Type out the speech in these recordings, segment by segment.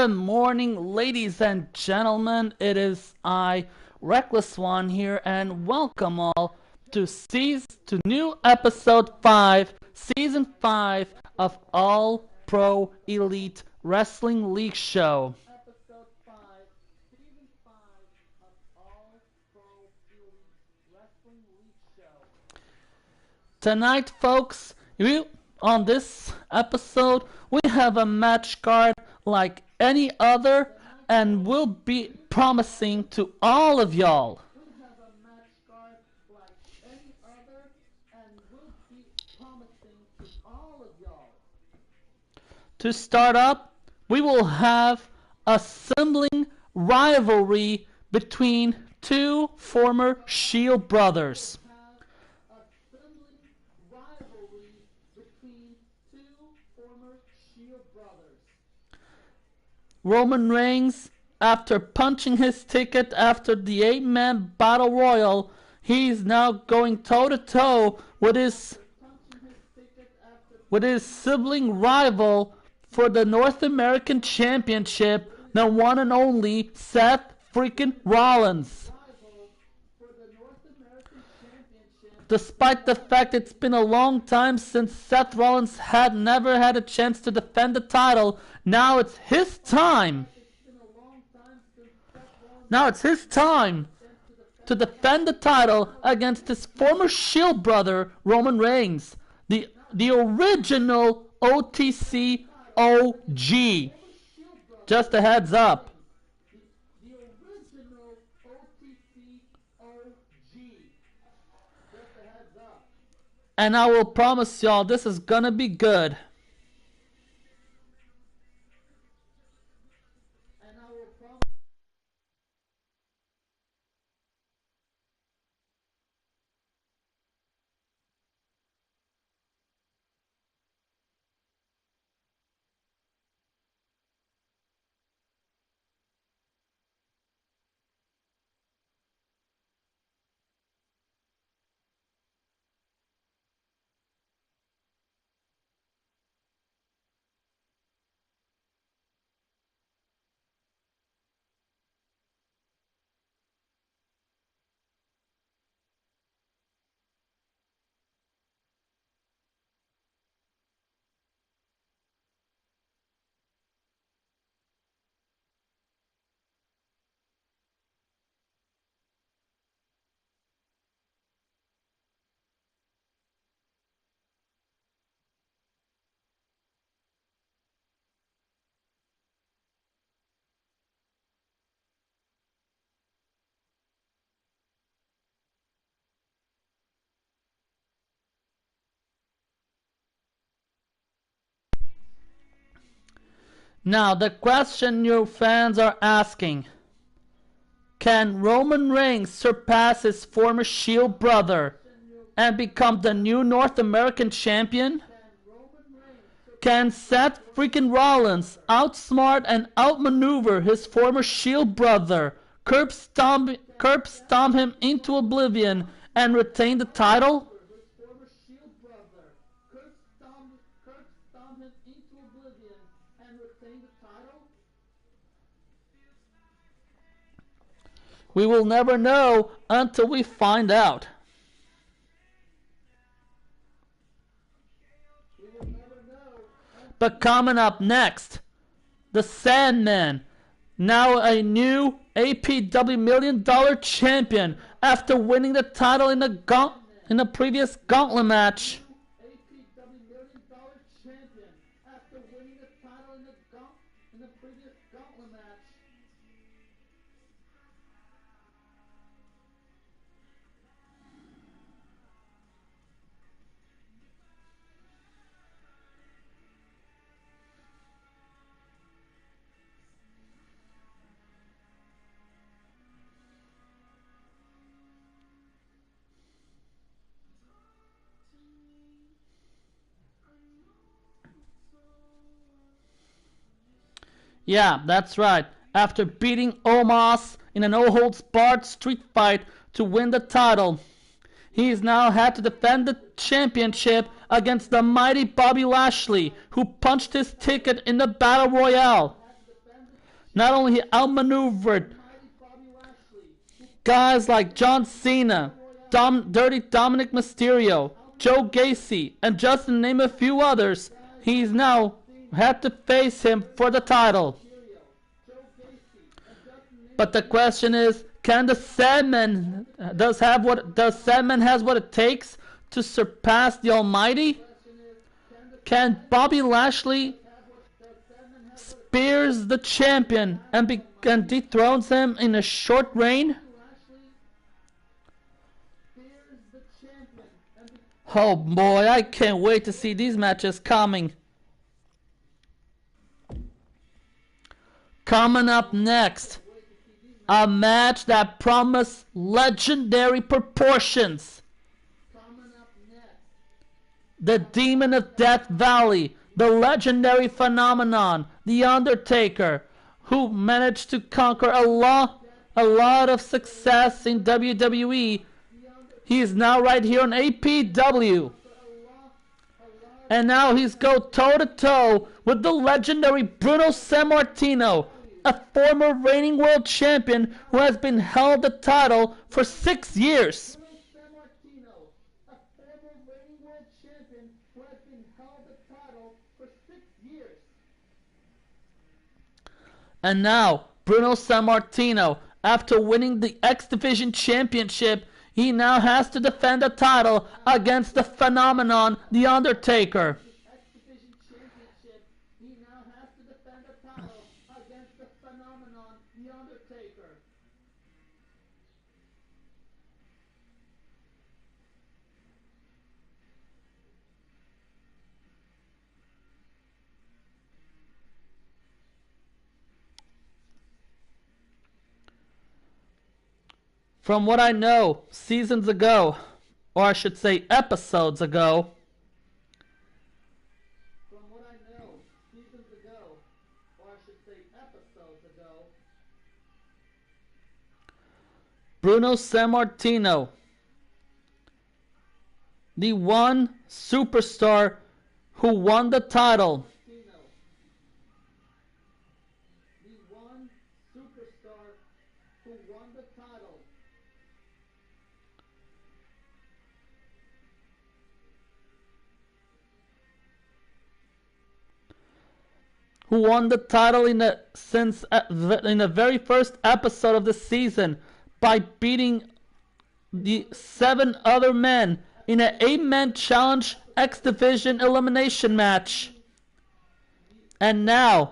Good morning, ladies and gentlemen. It is I, Reckless One here, and welcome all to new episode 5, season 5 of All Pro Elite Wrestling League Show. Episode 5, season 5 of All Pro Elite Wrestling League Show. Tonight, folks, on this episode, we have a match card like any other, and we'll be promising to all of y'all. To start up, we will have a sibling rivalry between two former Shield brothers. Roman Reigns, after punching his ticket after the 8-man battle royal, he's now going toe-to-toe with his sibling rival for the North American Championship, the one and only Seth freaking Rollins. Despite the fact it's been a long time since Seth Rollins had never had a chance to defend the title, now it's his time. Now it's his time to defend the title against his former Shield brother, Roman Reigns, the original OTC OG. Just a heads up. And I will promise y'all this is gonna be good. Now, the question your fans are asking: can Roman Reigns surpass his former Shield brother and become the new North American champion? Can Seth freaking Rollins outsmart and outmaneuver his former Shield brother, curb stomp him into oblivion, and retain the title? We will never know until we find out. But coming up next, the Sandman, now a new APEW $1 million champion after winning the title in the previous gauntlet match. Yeah, that's right. After beating Omos in a no-holds-barred street fight to win the title, he's now had to defend the championship against the mighty Bobby Lashley, who punched his ticket in the Battle Royale. Not only he outmaneuvered guys like John Cena, Dirty Dominic Mysterio, Joe Gacy, and just to name a few others, he's now had to face him for the title. But the question is, can the Sandman Sandman has what it takes to surpass the Almighty? Can Bobby Lashley spears the champion and dethrones him in a short reign? Oh boy, I can't wait to see these matches coming. Coming up next, a match that promised legendary proportions. The Demon of Death Valley, the legendary phenomenon, The Undertaker, who managed to conquer a lot of success in WWE. He is now right here on APEW. And now he's go toe-to-toe with the legendary Bruno Sammartino, a former reigning world champion who has been held the title for 6 years. And now, Bruno Sammartino, after winning the X Division Championship, he now has to defend the title against the phenomenon, The Undertaker. From what I know, seasons ago, or I should say episodes ago, Bruno Sammartino, the one superstar who won the title, who won the title in the very first episode of the season by beating the 7 other men in an 8-man challenge X Division elimination match. And now,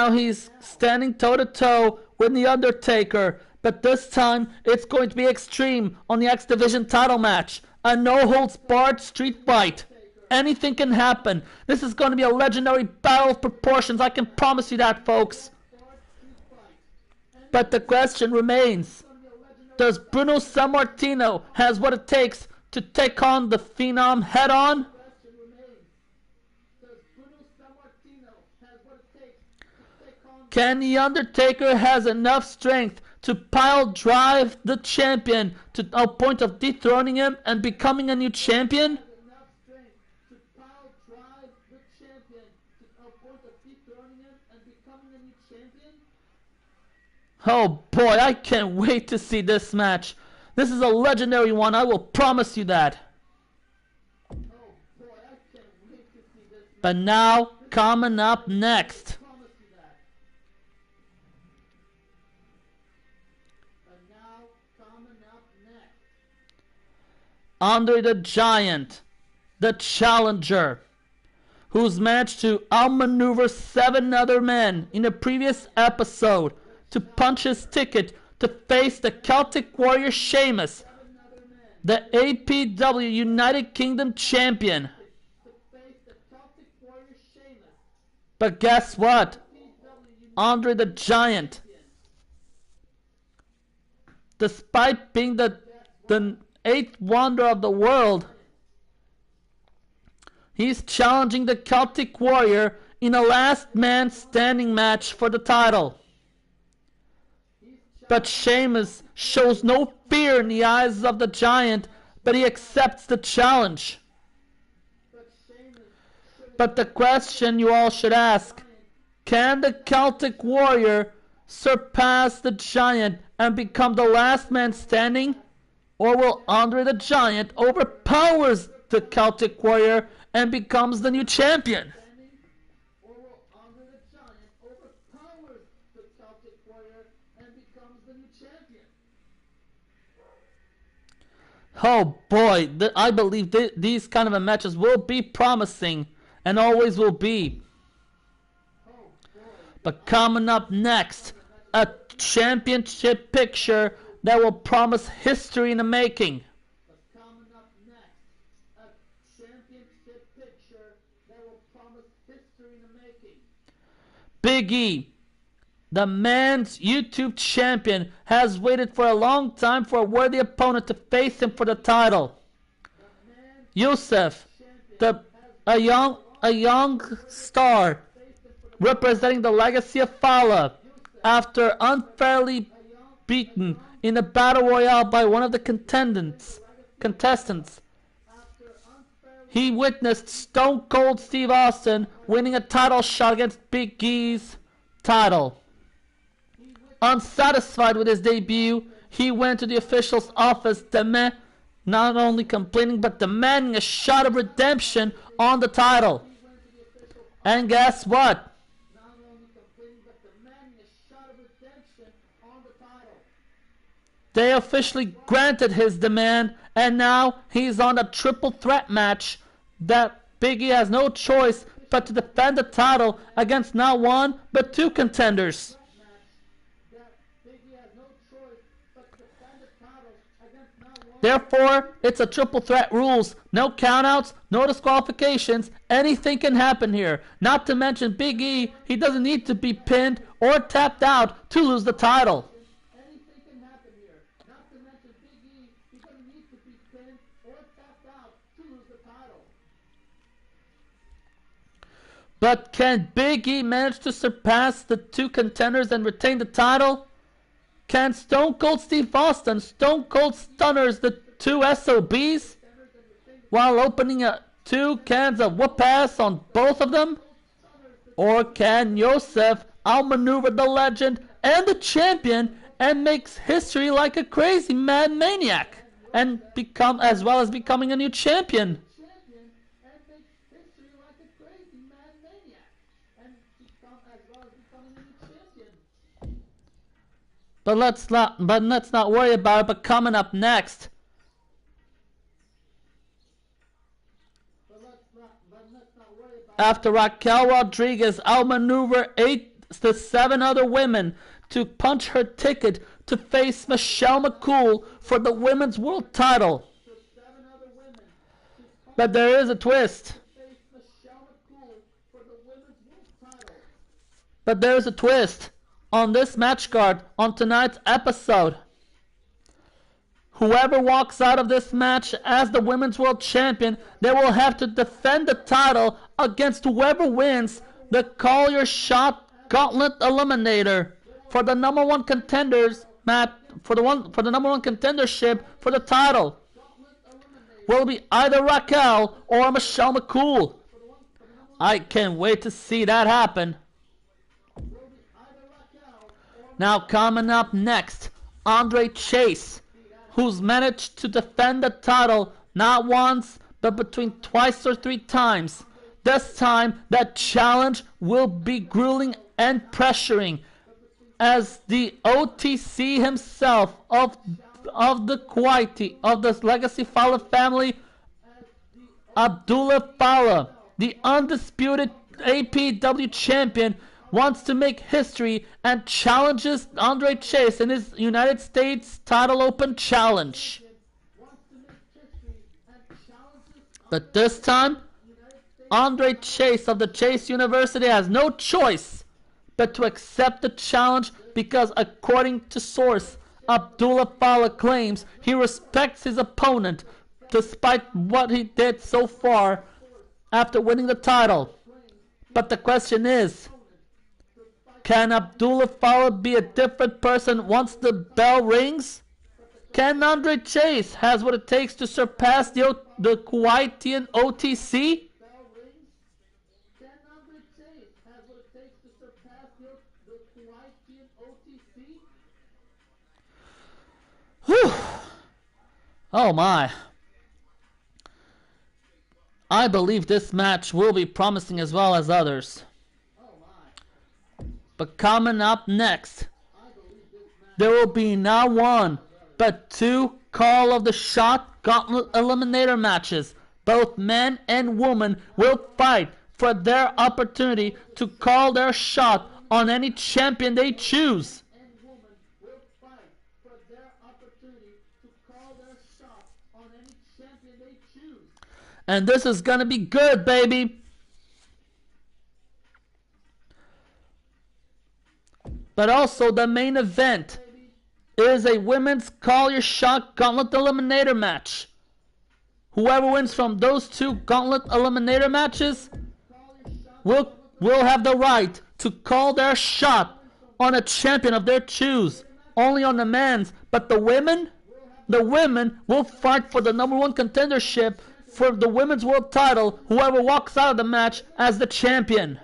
he's standing toe-to-toe with The Undertaker. But this time, it's going to be extreme on the X Division title match. A no-holds-barred street fight. Anything can happen. This is going to be a legendary battle of proportions. I can promise you that, folks. But the question remains, does Bruno Sammartino has what it takes to take on the Phenom head-on? Can The Undertaker has enough strength to pile drive the champion to a point of dethroning him and becoming a new champion? Oh boy, I can't wait to see this match. This is a legendary one, I will promise you that. But now, coming up next, Andre the Giant, the challenger, who's managed to outmaneuver 7 other men in a previous episode to punch his ticket to face the Celtic Warrior Sheamus, the APEW United Kingdom champion. But guess what? Andre the Giant, despite being the 8th wonder of the world, he's challenging the Celtic Warrior in a last man standing match for the title. But Sheamus shows no fear in the eyes of the Giant, but he accepts the challenge. But the question you all should ask, can the Celtic warrior surpass the giant and become the last man standing? Or will Andre the Giant overpowers the Celtic warrior and becomes the new champion? Oh boy, I believe these kind of matches will be promising and always will be. But coming up next, a championship picture that will promise history in the making. Big E, the man's YouTube champion, has waited for a long time for a worthy opponent to face him for the title. Yusuf, a young star representing the legacy of Fala, after unfairly beaten in a battle royale by one of the contestants, he witnessed Stone Cold Steve Austin winning a title shot against Big E's title. Unsatisfied with his debut, he went to the official's office, not only complaining but demanding a shot of redemption on the title. And guess what? They officially granted his demand, and now he's on a triple threat match that Big E has no choice but to defend the title against not one but two contenders. Therefore, it's a triple threat rules. No countouts, no disqualifications. Anything can happen here. Not to mention Big E, he doesn't need to be pinned or tapped out to lose the title. But can Big E manage to surpass the two contenders and retain the title? Can Stone Cold Steve Austin, Stone Cold Stunners the two SOBs while opening two cans of whoop-ass on both of them? Or can Yosef outmaneuver the legend and the champion and makes history like a crazy mad maniac and become, as well as becoming a new champion? But let's not worry about it. But coming up next, after Raquel Rodriguez outmaneuvered 8 to 7 other women to punch her ticket to face Michelle McCool for the women's world title. But there is a twist. But there is a twist. On this match card, on tonight's episode, whoever walks out of this match as the Women's World Champion, they will have to defend the title against whoever wins the Call Your Shot Gauntlet Eliminator for the number one contenders match, for the number one contendership for the title. Will be either Raquel or Michelle McCool. I can't wait to see that happen. Now coming up next, Andre Chase, who's managed to defend the title not once, but between twice or 3 times. This time, that challenge will be grueling and pressuring, as the OTC himself of the Kuwaiti, of the Legacy Fala family, Abdullah Fala, the undisputed APEW champion, wants to make history and challenges Andre Chase in his United States Title Open Challenge. But this time, Andre Chase of the Chase University has no choice but to accept the challenge because, according to source, Abdullah Fala claims he respects his opponent despite what he did so far after winning the title. But the question is, can Abdullah Fala be a different person once the bell rings? Can Andre Chase has what it takes to surpass the Kuwaitian OTC? Whew. Oh my. I believe this match will be promising as well as others. But coming up next, there will be not one, but two Call of the Shot Gauntlet Eliminator matches. Both men and women will fight for their opportunity to call their shot on any champion they choose. And this is gonna be good, baby. But also the main event is a women's Call Your Shot Gauntlet Eliminator match. Whoever wins from those two Gauntlet Eliminator matches will have the right to call their shot on a champion of their choose. Only on the men's, but the women will fight for the #1 contendership for the women's world title, whoever walks out of the match as the champion.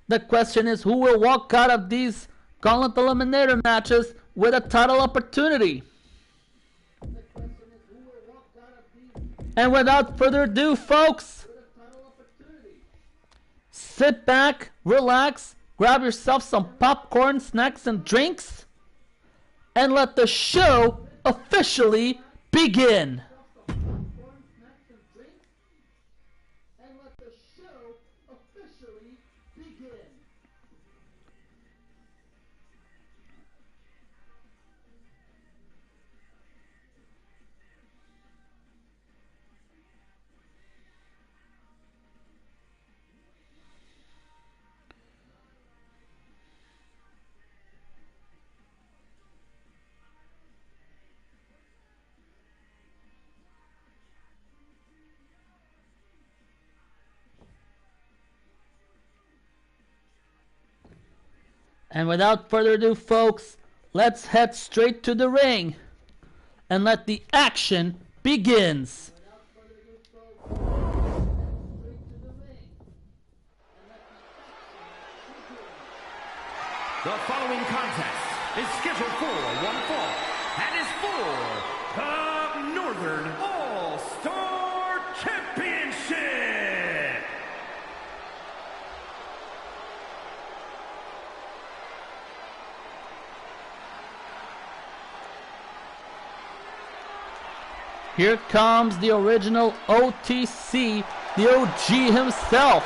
The question is, who will walk out of these Gauntlet Eliminator matches with a title opportunity? And without further ado, folks, sit back, relax, grab yourself some popcorn, snacks, and drinks, and let the show officially begin. And without further ado, folks, let's head straight to the ring and let the action begins. The following contest is scheduled for one fall and is for the Northern All-Star Championship. Here comes the original OTC, the OG himself.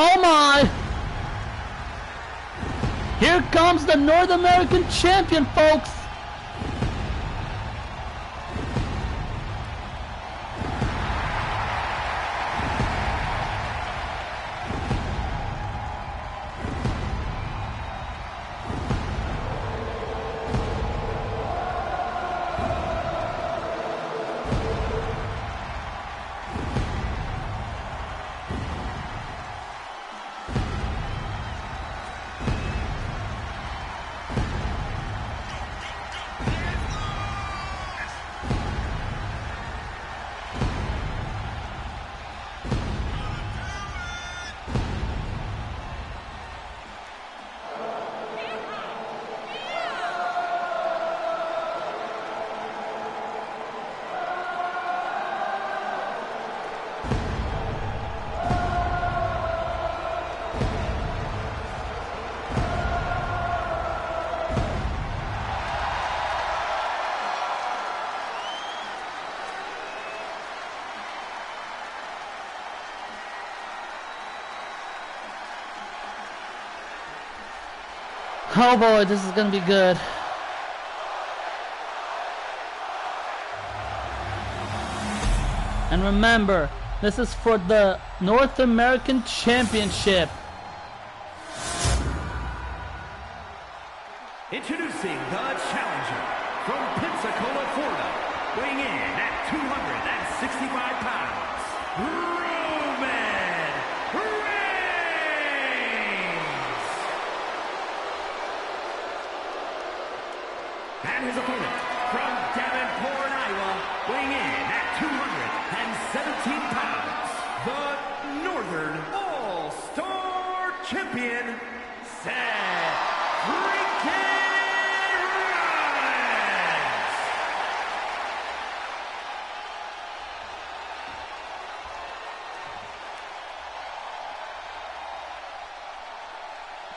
Oh my! Here comes the North American champion, folks! Oh boy, this is gonna be good. And remember, this is for the North American Championship. Introducing the challenger from Pensacola, Florida, weighing in at 265 pounds, Roman Reigns. And his opponent from Davenport, Iowa, weighing in at 217 pounds, the Northern All-Star Champion, Seth freaking Rollins.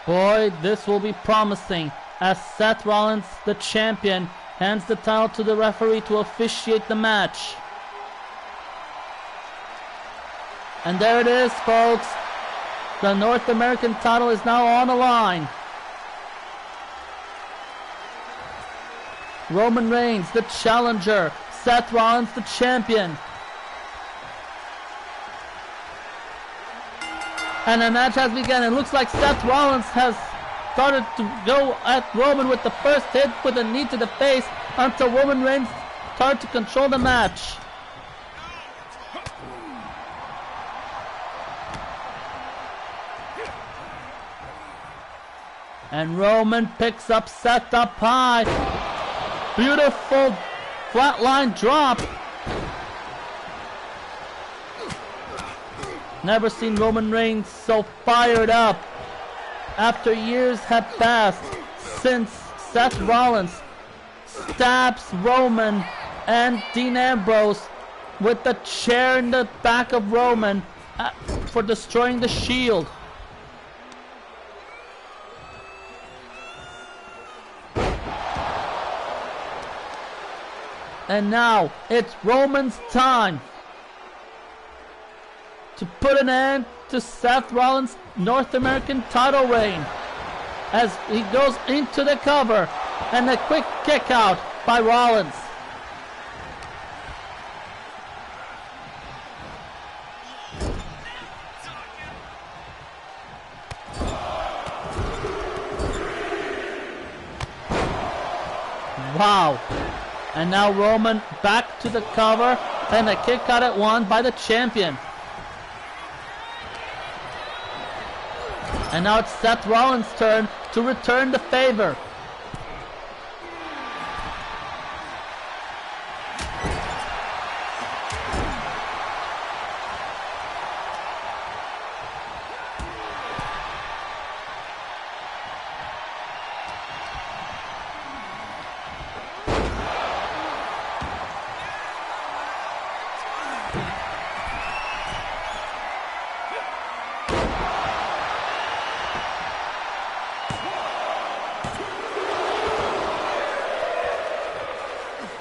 Boy, this will be promising as Seth Rollins, the champion, hands the title to the referee to officiate the match. And there it is, folks. The North American title is now on the line. Roman Reigns, the challenger. Seth Rollins, the champion. And the match has begun. It looks like Seth Rollins has started to go at Roman with the first hit with a knee to the face until Roman Reigns started to control the match. And Roman picks up Seth up high. Beautiful flatline drop. Never seen Roman Reigns so fired up after years had passed since Seth Rollins stabs Roman and Dean Ambrose with the chair in the back of Roman for destroying the Shield. And now it's Roman's time to put an end to Seth Rollins' North American title reign as he goes into the cover and a quick kick out by Rollins. Wow. And now Roman back to the cover and a kick out at one by the champion. And now it's Seth Rollins' turn to return the favor.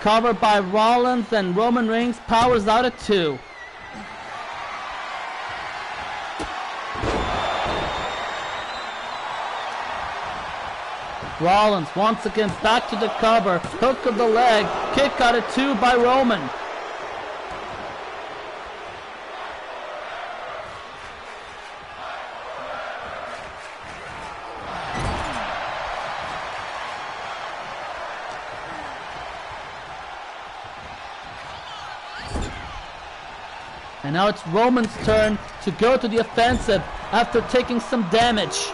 Covered by Rollins, and Roman Reigns powers out at 2. Rollins once again back to the cover. Hook of the leg. Kick out at 2 by Roman. And now it's Roman's turn to go to the offensive after taking some damage.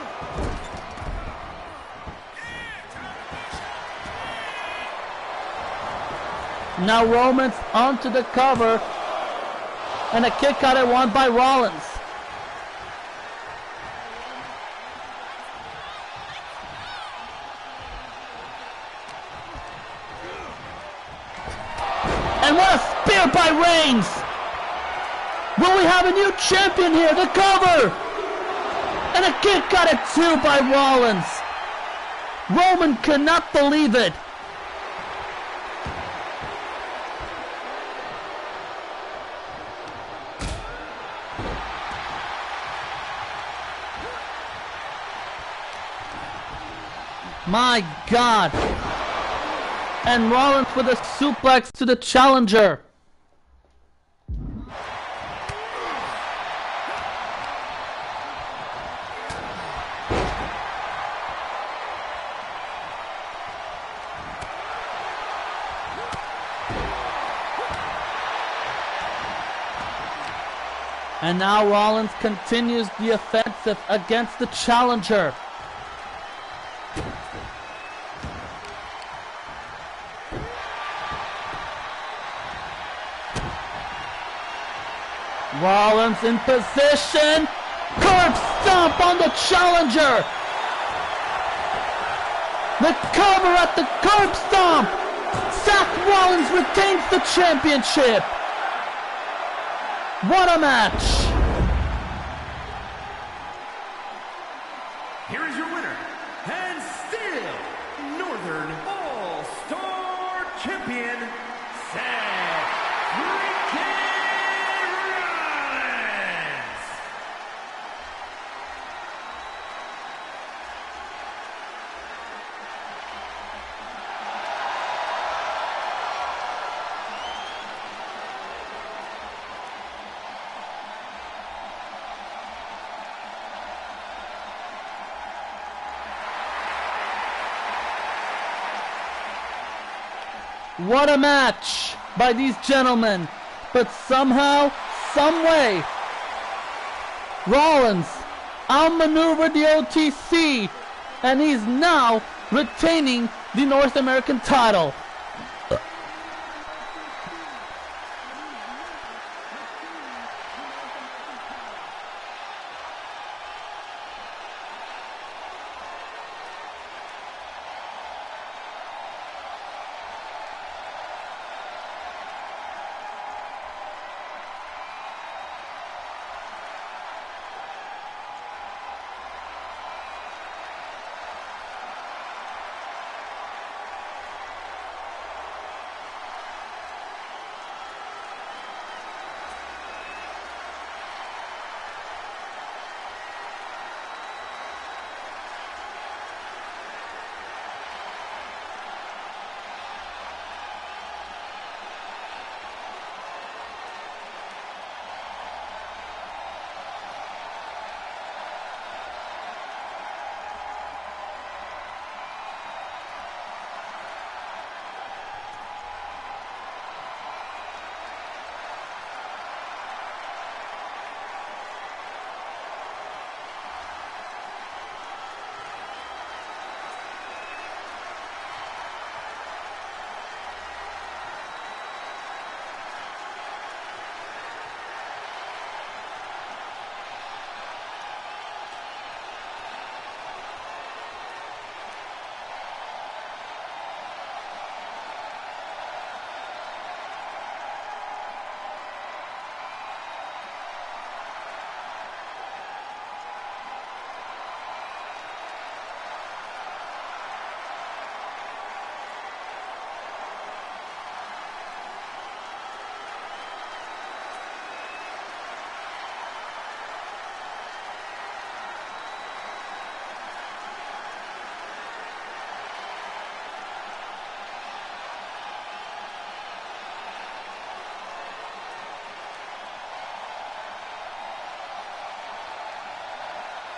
Now Roman's onto the cover. And a kick out at 1 by Rollins. And what a spear by Reigns! Will we have a new champion here? The cover! And a kick out at 2 by Rollins. Roman cannot believe it. My God. And Rollins with a suplex to the challenger. And now Rollins continues the offensive against the challenger. Rollins in position. Curb stomp on the challenger. The cover at the curb stomp. Seth Rollins retains the championship. What a match! Here is your winner, and still Northern All-Star Champion, Seth freaking Rollins! What a match by these gentlemen. But somehow, someway, Rollins outmaneuvered the OTC, and he's now retaining the North American title.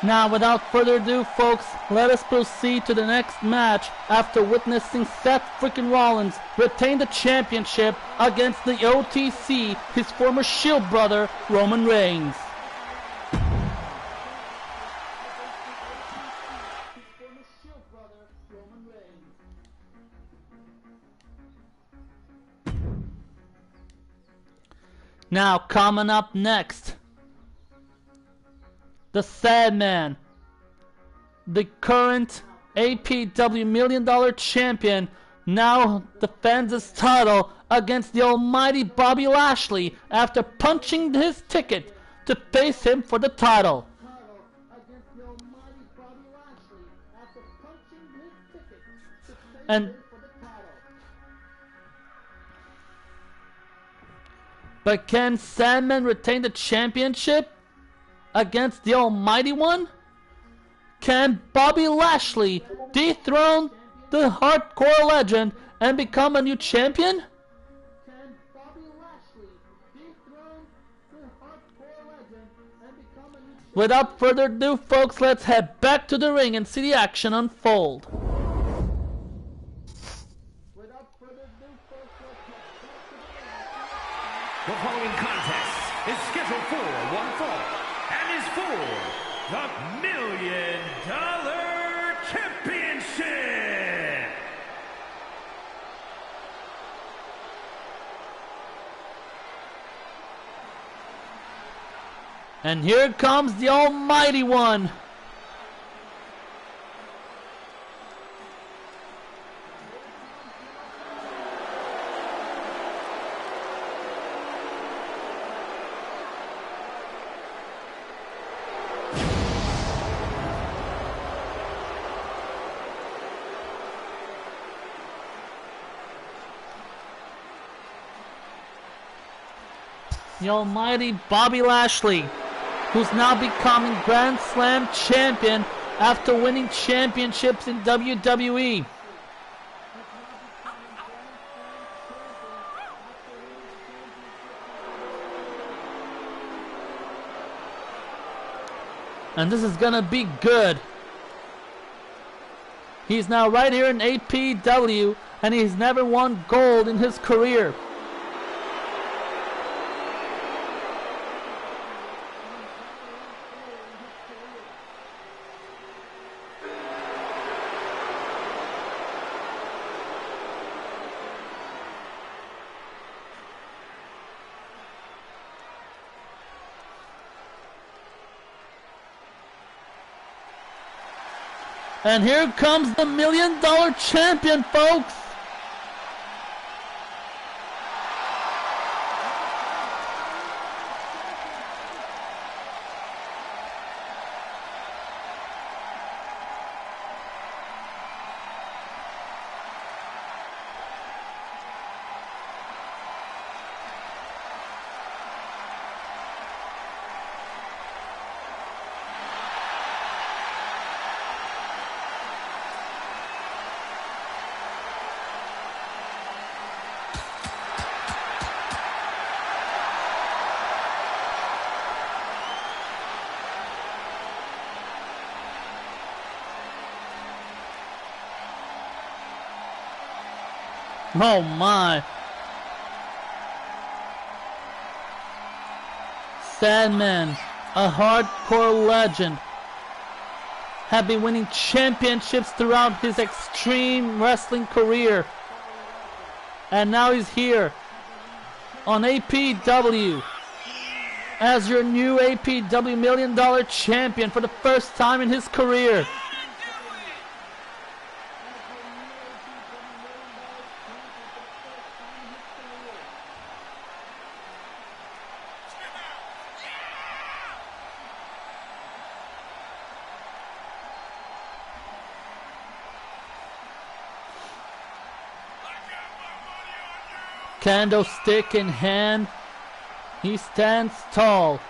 Now, without further ado, folks, let us proceed to the next match after witnessing Seth freaking Rollins retain the championship against the OTC, his former Shield brother, Roman Reigns. Now, coming up next, the Sandman, the current APEW $1 million champion, now defends his title against the almighty Bobby Lashley after punching his ticket to face him for the title. But can Sandman retain the championship against the Almighty One? Can Bobby Lashley dethrone the hardcore legend and become a new champion? Without further ado, folks, let's head back to the ring and see the action unfold. The following contest is scheduled for one fall and is for the $1 Million Championship. And here comes the Almighty One. The almighty Bobby Lashley, who's now becoming Grand Slam champion after winning championships in WWE. And this is gonna be good. He's now right here in APEW, and he's never won gold in his career. And here comes the $1 Million Champion, folks. Oh my. Sandman, a hardcore legend, have been winning championships throughout his extreme wrestling career. And now he's here on APEW as your new APEW $1 Million Champion for the first time in his career. Candlestick in hand, he stands tall.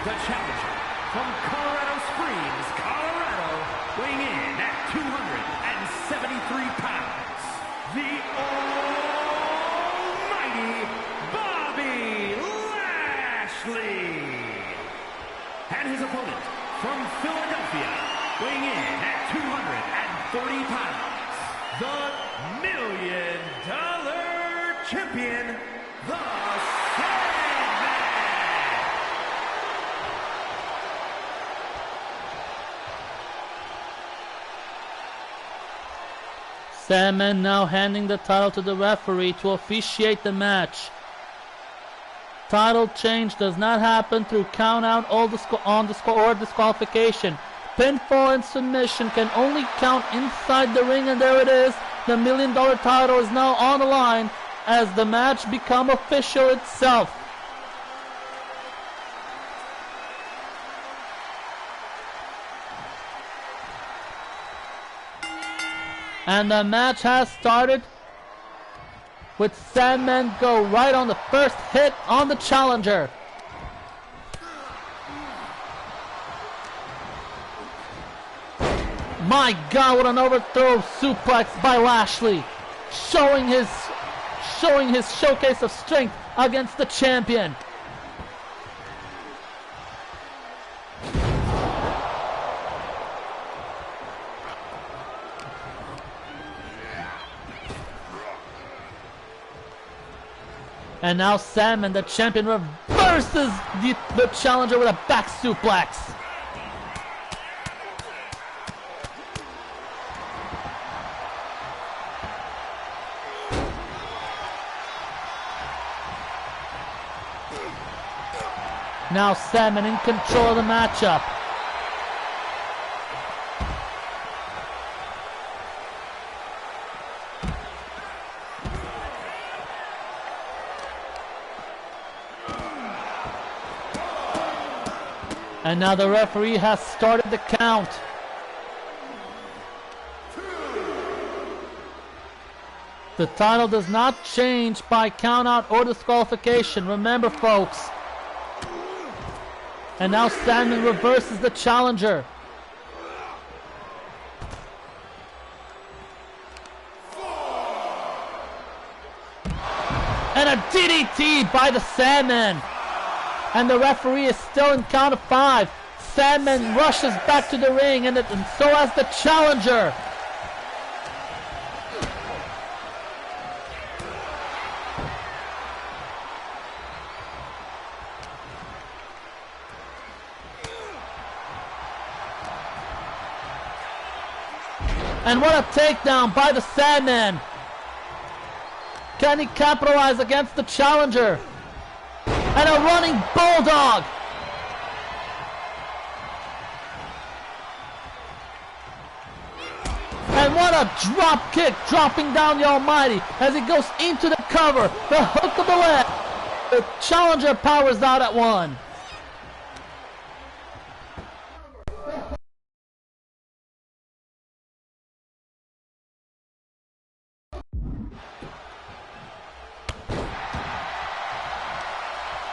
the challenger from Colorado Springs, Colorado, weighing in at 273 pounds, the almighty Bobby Lashley. And his opponent from Philadelphia, weighing in at 240 pounds, the $1 Million Champion, the Sandman. Sandman now handing the title to the referee to officiate the match. Title change does not happen through count out or disqualification. Pinfall and submission can only count inside the ring, and there it is. The $1 Million title is now on the line as the match becomes official itself. And the match has started with Sandman go right on the first hit on the challenger. My God, what an overthrow suplex by Lashley, showing his showcase of strength against the champion. And now Sandman, the champion, reverses the challenger with a back suplex. Now Sandman in control of the matchup. And now the referee has started the count. The title does not change by count out or disqualification. Remember, folks. And now Sandman reverses the challenger. And a DDT by the Sandman. And the referee is still in count of 5. Sandman rushes back to the ring, and so has the challenger. And what a takedown by the Sandman. Can he capitalize against the challenger? And a running bulldog. And what a drop kick, dropping down the Almighty as he goes into the cover. The hook of the leg. The challenger powers out at 1.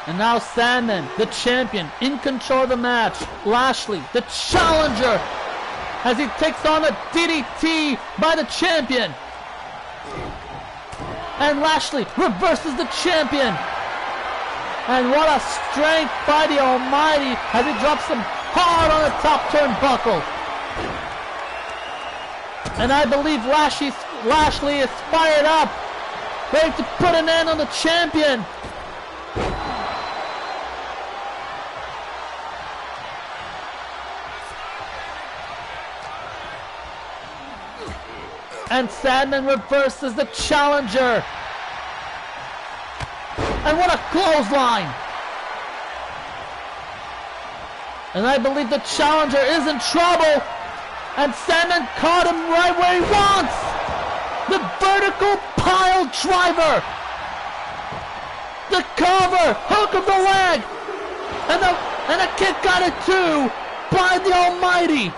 And now Sandman, the champion, in control of the match. Lashley, the challenger, as he takes on a DDT by the champion. And Lashley reverses the champion. And what a strength by the Almighty as he drops him hard on the top turnbuckle. And I believe Lashley is fired up, ready to put an end on the champion. And Sandman reverses the challenger. And what a clothesline. And I believe the challenger is in trouble. And Sandman caught him right where he wants. The vertical pile driver. The cover, hook of the leg. And a kick out of 2 by the Almighty.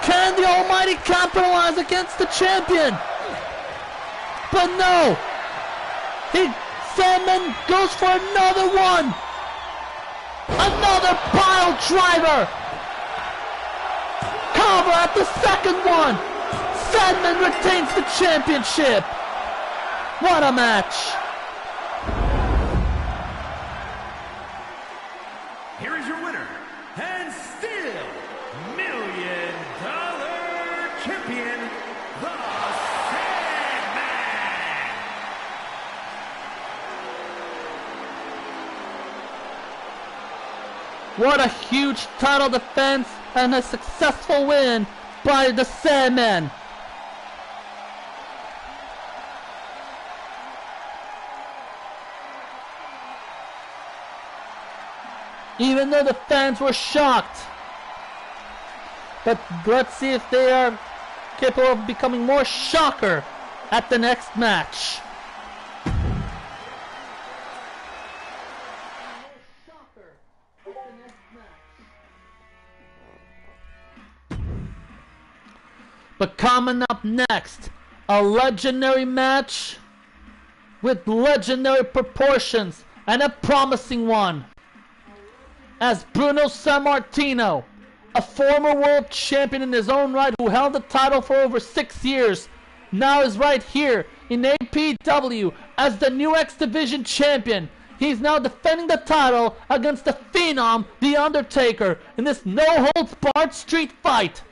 Can the Almighty capitalize against the champion? But no! Sandman goes for another one. Another pile driver. Cover at the second one. Sandman retains the championship. What a match. Here is your winner, and still $1,000,000 champion, the Sandman. What a huge title defense and a successful win by the Sandman. Even though the fans were shocked. But let's see if they are capable of becoming more shocker at the next match. But coming up next, a legendary match with legendary proportions and a promising one. As Bruno Sammartino, a former world champion in his own right who held the title for over 6 years, now is right here in APEW as the new X Division champion. He's now defending the title against the Phenom, The Undertaker, in this no-holds-barred street fight.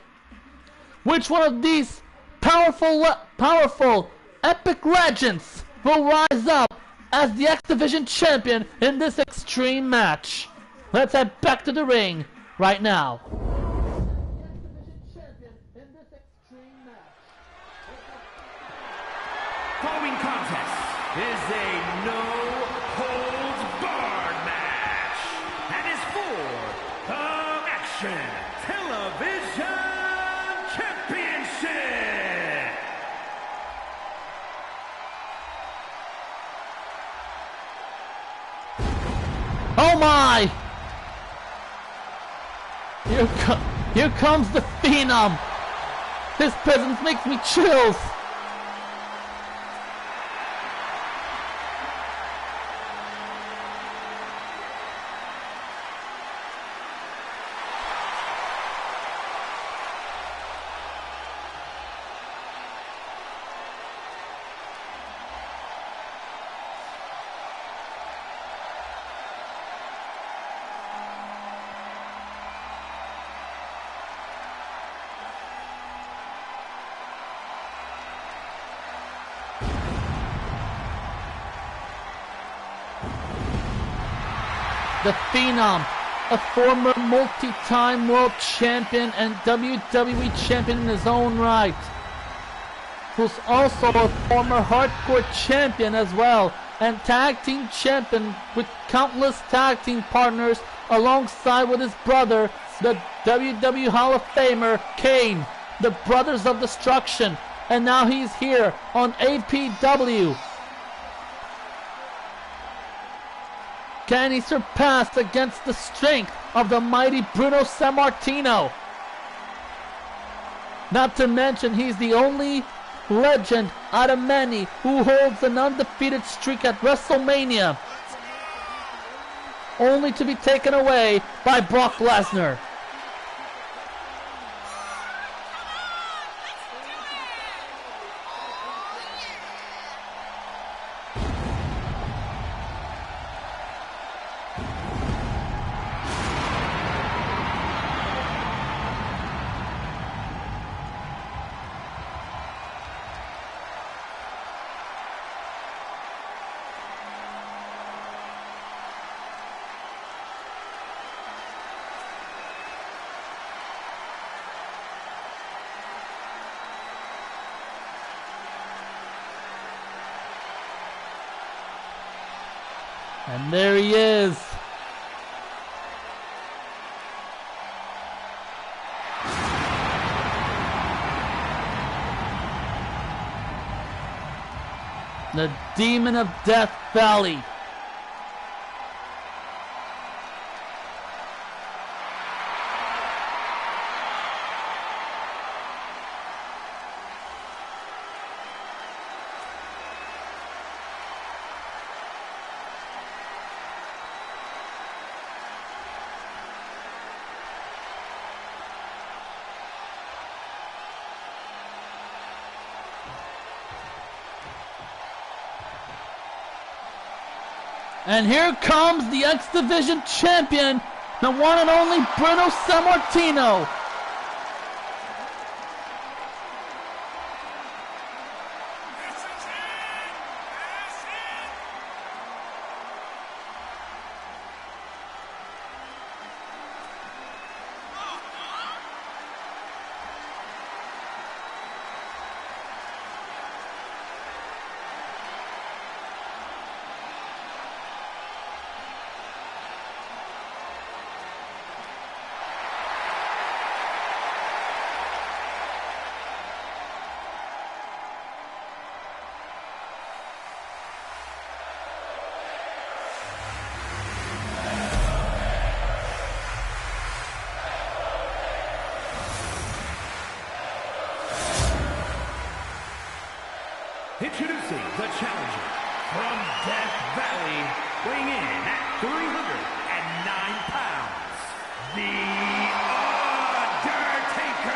Which one of these powerful, epic legends will rise up as the X Division champion in this extreme match? Let's head back to the ring right now. Following contest is a no-holds-barred match and is for the Action Television Championship. Oh my! Here comes the Phenom. His presence makes me chills. The Phenom, a former multi-time world champion and WWE champion in his own right, who's also a former hardcore champion as well, and tag team champion with countless tag team partners alongside with his brother, the WWE Hall of Famer, Kane, the Brothers of Destruction, and now he's here on APEW. Can he surpass against the strength of the mighty Bruno Sammartino? Not to mention he's the only legend out of many who holds an undefeated streak at WrestleMania, only to be taken away by Brock Lesnar. And there he is. The Demon of Death Valley. And here comes the X Division champion, the one and only Bruno Sammartino. Introducing the challenger from Death Valley, weighing in at 309 pounds, The Undertaker.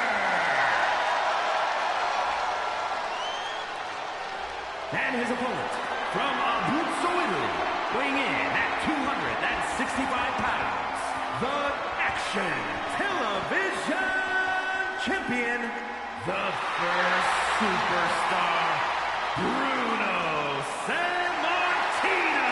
And his opponent from Abruzzo, Italy, weighing in at 265 pounds, the Action Television Champion, the first superstar, Bruno Sammartino.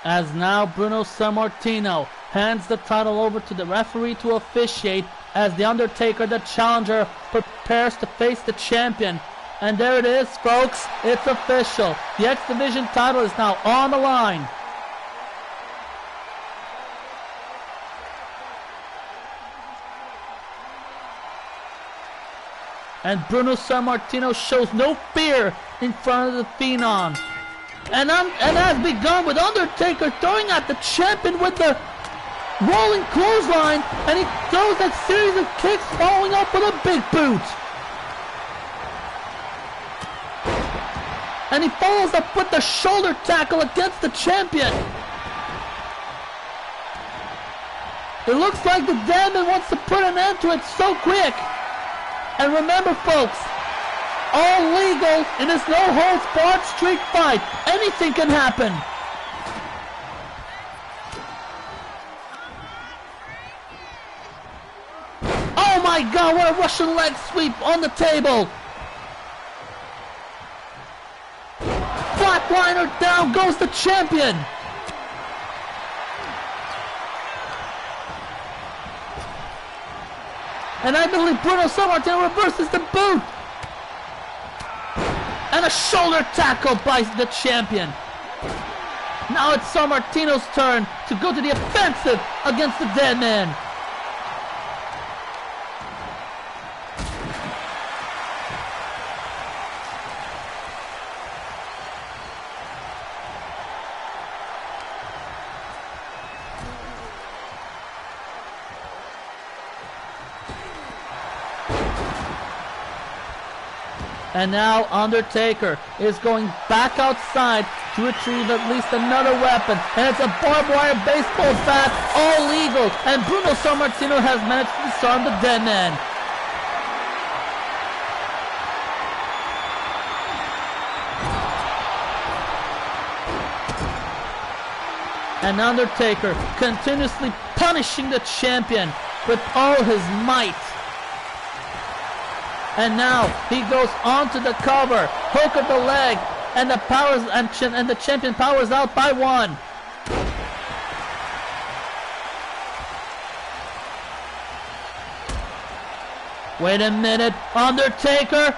As now Bruno Sammartino hands the title over to the referee to officiate as The Undertaker, the challenger, prepares to face the champion. And there it is, folks. It's official. The X Division title is now on the line. And Bruno Sammartino shows no fear in front of the Phenom. And has begun with Undertaker throwing at the champion with the rolling clothesline. And he throws that series of kicks following up with a big boot. And he follows up with the shoulder tackle against the champion. It looks like the Demon wants to put an end to it so quick. And remember, folks, all legal in this no-holds-barred street fight. Anything can happen. Oh my God, what a Russian leg sweep on the table. Flatliner, down goes the champion. And I believe Bruno Sammartino reverses the boot. And a shoulder tackle by the champion. Now it's Sammartino's turn to go to the offensive against the Dead Man. And now Undertaker is going back outside to retrieve at least another weapon. And it's a barbed wire baseball bat, all legal. And Bruno Sammartino has managed to disarm the Dead Man. And Undertaker continuously punishing the champion with all his might. And now he goes onto the cover, hook of the leg, and the champion powers out by one. Wait a minute, Undertaker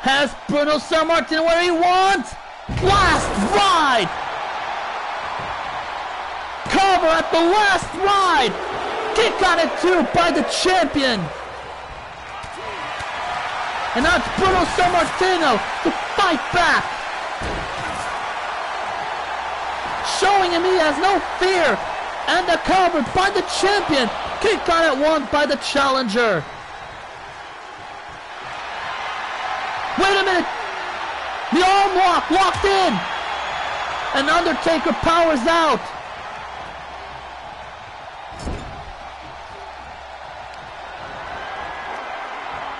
has Bruno Sammartino where he wants. Last ride. Cover at the last ride. Kick on it too by the champion. And now it's Bruno Sammartino to fight back. Showing him he has no fear. And the cover by the champion. Kick on at one by the challenger. Wait a minute. The arm lock locked in. And Undertaker powers out.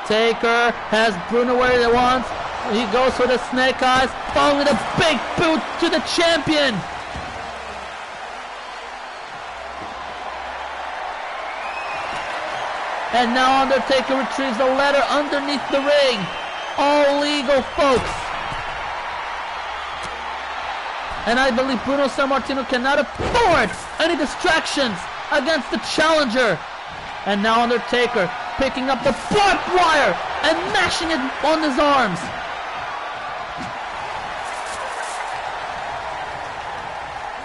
Taker has Bruno where he wants. He goes for the snake eyes, following the big boot to the champion. And now Undertaker retrieves the ladder underneath the ring. All legal, folks. And I believe Bruno Sammartino cannot afford any distractions against the challenger. And now Undertaker picking up the barbed wire and mashing it on his arms.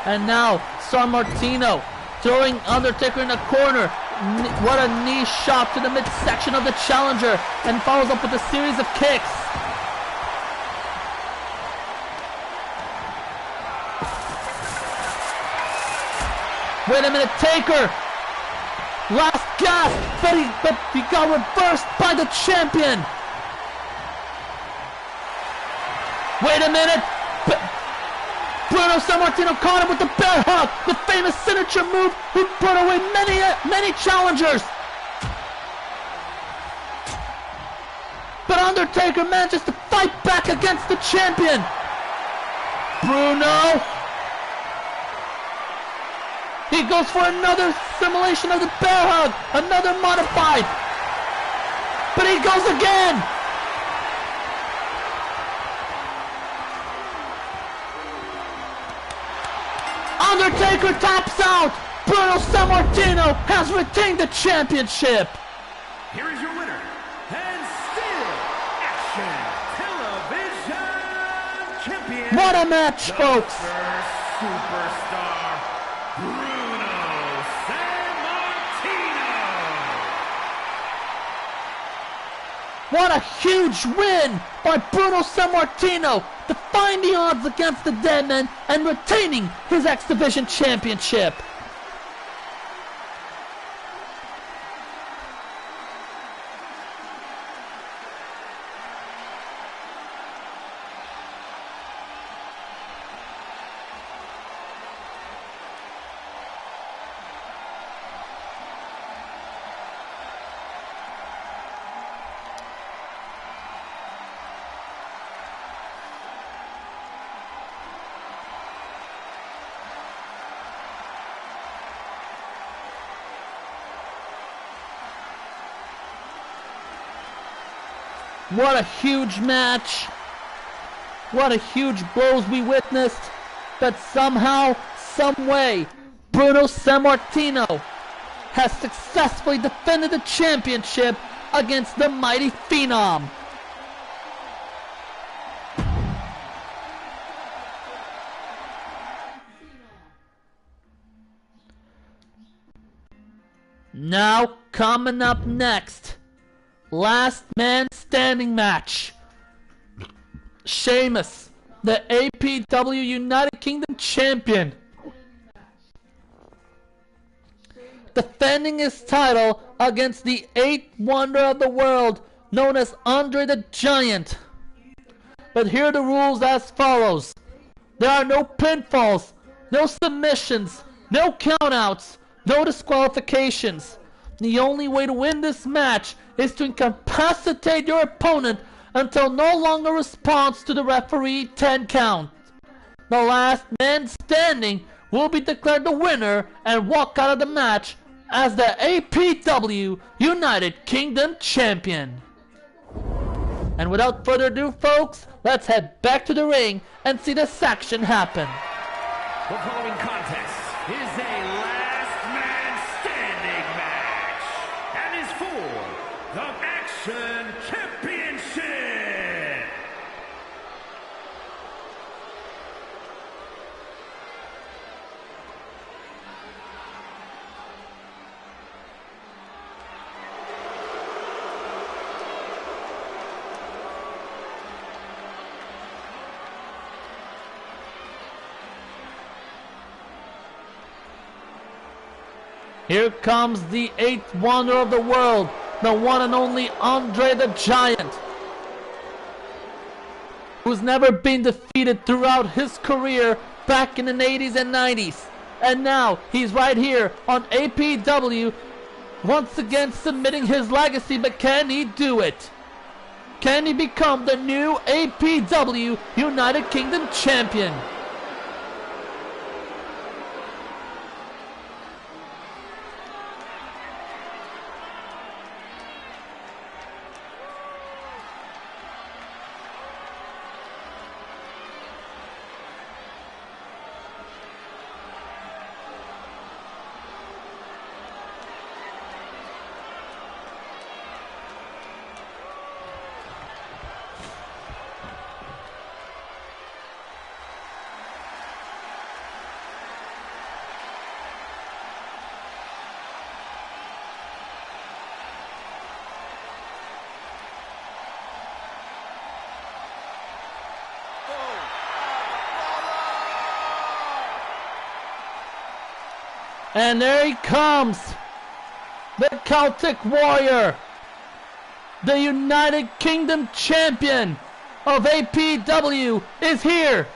And now Sammartino throwing Undertaker in the corner. What a knee shot to the midsection of the challenger, and follows up with a series of kicks. Wait a minute, Taker! Last gasp, but he got reversed by the champion. Wait a minute! Bruno Sammartino caught him with the bear hug, the famous signature move who put away many challengers. But Undertaker manages to fight back against the champion. Bruno. He goes for another simulation of the bear hug, another modified. But he goes again. Undertaker taps out. Bruno Sammartino has retained the championship. Here is your winner, and still Action Television Champion. What a match, folks. First superstar, Bruno Sammartino. What a huge win by Bruno Sammartino, defying the odds against the Deadman and retaining his X Division Championship. What a huge match. What a huge blows we witnessed. But somehow, some way, Bruno Sammartino has successfully defended the championship against the mighty Phenom. Now, coming up next, last man standing match. Sheamus, the APEW United Kingdom champion, defending his title against the 8th wonder of the world known as Andre the Giant. But here are the rules as follows. There are no pinfalls, no submissions, no countouts, no disqualifications. The only way to win this match is to incapacitate your opponent until no longer responds to the referee 10 count. The last man standing will be declared the winner and walk out of the match as the APEW United Kingdom champion. And without further ado, folks, let's head back to the ring and see this action happen. The following contest is a last man standing match and is for the Action Championship. Here comes the 8th wonder of the world, the one and only Andre the Giant, who's never been defeated throughout his career back in the 80s and 90s. And now he's right here on APEW once again submitting his legacy, but can he do it? Can he become the new APEW United Kingdom champion? And there he comes, the Celtic Warrior, the United Kingdom champion of APEW is here.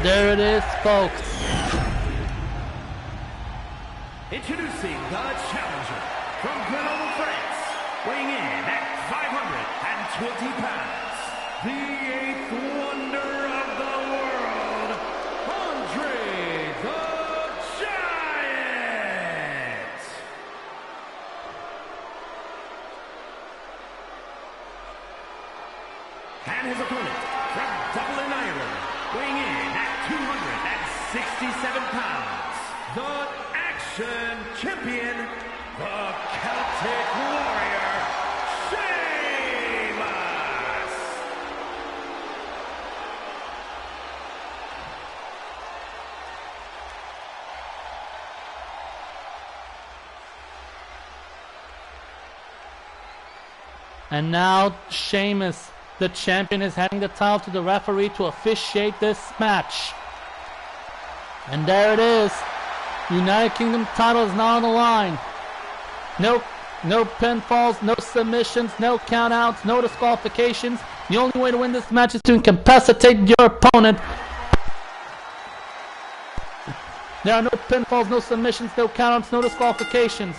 There it is, folks. Introducing the challenger from Grenoble, France, weighing in at 520 pounds, the eighth wonder of the world, Andre the Giant. And his opponent from Dublin, Ireland, weighing in at 267 pounds, the Action Champion, the Celtic Warrior, Sheamus. And now Sheamus, the champion, is handing the title to the referee to officiate this match. And there it is. United Kingdom title is now on the line. No pinfalls, no submissions, no countouts, no disqualifications. The only way to win this match is to incapacitate your opponent. There are no pinfalls, no submissions, no countouts, no disqualifications.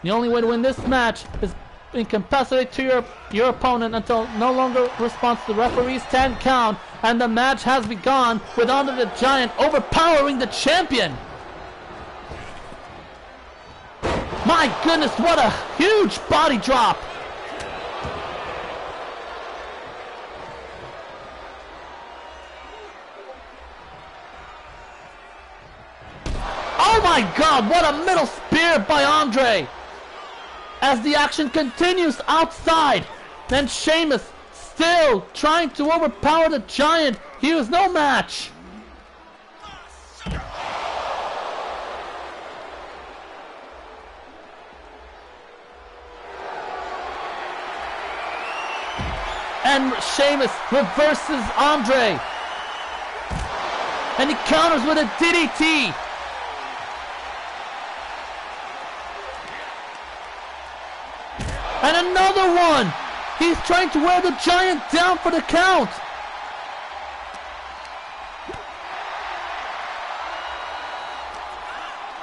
The only way to win this match is incapacitate to your opponent until no longer responds to the referee's 10 count, and the match has begun with Andre the Giant overpowering the champion. My goodness, what a huge body drop. Oh my God, what a middle spear by Andre. As the action continues outside, then Sheamus still trying to overpower the Giant. He was no match. And Sheamus reverses Andre. And he counters with a DDT. And another one! He's trying to wear the Giant down for the count!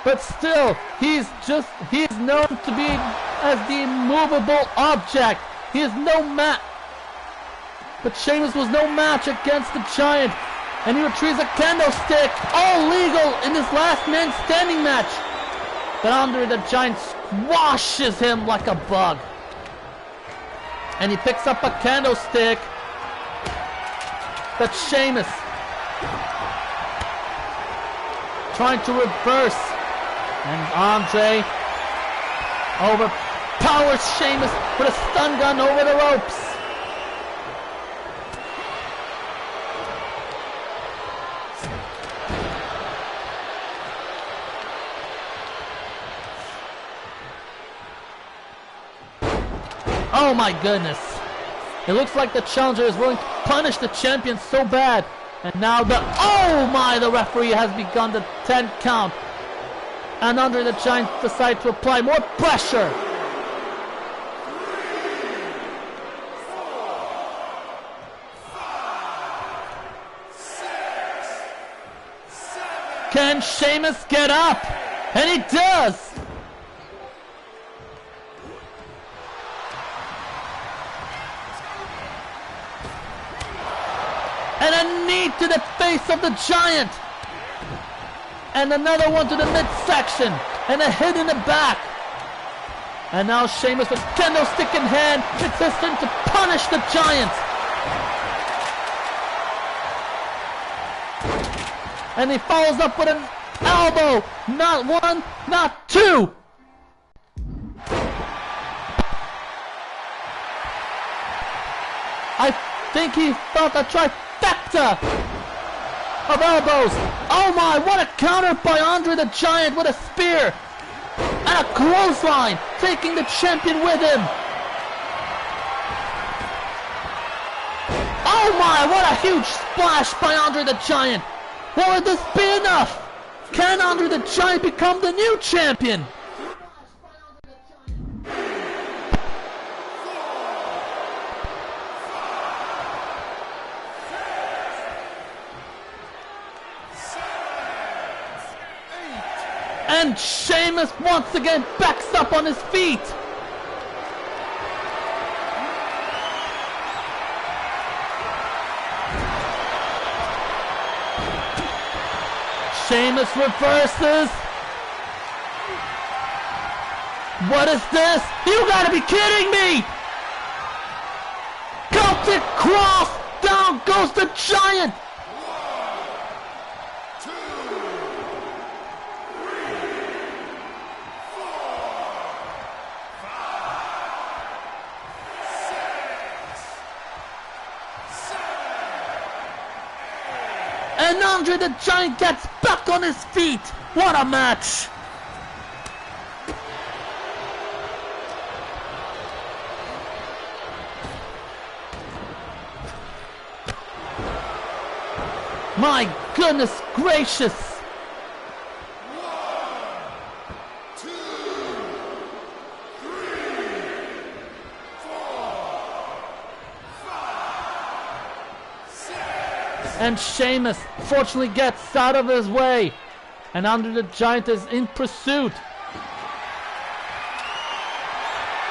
But still, he's known to be as the immovable object. He is no match. But Sheamus was no match against the Giant. And he retrieves a kendo stick, all legal in this last man standing match. But Andre the Giant squashes him like a bug. And he picks up a candlestick. But Sheamus trying to reverse And Andre overpowers Sheamus with a stun gun over the ropes. Oh my goodness. It looks like the challenger is willing to punish the champion so bad. And now the referee has begun the 10 count. And Andre the Giant decides to apply more pressure. Can Sheamus get up? And he does! And a knee to the face of the Giant. And another one to the midsection. And a hit in the back. And now Sheamus with kendo stick in hand. It's his turn to punish the Giant. And he follows up with an elbow. Not one, not two. I think he felt a trifecta of elbows. Oh my, what a counter by Andre the Giant with a spear. And a clothesline, taking the champion with him. Oh my, what a huge splash by Andre the Giant. Will this be enough? Can Andre the Giant become the new champion? And Sheamus once again backs up on his feet. Sheamus reverses. What is this? You gotta be kidding me! Celtic Cross! Down goes the Giant! And Andre the Giant gets back on his feet. What a match! My goodness gracious! 1, 2, 3, 4, 5, 6. And Sheamus fortunately gets out of his way. And Andre the Giant is in pursuit.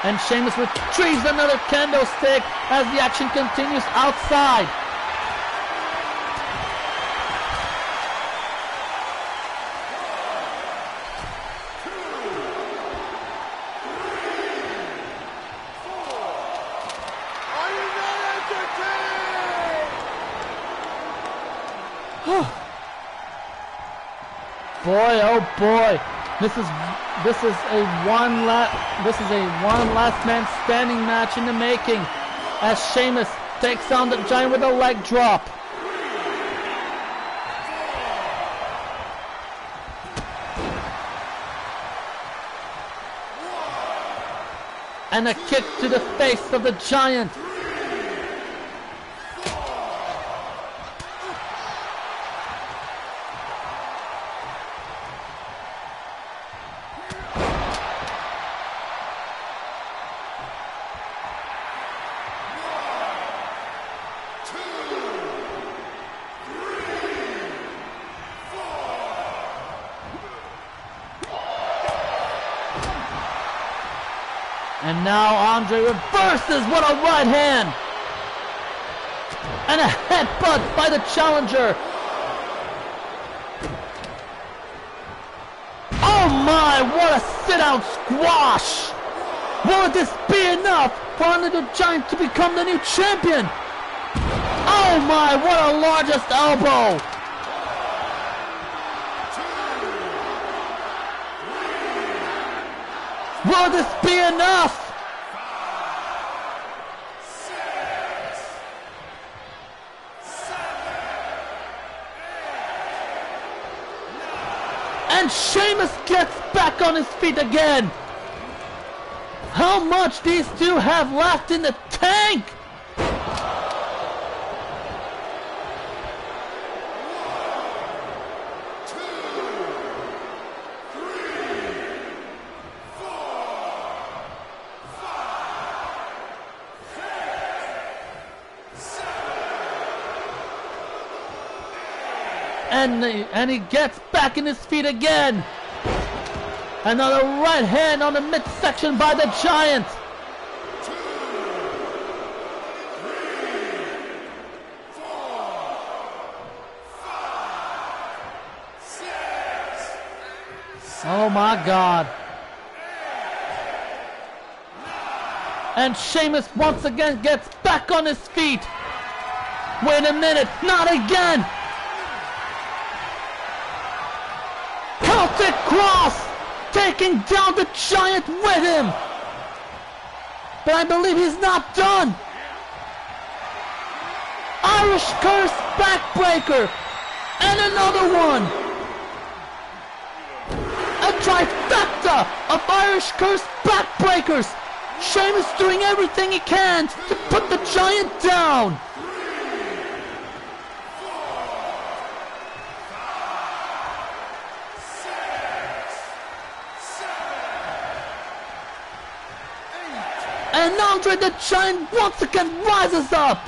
And Sheamus retrieves another kendo stick as the action continues outside. Boy, oh boy, this is a one last man standing match in the making, as Sheamus takes on the Giant with a leg drop. And a kick to the face of the Giant. And now Andre reverses, what a right hand! And a headbutt by the challenger! Oh my, what a sit-out squash! Will this be enough for Andre the Giant to become the new champion? Oh my, what a largest elbow! Will this be enough? 6, 7, 8, 9. And Sheamus gets back on his feet again. How much these two have left in the tank? 2, 3, 4, 5, 6, 7. And he gets back in his feet again. Another right hand on the midsection by the Giant. 2, 3, 4, 5, 6, Oh my God. And Sheamus once again gets back on his feet. Wait a minute, not again. Celtic Cross taking down the Giant with him. But I believe he's not done. Irish Curse backbreaker. And another one. A trifecta of Irish Curse backbreakers. Sheamus doing everything he can to put the Giant down. 8. And Andre the Giant once again rises up.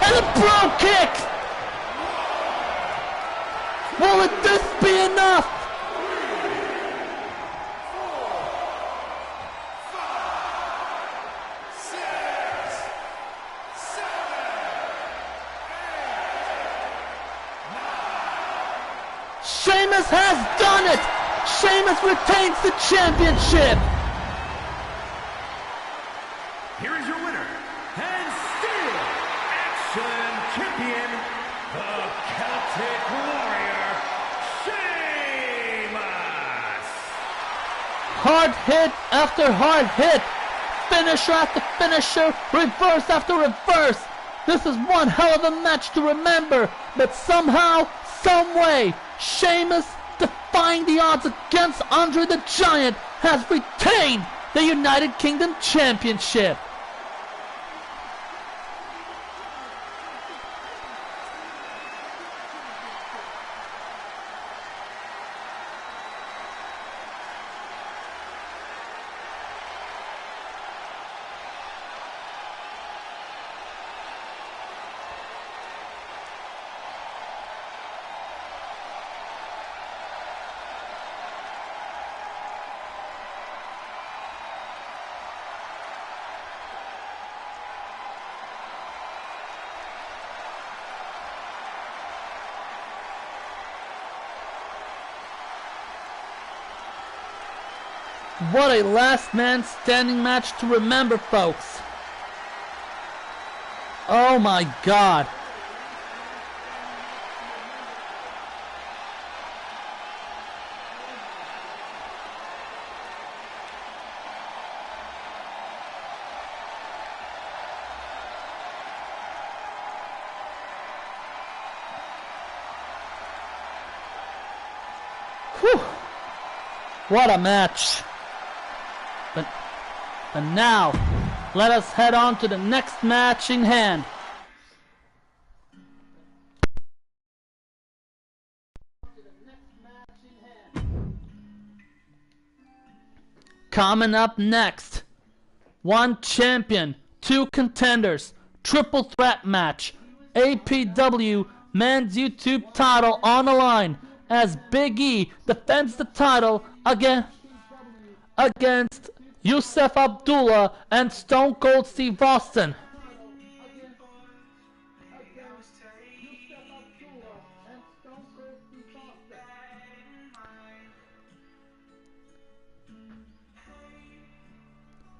And a bro kick. Will this be enough? 6, 7, 8, 9. Sheamus has done it. Sheamus retains the championship. Here is your winner, and still Action Champion, the Celtic Warrior, Sheamus! Hard hit after hard hit. Finisher after finisher. Reverse after reverse. This is one hell of a match to remember. But somehow, someway, Sheamus, defying the odds against Andre the Giant, has retained the United Kingdom Championship. What a last man standing match to remember, folks. Oh my God. Whew. What a match. But now, let us head on to the next match in hand. Coming up next, one champion, two contenders, triple threat match, APEW men's YouTube title on the line as Big E defends the title against Yusuf Abdullah and Stone Cold Steve Austin.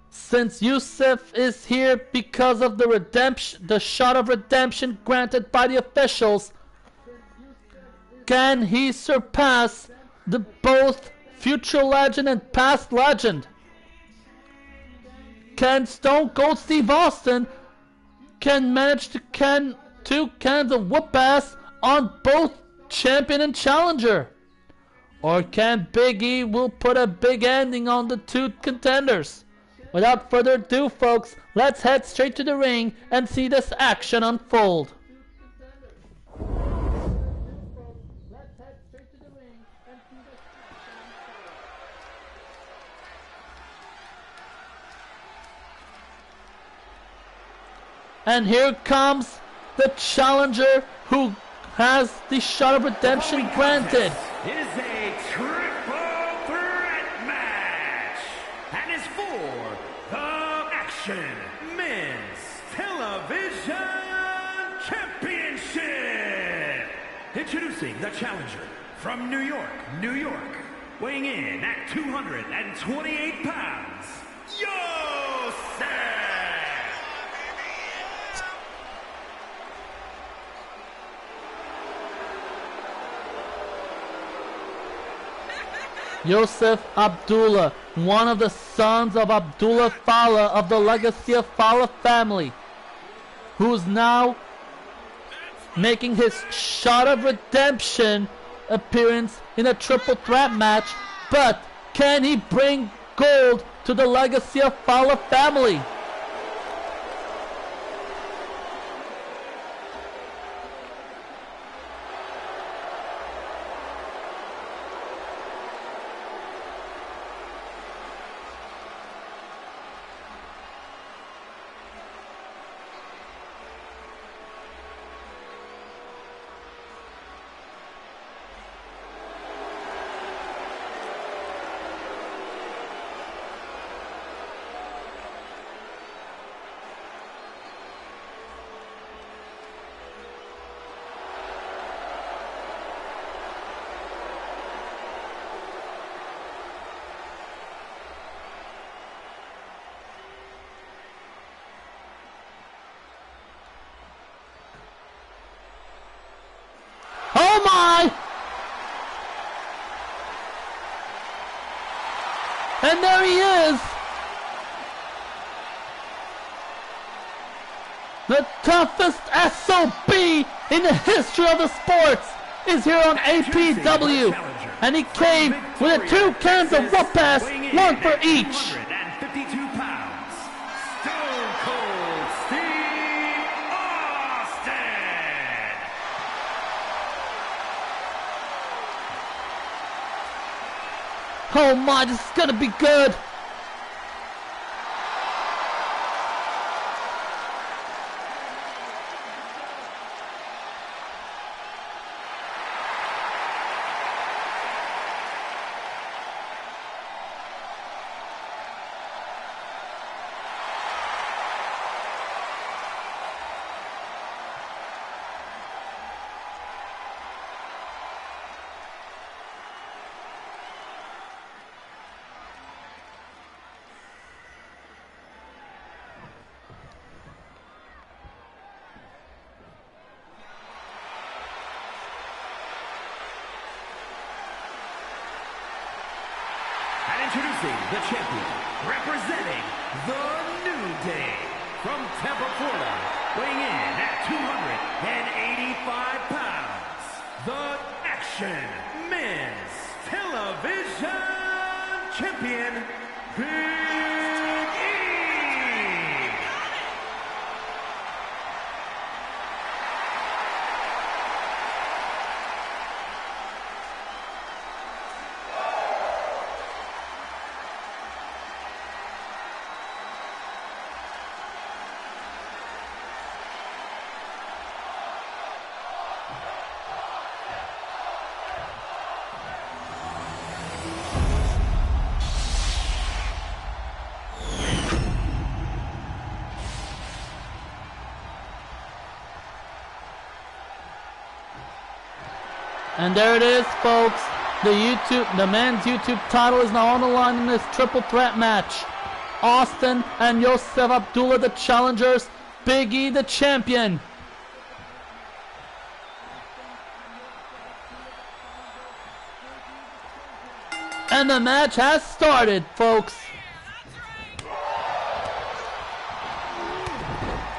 Since Yusuf is here because of the shot of redemption granted by the officials, can he surpass the both future legend and past legend. Can Stone Cold Steve Austin can manage to two cans of whoop ass on both champion and challenger? Or can Big E will put a big ending on the two contenders? Without further ado, folks, let's head straight to the ring and see this action unfold. And here comes the challenger who has the shot of redemption granted. It is a triple threat match and is for the Action Men's Television Championship. Introducing the challenger from New York, New York, weighing in at 228 pounds, Yosef! Yosef Abdullah, one of the sons of Abdullah Fallah of the Legacy of Fallah family, who's now making his shot of redemption appearance in a triple threat match. But can he bring gold to the Legacy of Fallah family? Oh my! And there he is! The toughest SOB in the history of the sports is here on APEW, and he came with a 2 cans of whoop ass, one for each. 252 pounds, Stone Cold Steve Austin! Oh my, this is gonna be good! And introducing the champion, representing the New Day, from Tampa, Florida, weighing in at 285 pounds, the Action Men's Television Champion, Big E! And there it is, folks. The men's YouTube title is now on the line in this triple threat match. Austin and Yosef Abdullah, the challengers. Big E, the champion. And the match has started, folks.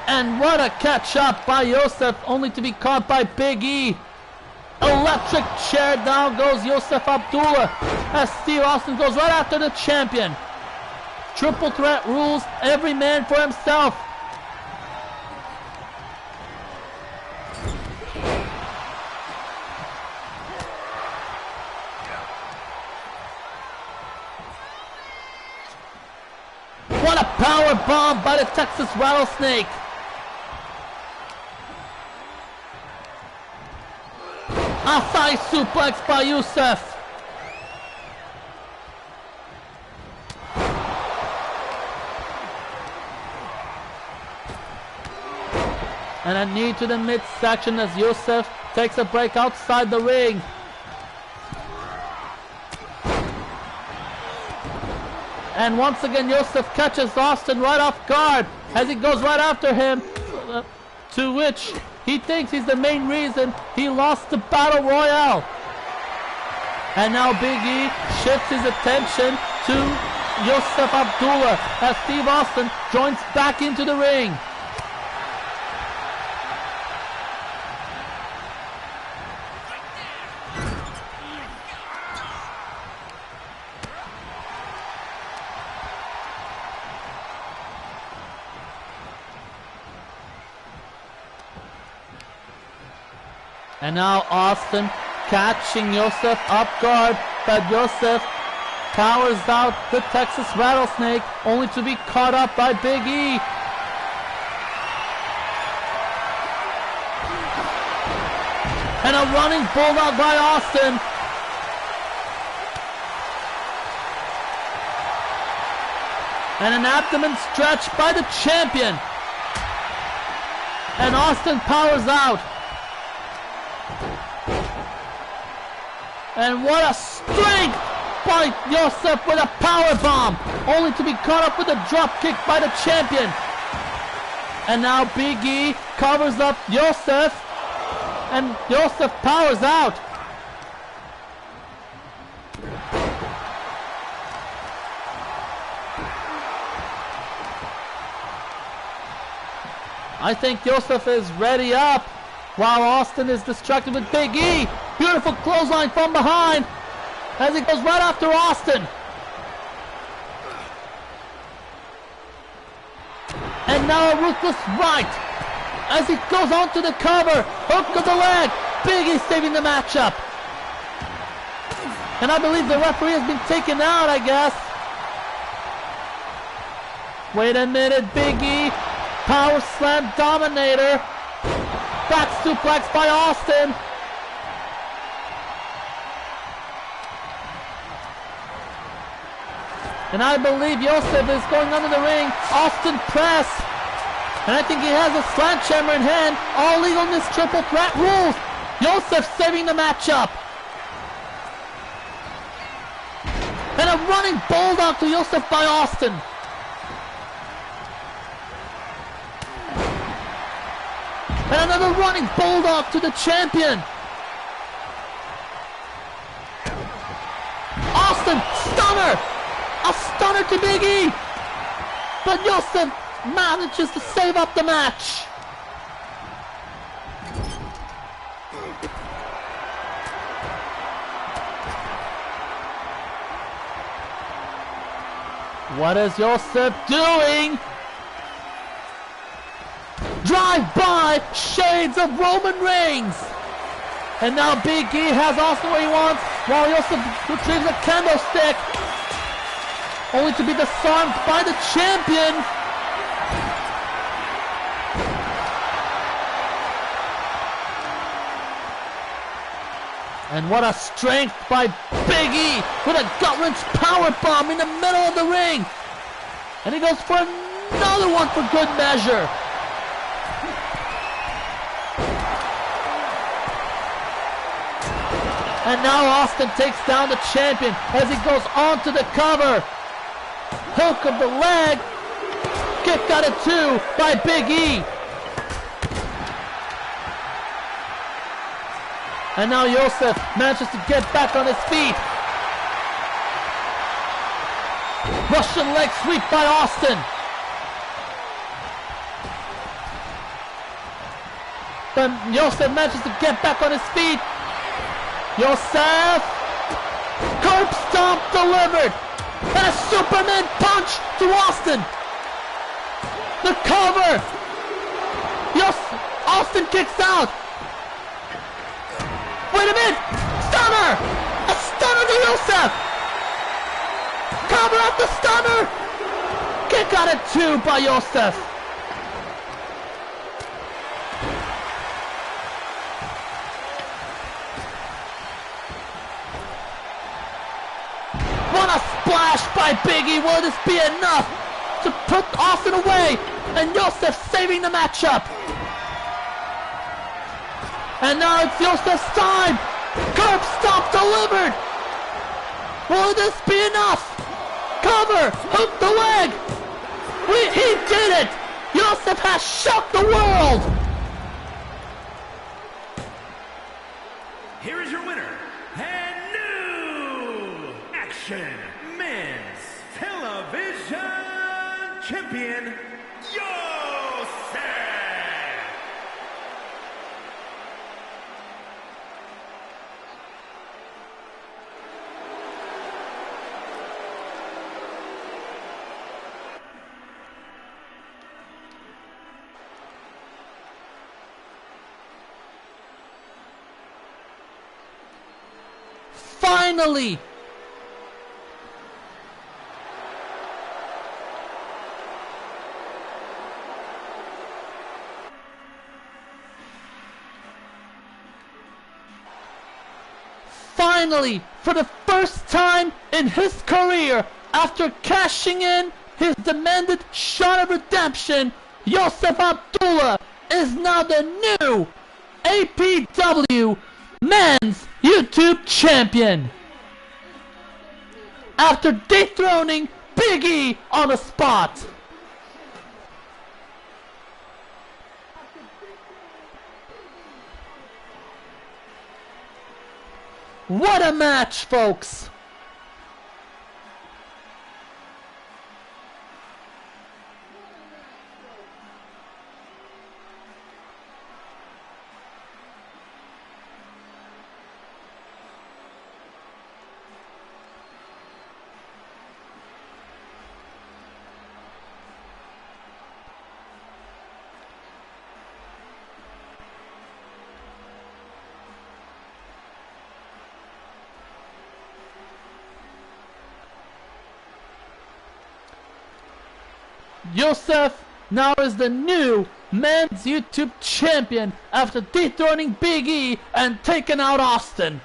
And what a catch up by Yosef, only to be caught by Big E. Electric chair, down goes Yosef Abdullah as Steve Austin goes right after the champion. Triple threat rules, every man for himself. What a power bomb by the Texas Rattlesnake. A thigh suplex by Yosef. And a knee to the midsection as Yosef takes a break outside the ring. And once again Yosef catches Austin right off guard as he goes right after him, to which he thinks he's the main reason he lost the Battle Royale. And now Big E shifts his attention to Yosef Abdullah as Steve Austin joins back into the ring. And now Austin catching Yosef up guard, but Yosef powers out the Texas Rattlesnake, only to be caught up by Big E. And a running bulldog by Austin. And an abdomen stretch by the champion. And Austin powers out. And what a strength by Yosef with a power bomb, only to be caught up with a drop kick by the champion. And now Big E covers up Yosef, and Yosef powers out. I think Yosef is ready up, while Austin is distracted with Big E. Beautiful clothesline from behind as he goes right after Austin. And now a ruthless right as he goes on to the cover. Hook of the leg. Big E saving the matchup. And I believe the referee has been taken out, I guess. Wait a minute, Big E. Power slam dominator. Back suplex by Austin. And I believe Yosef is going under the ring. Austin press. And I think he has a sledgehammer in hand. All legal in this triple threat rules. Yosef saving the matchup. And a running bulldog to Yosef by Austin. And another running bulldog to the champion. Austin, stunner! A stunner to Big E! But Yosef manages to save up the match. What is Yosef doing? Drive by, shades of Roman Reigns. And now Big E has Austin where he wants, while Yosef retrieves a candlestick, only to be disarmed by the champion. And what a strength by Big E with a gut-wrench powerbomb in the middle of the ring. And he goes for another one for good measure. And now Austin takes down the champion as he goes on to the cover. Hook of the leg. Kick out of two by Big E. And now Yosef manages to get back on his feet. Russian leg sweep by Austin. But Yosef manages to get back on his feet. Yosef. Curb stomp delivered. And a Superman punch to Austin. The cover. Austin kicks out. Wait a minute. Stunner. A stunner to Yosef. Cover out the stunner. Kick out at 2 by Yosef. What a splash by Biggie. Will this be enough to put Austin away? And Yosef saving the matchup. And now it's Yosef's time. Curb stomp delivered. Will this be enough? Cover. Hook the leg. He did it. Yosef has shocked the world. Here is your winner and new Action Men's Television Champion, Yosef! Finally! Finally, for the first time in his career, after cashing in his demanded shot of redemption, Yosef Abdullah is now the new APEW Men's YouTube Champion. After dethroning Big E on the spot. What a match, folks! Yosef now is the new men's YouTube champion after dethroning Big E and taking out Austin.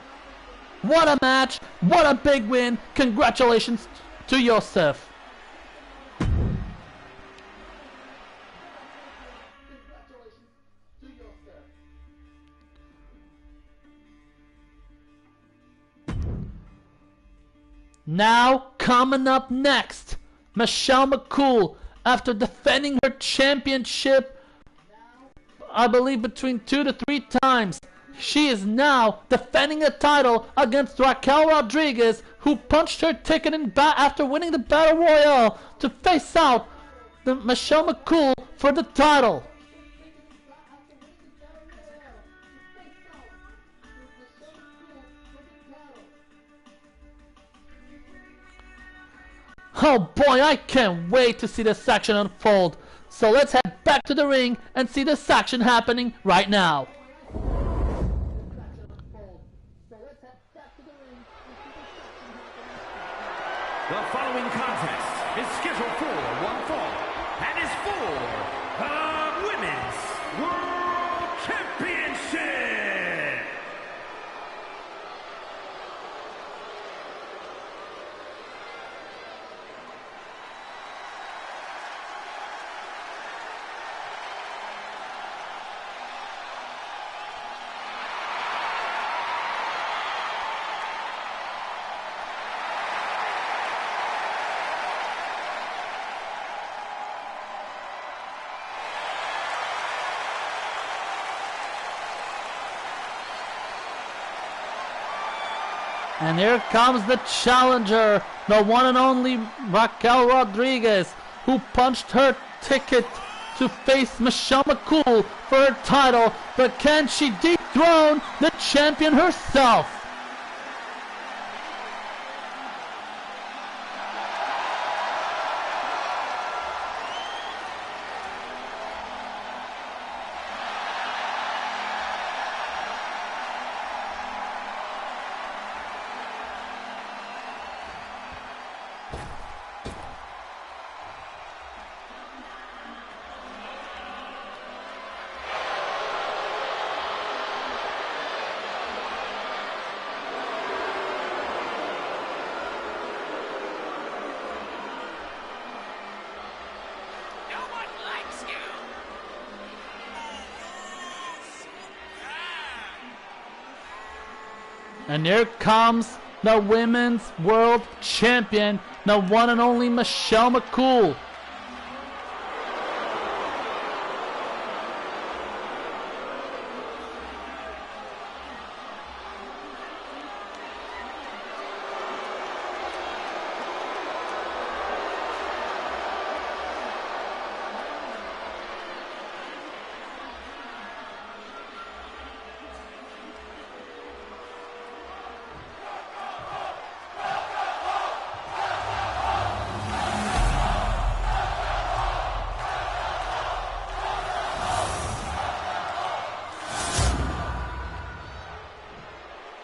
What a match, what a big win. Congratulations to Yosef. Now, coming up next, Michelle McCool, after defending her championship, I believe between 2 to 3 times, she is now defending the title against Raquel Rodriguez, who punched her ticket in after winning the Battle Royale to face out the Michelle McCool for the title. Oh boy, I can't wait to see this action unfold. So let's head back to the ring and see this action happening right now. The following contest is scheduled for one fall and is for the Women's World Championship. And here comes the challenger, the one and only Raquel Rodriguez, who punched her ticket to face Michelle McCool for her title. But can she dethrone the champion herself? And here comes the Women's World Champion, the one and only Michelle McCool.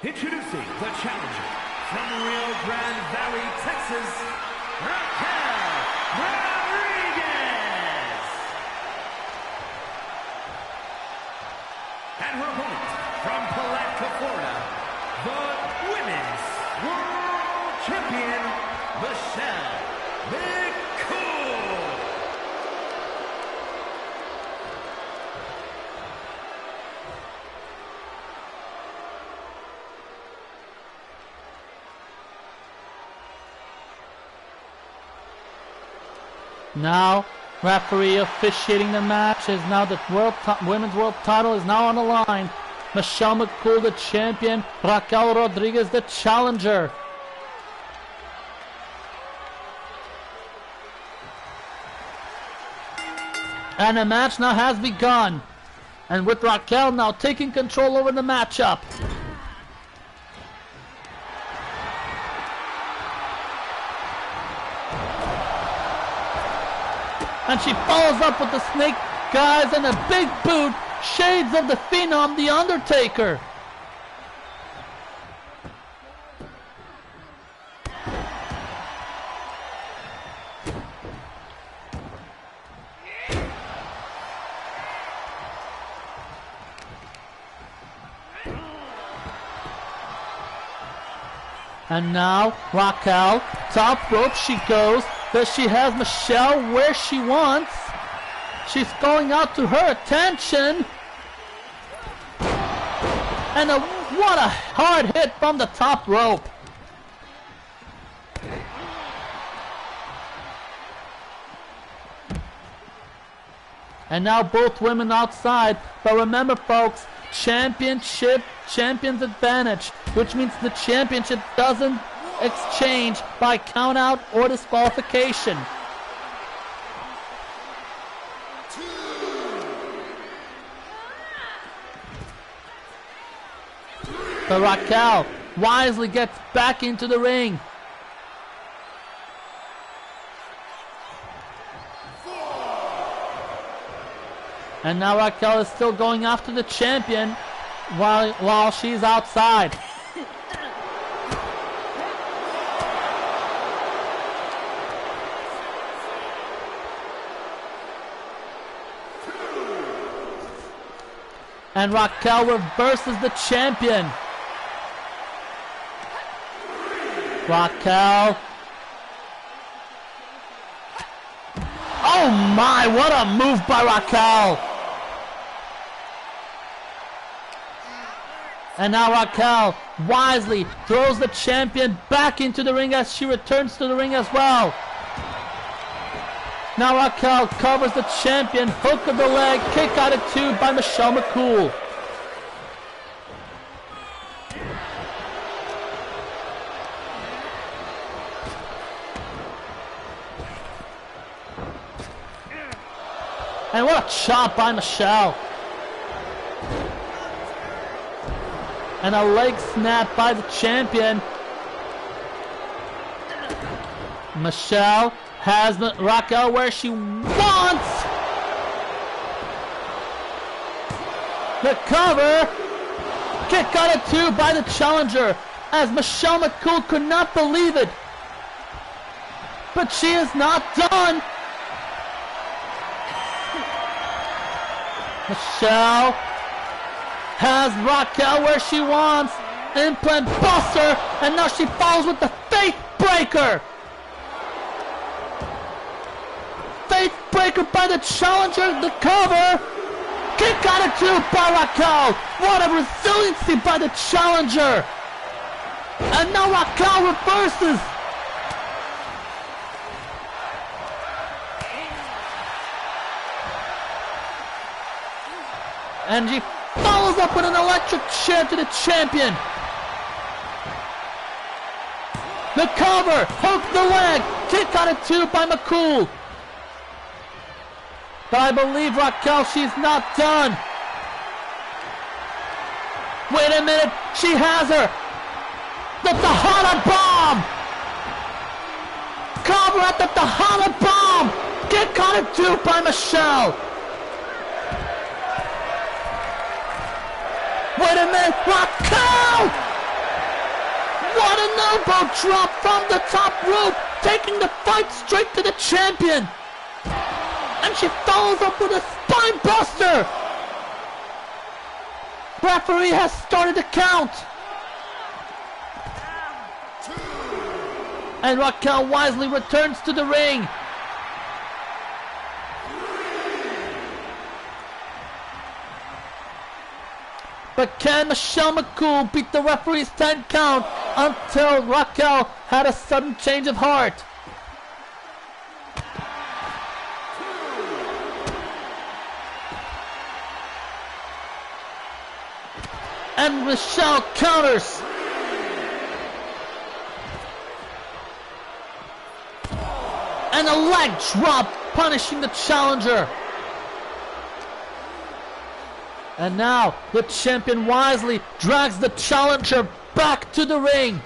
Introducing the challenger from Rio Grande Valley, Texas, Raquel Rodriguez. And her opponent from Palatka, Florida, the Women's World Champion, Michelle McCool. Now, referee officiating the match is now the Women's World title is now on the line. Michelle McCool, the champion. Raquel Rodriguez, the challenger. And the match now has begun. And with Raquel now taking control over the matchup. And she follows up with the snake guys and a big boot. Shades of the Phenom, The Undertaker. And now Raquel, top rope she goes. But she has Michelle where she wants. She's going out to her attention. And what a hard hit from the top rope. And now both women outside. But remember, folks, champion's advantage, which means the championship doesn't exchange by count out or disqualification. But Raquel wisely gets back into the ring. And now Raquel is still going after the champion while she's outside. And Raquel reverses the champion. Raquel. Oh my, what a move by Raquel. And now Raquel wisely throws the champion back into the ring as she returns to the ring as well. Now Raquel covers the champion, hook of the leg, kick out at 2 by Michelle McCool. And what a chop by Michelle. And a leg snap by the champion. Michelle has Raquel where she wants. The cover. Kick out of 2 by the challenger, as Michelle McCool could not believe it. But she is not done. Michelle has Raquel where she wants. Implant buster, and now she follows with the faith breaker. Faith breaker by the challenger, the cover. Kick out of 2 by Raquel. What a resiliency by the challenger. And now Raquel reverses. And she follows up with an electric chair to the champion. The cover, hook the leg, kick out of 2 by McCool. But I believe Raquel, she's not done. Wait a minute, she has her. The Tejana bomb. Cover at the Tejana bomb. Kick out of 2 by Michelle. Wait a minute, Raquel! What an elbow drop from the top rope, taking the fight straight to the champion. And she follows up with a spine buster. Referee has started to count. And Raquel wisely returns to the ring. But can Michelle McCool beat the referee's 10 count until Raquel had a sudden change of heart? And Michelle counters. And a leg drop punishing the challenger. And now the champion wisely drags the challenger back to the ring.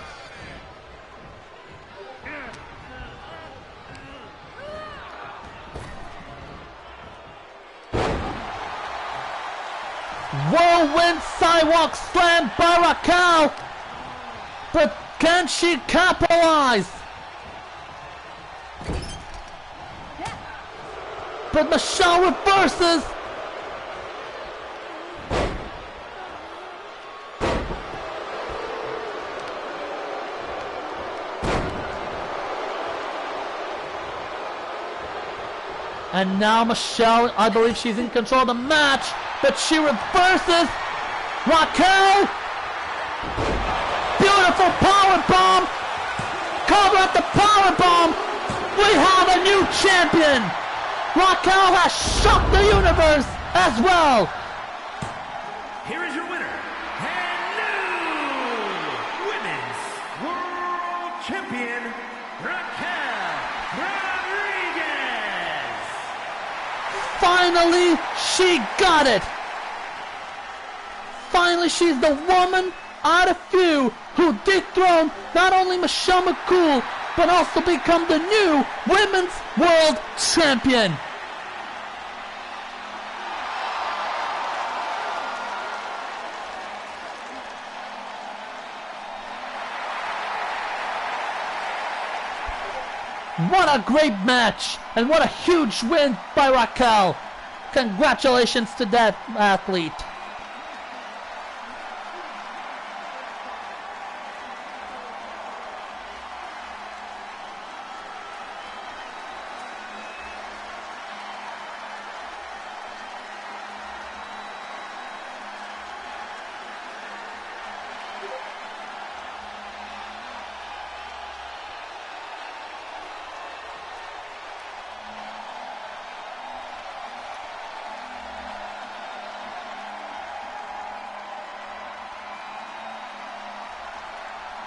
Whirlwind sidewalk slam by Raquel. But can she capitalize? But Michelle reverses. And now Michelle, I believe she's in control of the match, but she reverses. Raquel! Beautiful powerbomb! Cover at the powerbomb! We have a new champion! Raquel has shocked the universe as well! Here is your winner, and new Women's World Champion, Raquel Rodriguez! Finally, she got it! Finally, she's the woman out of few who dethroned not only Michelle McCool, but also become the new Women's World Champion. What a great match, and what a huge win by Raquel. Congratulations to that athlete.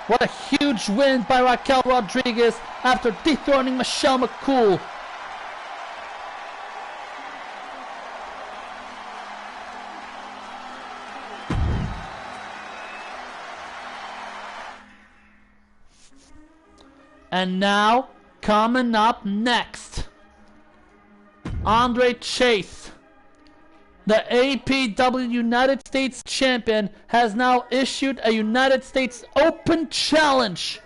What a huge win by Raquel Rodriguez after dethroning Michelle McCool. And now, coming up next, Andre Chase, the APW United States Champion, has now issued a United States Open Challenge.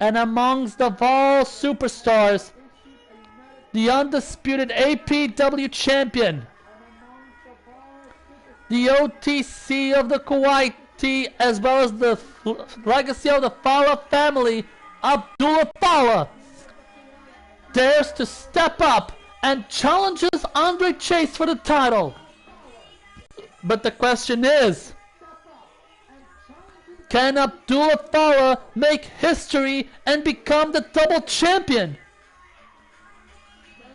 And amongst of all superstars, the undisputed APW Champion, the OTC of the Kuwaiti, as well as the legacy of the Fala family, Abdullah Fala, dares to step up and challenges Andre Chase for the title. But the question is, can Abdullah Fala make history and become the double champion?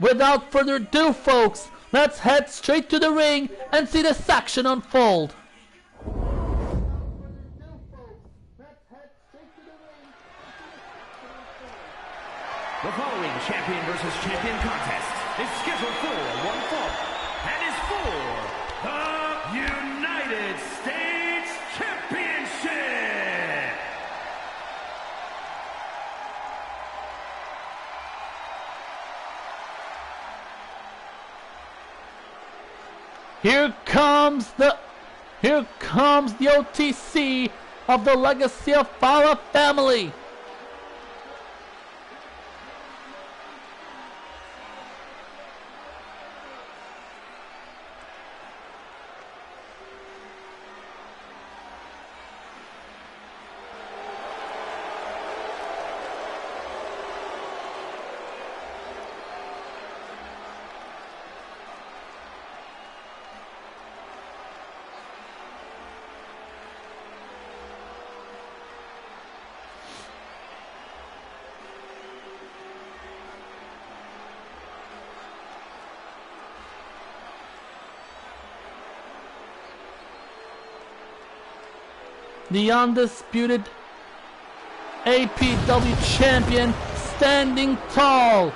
Without further ado, folks, let's head straight to the ring and see this action unfold. The following champion versus champion contest is scheduled for one fall and is for the United States Championship. Here comes the OTC of the legacy of Fala family. The undisputed APW champion standing tall.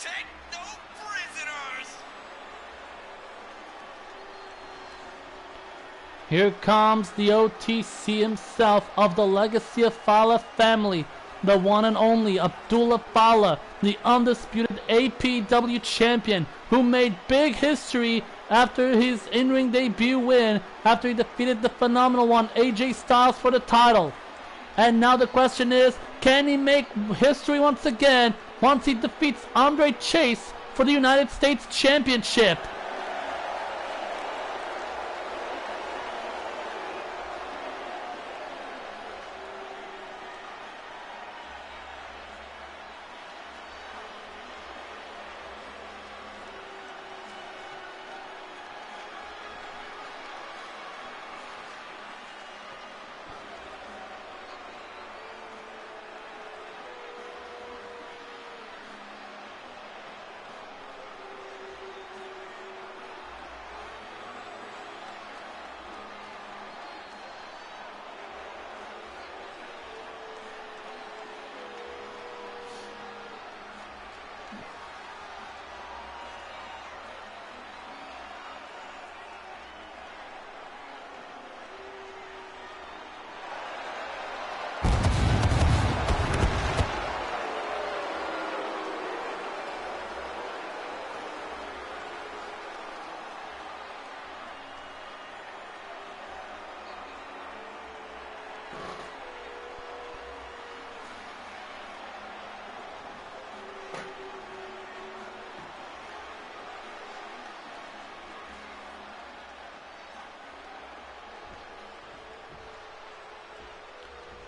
Take no prisoners! Here comes the OTC himself of the legacy of Fala family, the one and only Abdullah Fala, the undisputed APW champion, who made big history after his in-ring debut win, after he defeated the phenomenal one AJ Styles for the title. And now the question is, can he make history once again once he defeats Andre Chase for the United States Championship?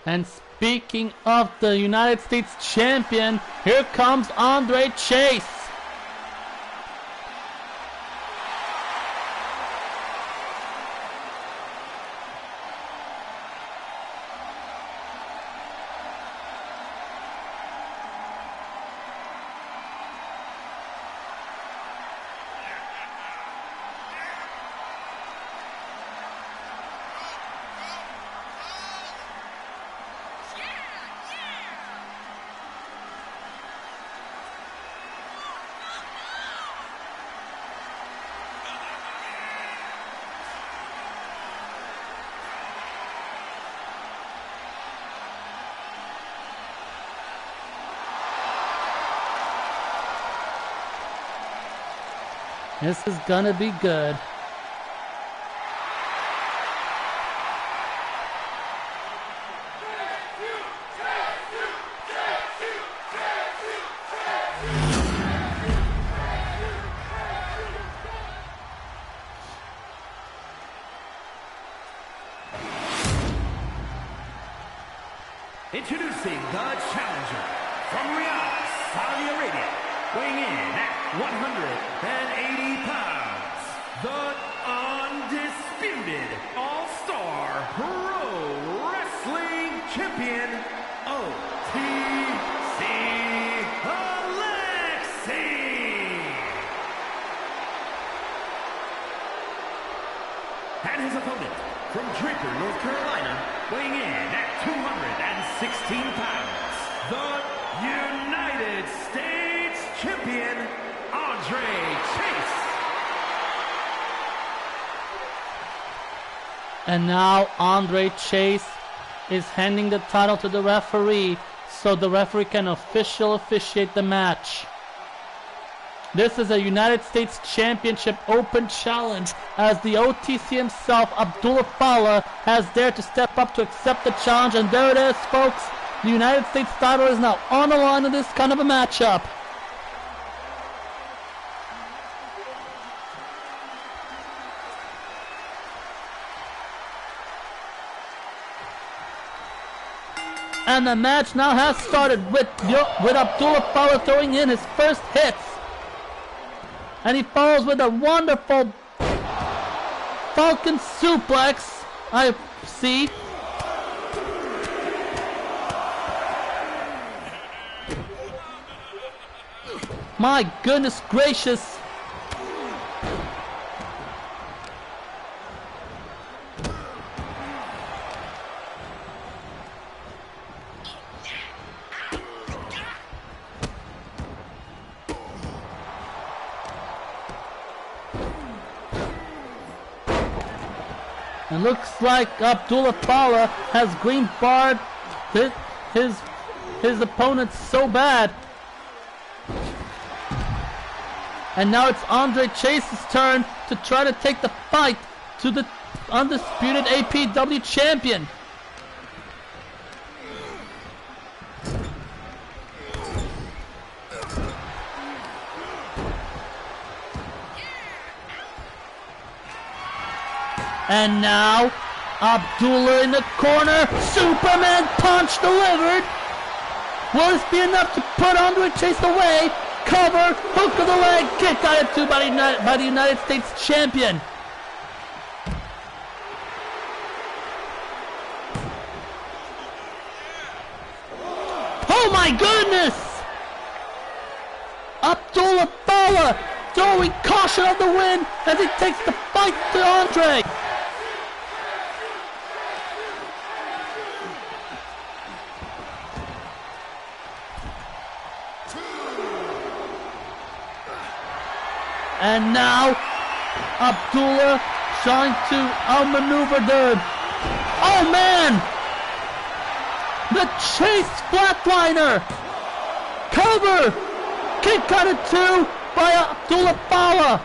And speaking of the United States champion, here comes Andre Chase. This is gonna be good. Introducing the challenger from Riyadh, Saudi Arabia, weighing in at 180 pounds, the undisputed all-star pro wrestling champion, OTC Alexi. And his opponent from Draper, North Carolina, weighing in at 216 pounds, the United States champion, Andre Chase. And now Andre Chase is handing the title to the referee so the referee can officiate the match. This is a United States Championship Open Challenge as the OTC himself, Abdullah Fala, has dared to step up to accept the challenge. And there it is, folks. The United States title is now on the line in this kind of a matchup. And the match now has started with Abdullah Fala throwing in his first hits. And he follows with a wonderful Falcon suplex, I see. My goodness gracious. And looks like Abdullah Fala has green barred his opponent so bad. And now it's Andre Chase's turn to try to take the fight to the undisputed APEW champion. And now, Abdullah in the corner, Superman punch delivered. Will this be enough to put Andre Chase away? Cover, hook of the leg, kick out of two by the United States champion. Oh my goodness! Abdullah Fala throwing caution of the wind as he takes the fight to Andre. And now, Abdullah trying to outmaneuver the... Oh man! The Chase flatliner! Cover! Kick out of two by Abdullah Fala!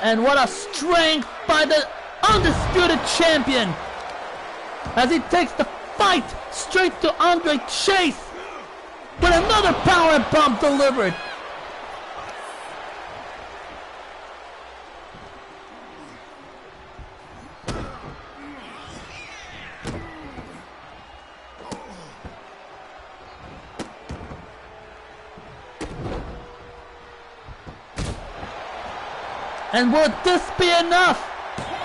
And what a strength by the undisputed champion! As he takes the fight straight to Andre Chase with another power bomb delivered. And would this be enough?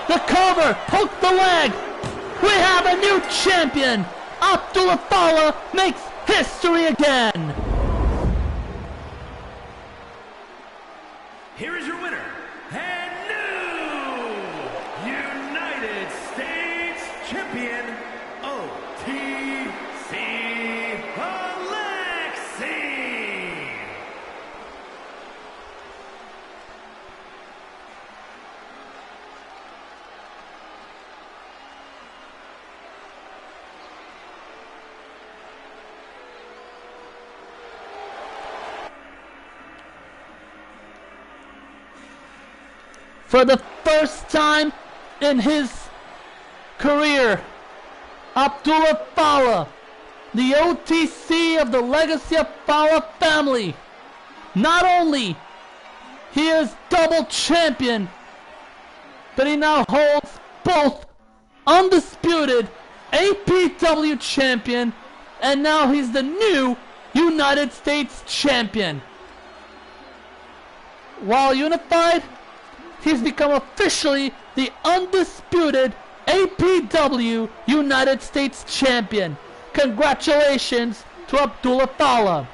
The cover, hook the leg. We have a new champion. Abdullah Fala makes history again. Here is your winner, and new United States Champion, OTC Alexi. For the first time in his career, Abdullah Fala, the OTC of the Legacy of Fala family, not only he is double champion, but he now holds both undisputed APEW champion, and now he's the new United States champion. While unified, he's become officially the undisputed APEW United States champion. Congratulations to Abdullah Fala.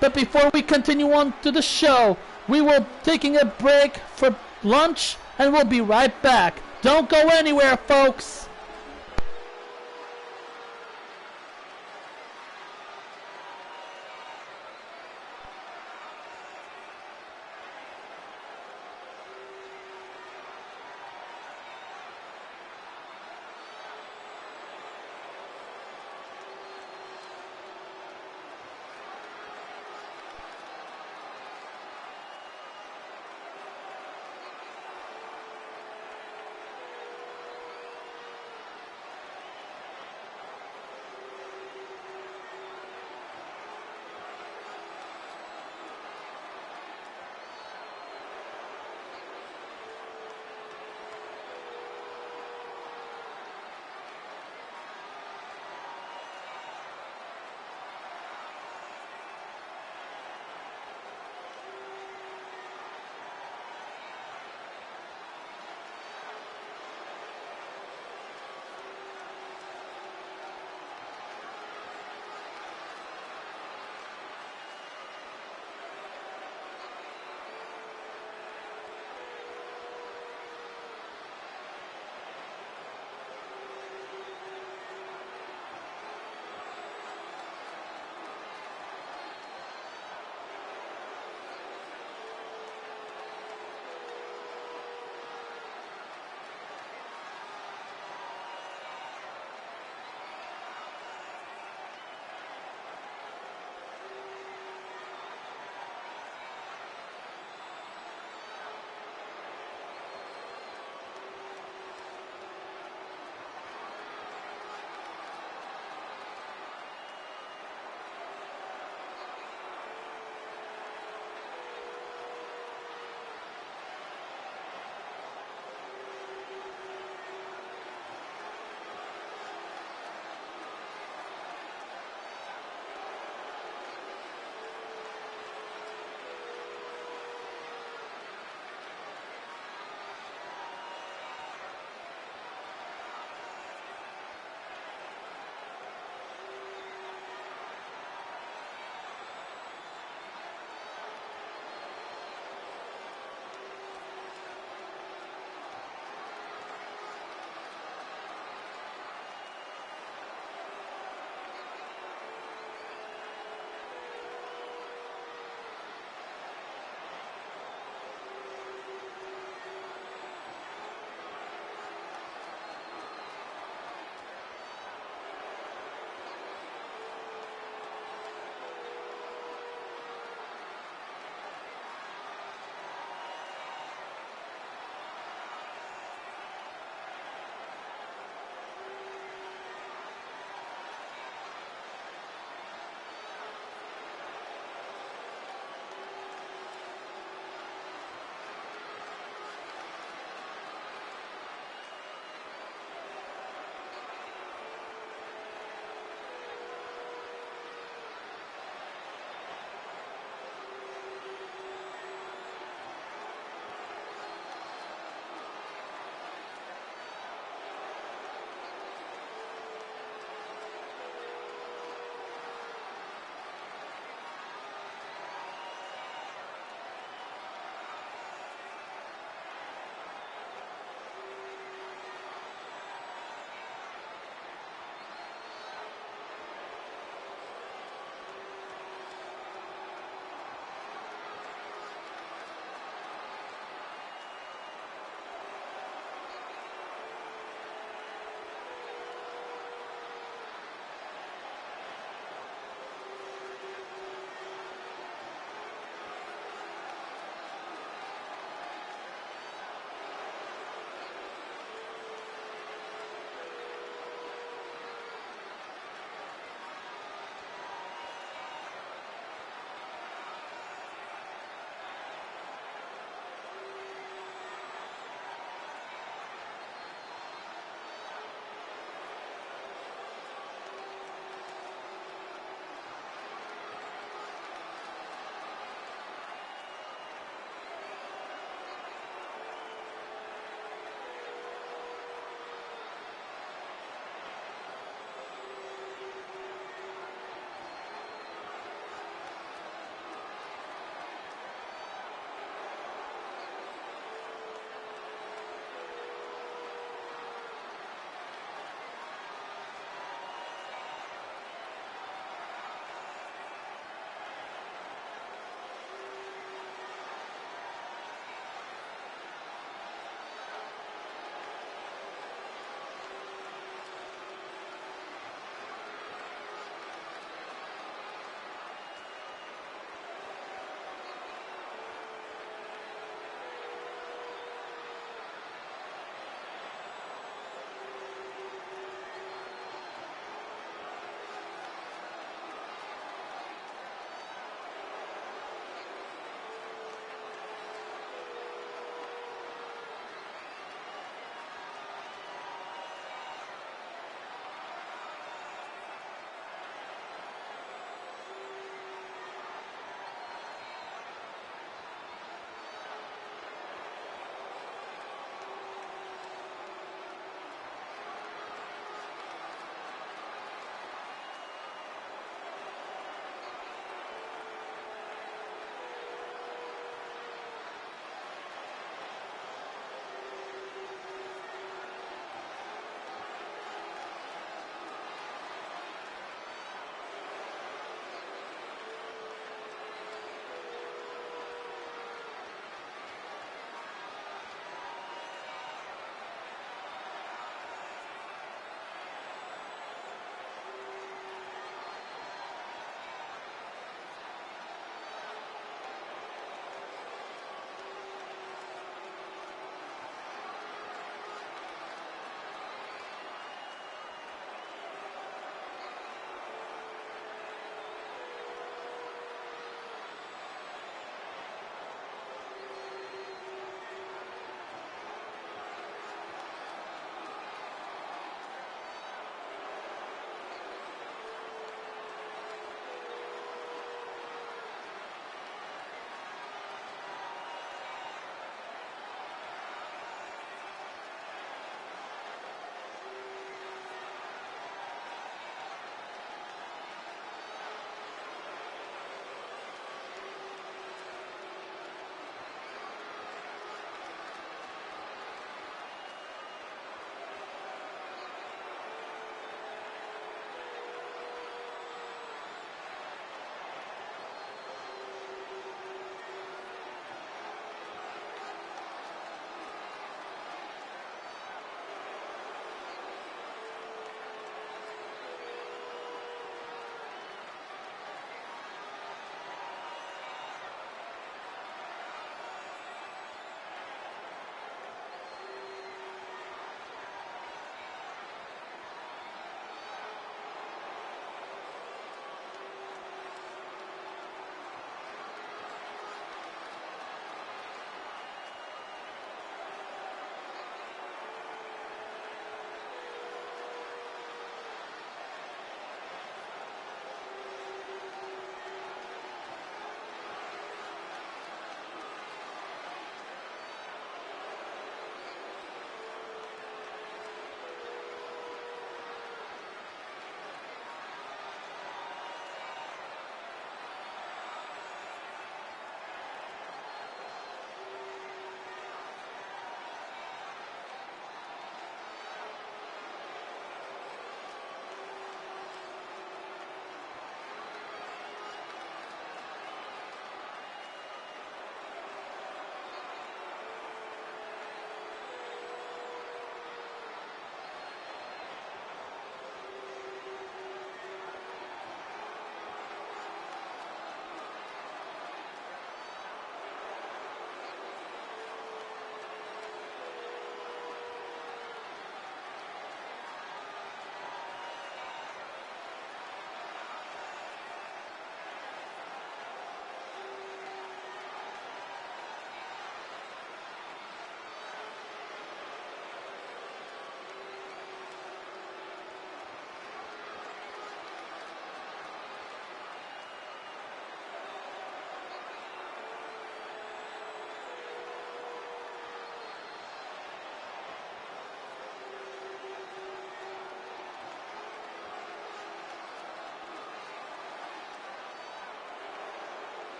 But before we continue on to the show, we will be taking a break for lunch and we'll be right back. Don't go anywhere, folks.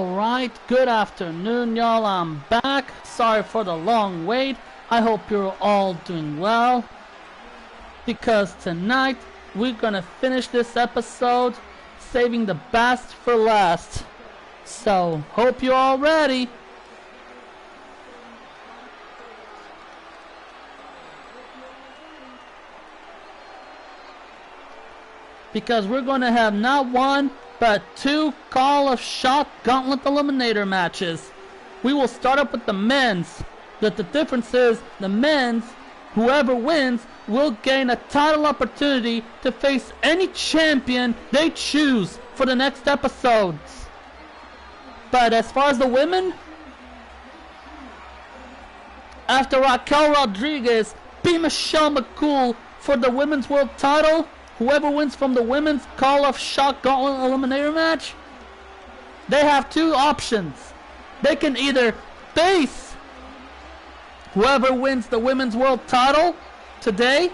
Alright, good afternoon y'all, I'm back. Sorry for the long wait. I hope you're all doing well. Because tonight, we're gonna finish this episode, saving the best for last. So, hope you're all ready. Because we're gonna have not one, but two Call of Shot Gauntlet Eliminator matches. We will start up with the men's. The difference is, the men's, whoever wins, will gain a title opportunity to face any champion they choose for the next episodes. But as far as the women, after Raquel Rodriguez beat Michelle McCool for the women's world title, whoever wins from the women's Call of Shot Gauntlet Eliminator match, they have two options. They can either face whoever wins the women's world title today,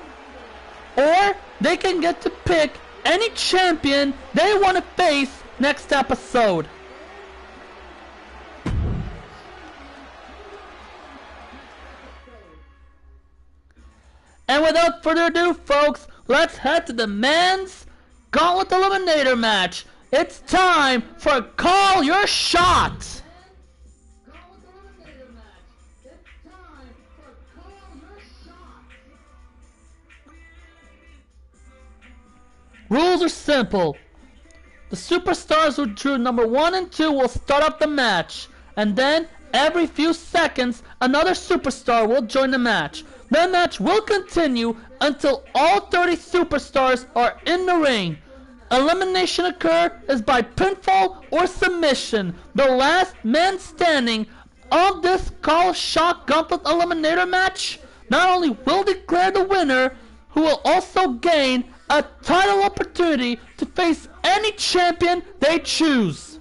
or they can get to pick any champion they want to face next episode. And without further ado, folks, let's head to the men's Gauntlet Eliminator match. It's time for Call Your Shot! Rules are simple. The superstars who drew number 1 and 2 will start up the match, and then every few seconds another superstar will join the match. The match will continue until all 30 superstars are in the ring. Elimination is by pinfall or submission. The last man standing of this Call of Shot Gauntlet Eliminator match not only will declare the winner, who will also gain a title opportunity to face any champion they choose.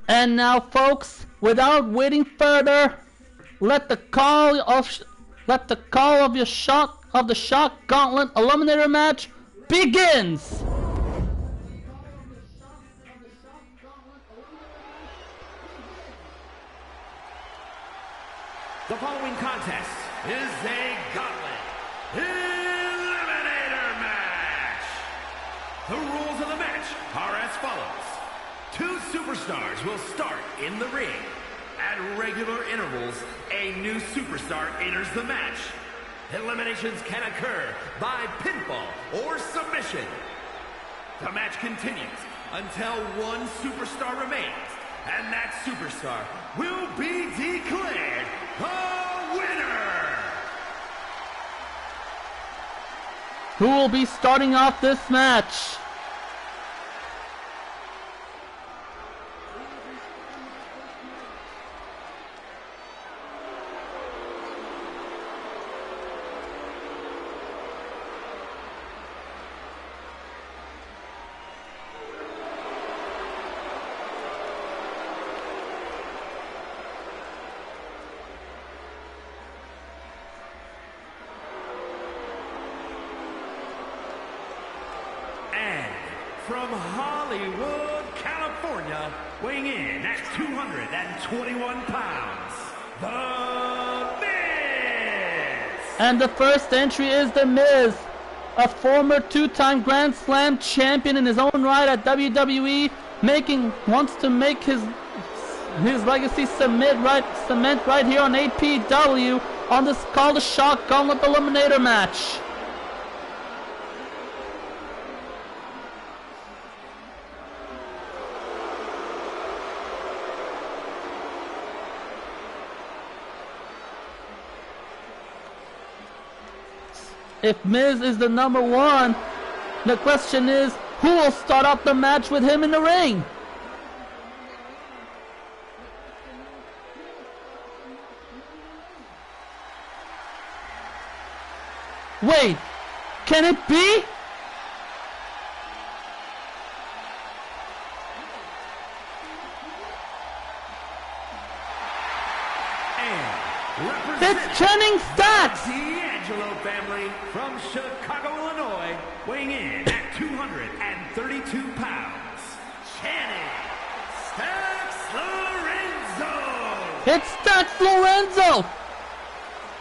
And now, folks, without waiting further, let the call of the Shot Gauntlet Eliminator match begins. The following contest is a gauntlet eliminator match. The rules of the match are as follows. 2 superstars will start in the ring. At regular intervals, a new superstar enters the match. Eliminations can occur by pinfall or submission. The match continues until one superstar remains, and that superstar will be declared the winner. Who will be starting off this match? From Hollywood, California, weighing in at 221 pounds, The Miz! And the first entry is The Miz, a former 2-time Grand Slam champion in his own right at WWE, wants to make his legacy cement right here on APEW on this called the Shock Gauntlet Eliminator match. If Miz is the number 1, the question is, who will start off the match with him in the ring? Wait, can it be? It's Channing Stacks! Family from Chicago, Illinois, weighing in at 232 pounds, Channing Stacks Lorenzo! It's Stacks Lorenzo!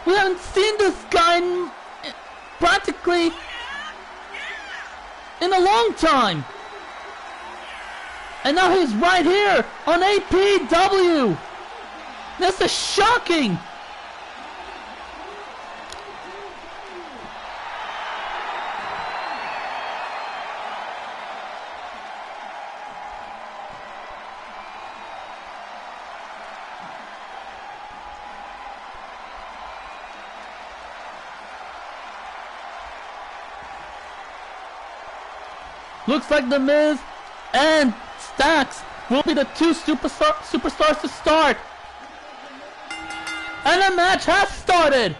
We haven't seen this guy practically in a long time. And now he's right here on APEW! This is shocking! Looks like The Miz and Stacks will be the 2 superstars to start. And the match has started.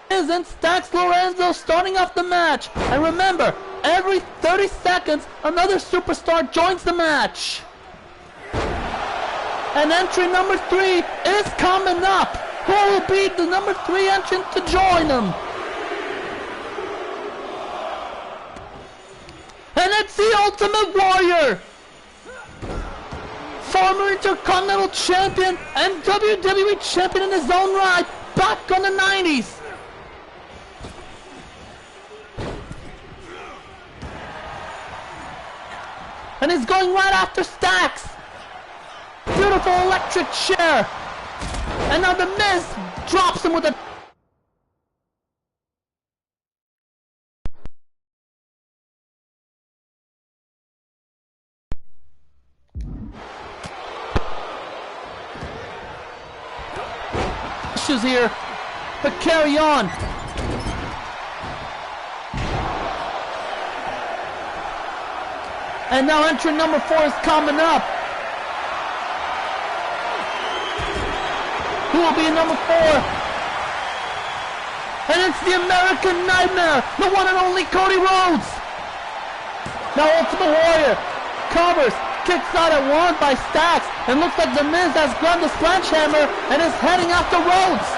Miz and Stacks Lorenzo starting off the match. And remember, every 30 seconds, another superstar joins the match. And entry number 3 is coming up. Who will be the number 3 entrant to join them? And it's the Ultimate Warrior, former Intercontinental Champion and WWE Champion in his own right, back on the 90s. And he's going right after Stacks. Beautiful electric chair. And now The Miz drops him with a... issues here, but carry on. And now entrant number 4 is coming up. Who will be number 4? And it's the American Nightmare, the one and only Cody Rhodes. Now Ultimate Warrior covers, kicks out at 1 by Stacks, and looks like The Miz has grabbed the sledgehammer and is heading after Rhodes.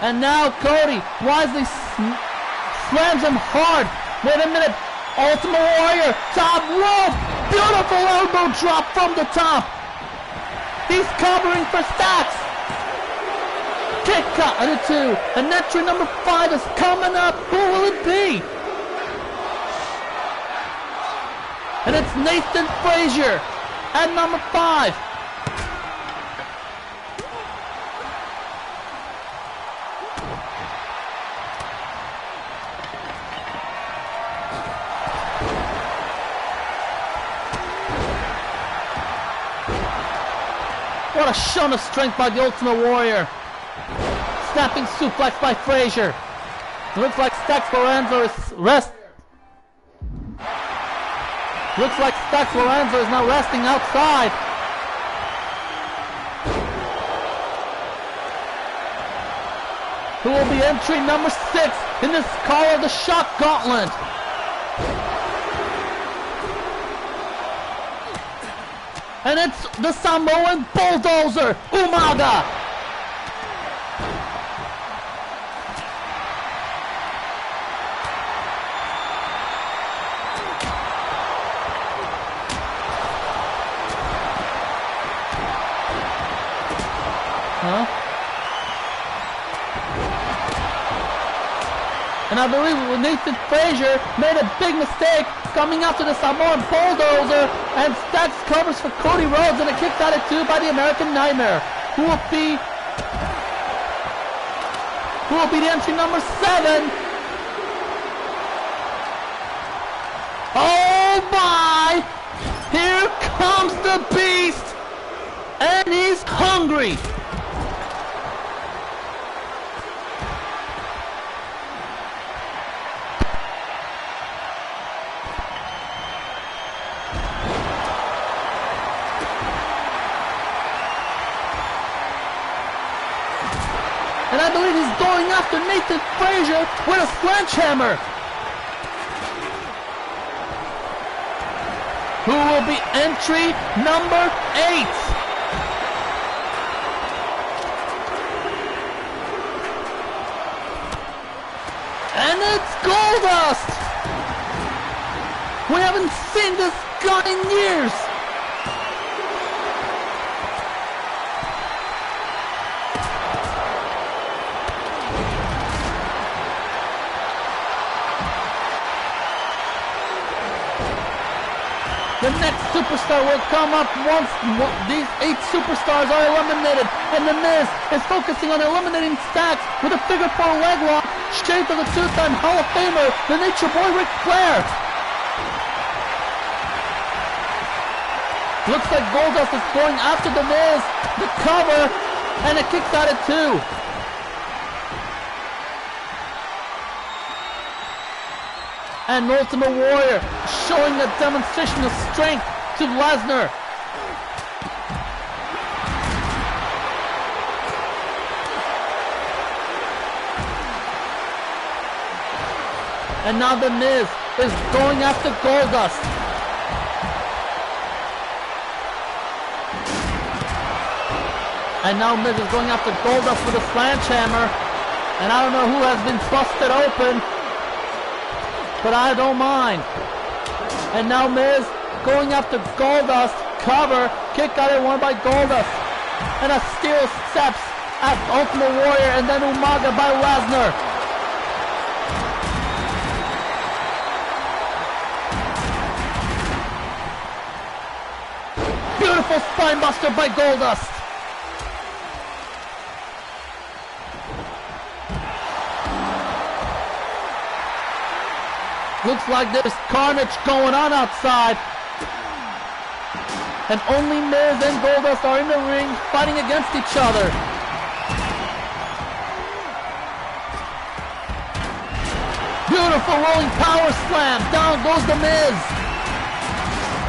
And now Cody wisely slams him hard. Wait a minute. Ultimate Warrior, top rope. Beautiful elbow drop from the top. He's covering for Stacks. Kick out of 2. And entry number 5 is coming up. Who will it be? And it's Nathan Frazier at number 5. What a show of strength by the Ultimate Warrior. Snapping suplex by Frazier. Looks like Stacks Lorenzo is Looks like Stacks Lorenzo is now resting outside. Who will be entry number 6 in this Call of the Shock Gauntlet? And it's the Samoan Bulldozer, Umaga. And I believe Nathan Frazier made a big mistake coming out to the Samoan Bulldozer, and Stacks covers for Cody Rhodes, and a kick out at 2 by the American Nightmare. Who will be the entry number 7? Oh my! Here comes the Beast, and he's hungry. And I believe he's going after Nathan Frazier with a sledgehammer. Who will be entry number 8? And it's Goldust. We haven't seen this guy in years. The next superstar will come up once these 8 superstars are eliminated. And The Miz is focusing on eliminating Stacks with a figure 4 leg lock, straight to the 2-time Hall of Famer, the Nature Boy Ric Flair. Looks like Goldust is going after The Miz, the cover, and it kicks out at 2. And Ultimate Warrior showing a demonstration of strength to Lesnar. And now The Miz is going after Goldust. And now Miz is going after Goldust with a sledgehammer. And I don't know who has been busted open, but I don't mind. And now Miz going after Goldust, cover, kick out at 1 by Goldust. And a steel steps at Ultimate Warrior, and then Umaga by Lesnar. Beautiful spinebuster by Goldust. Looks like there's carnage going on outside. And only Miz and Goldust are in the ring fighting against each other. Beautiful rolling power slam. Down goes The Miz.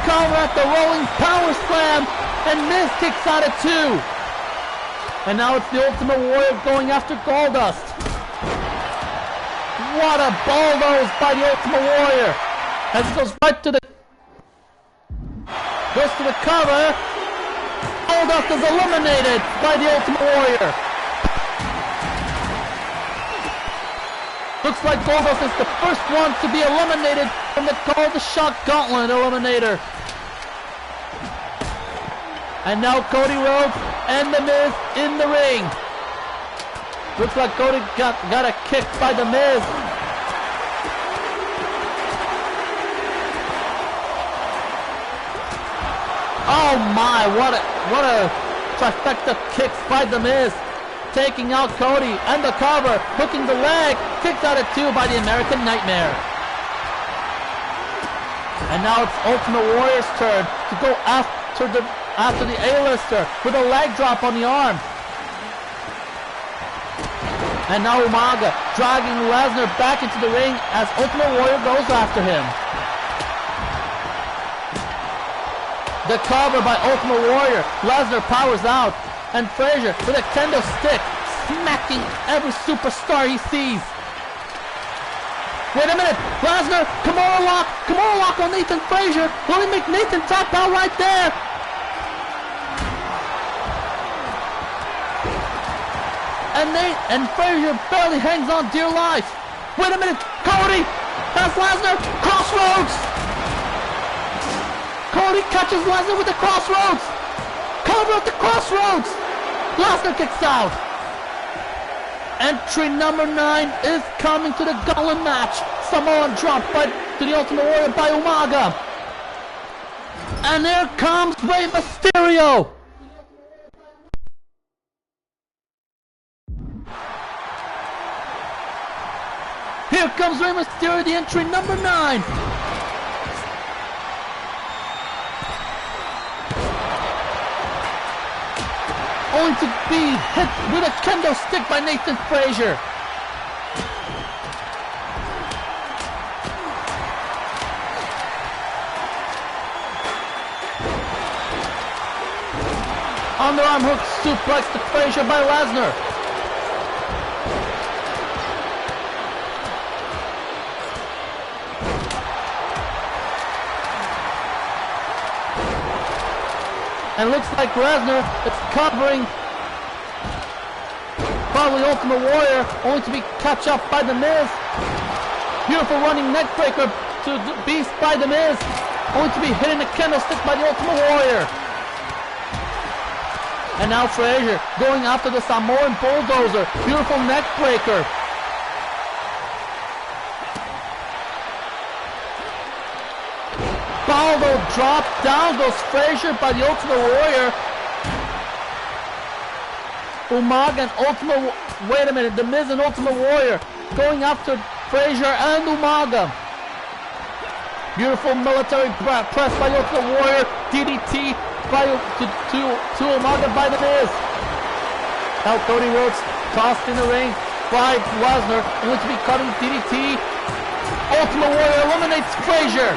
Cover at the rolling power slam. And Miz kicks out at 2. And now it's the Ultimate Warrior going after Goldust. What a bulldoze by the Ultimate Warrior. As it goes right to the cover. Goldust is eliminated by the Ultimate Warrior. Looks like Goldust is the first one to be eliminated from the Call the Shot Gauntlet Eliminator. And now Cody Rhodes and The Miz in the ring. Looks like Cody got a kick by The Miz. Oh my, what a trifecta kicks by The Miz. Taking out Cody and the cover, hooking the leg, kicked out at 2 by the American Nightmare. And now it's Ultimate Warrior's turn to go after the A-lister with a leg drop on the arm. And now Umaga dragging Lesnar back into the ring as Ultimate Warrior goes after him. The cover by Ultimate Warrior. Lesnar powers out. And Frazier with a kendo stick, smacking every superstar he sees. Wait a minute, Lesnar, Kimura lock on Nathan Frazier. Will he make Nathan tap out right there? And Frazier barely hangs on dear life. Wait a minute, Cody has Lesnar, crossroads. Cody catches Lesnar with the crossroads. Cover at the crossroads. Lesnar kicks out. Entry number 9 is coming to the Gauntlet match. Samoan drop to the Ultimate Warrior by Umaga. And here comes Rey Mysterio. Here comes Rey Mysterio, the entry number 9. Only to be hit with a kendo stick by Nathan Frazier. Underarm hook suplex to Frazier by Lesnar. And looks like Lesnar is covering probably Ultimate Warrior, only to be catch up by The Miz. Beautiful running neck breaker to the Beast by The Miz, only to be hitting the kendo stick by the Ultimate Warrior. And now Frazier going after the Samoan Bulldozer. Beautiful neck breaker. Baldo drop, down goes Frazier by the Ultimate Warrior. Umaga and wait a minute, The Miz and Ultimate Warrior going after Frazier and Umaga. Beautiful military press by the Ultimate Warrior. DDT to Umaga by The Miz. Now Cody Rhodes tossed in the ring by Lesnar, only to be cutting DDT. Ultimate Warrior eliminates Frazier.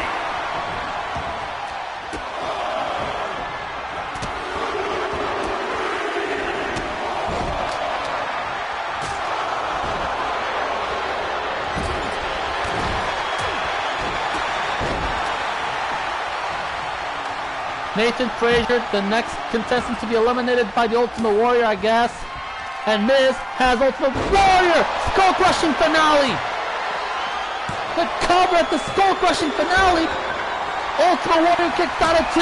Nathan Frazier, the next contestant to be eliminated by the Ultimate Warrior, I guess. And Miz has Ultimate Warrior! Skull Crushing Finale! The cover at the Skull Crushing Finale! Ultimate Warrior kicked out at 2!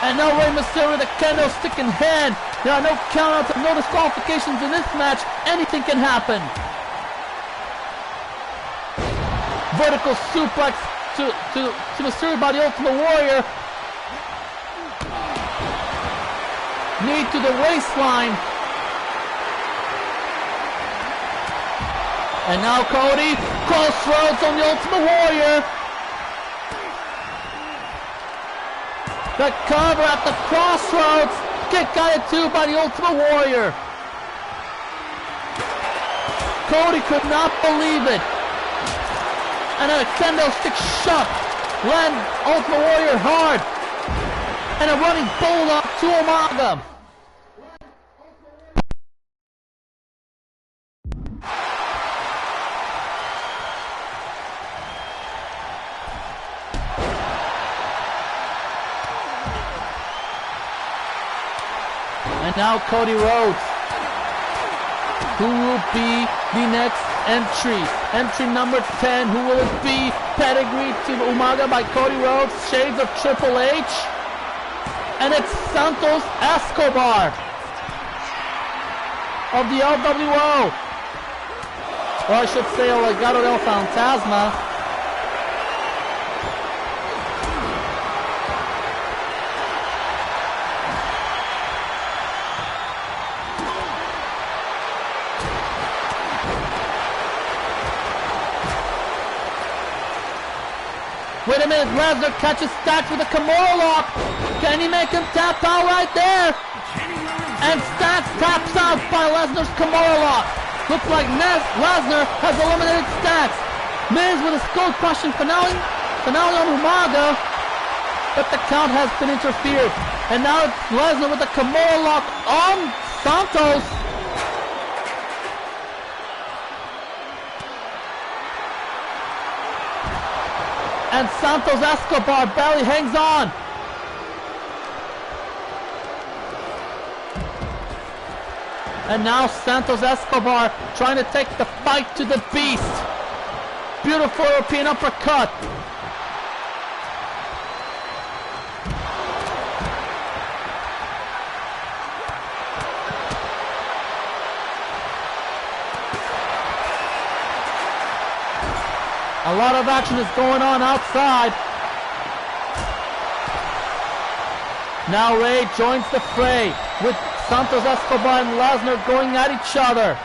And now Rey Mysterio with a kendo stick in hand. There are no countouts and no disqualifications in this match. Anything can happen. Vertical suplex to Mysterio by the Ultimate Warrior. Knee to the waistline. And now Cody, crossroads on the Ultimate Warrior. The cover at the crossroads. Kick out at 2 by the Ultimate Warrior. Cody could not believe it. And a kendo stick shot. Land Ultimate Warrior hard. And a running bulldog to Umaga. And now Cody Rhodes who will be the next entry? Entry number 10, who will it be? Pedigree to Umaga by Cody Rhodes, shades of Triple H. And it's Santos Escobar of the LWO. Or I should say Legado del Fantasma. Wait a minute, Lesnar catches Stacks with a Kimura lock. Can he make him tap out right there? And Stacks taps out by Lesnar's Kimura lock. Looks like Lesnar has eliminated Stacks. Miz with a skull crushing finale on Umaga. But the count has been interfered. And now it's Lesnar with a Kimura lock on Santos. And Santos Escobar barely hangs on. And now Santos Escobar trying to take the fight to the beast. Beautiful European uppercut. A lot of action is going on outside. Now Ray joins the fray with Santos Escobar and Lesnar going at each other.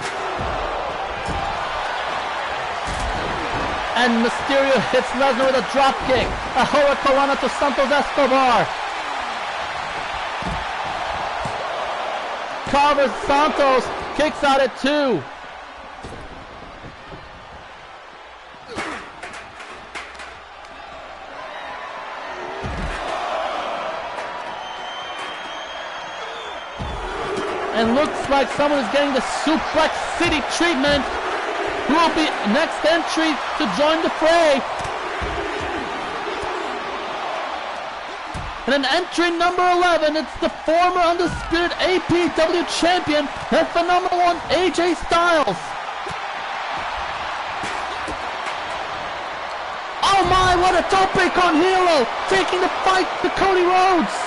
And Mysterio hits Lesnar with a dropkick. A Hurricanrana to Santos Escobar. Covers Santos, kicks out at 2. And looks like someone is getting the Suplex City treatment. Who will be next entry to join the fray? And an entry number 11, it's the former undisputed APEW champion and phenomenal one, AJ Styles. Oh my, what a top break on Hero, taking the fight to Cody Rhodes.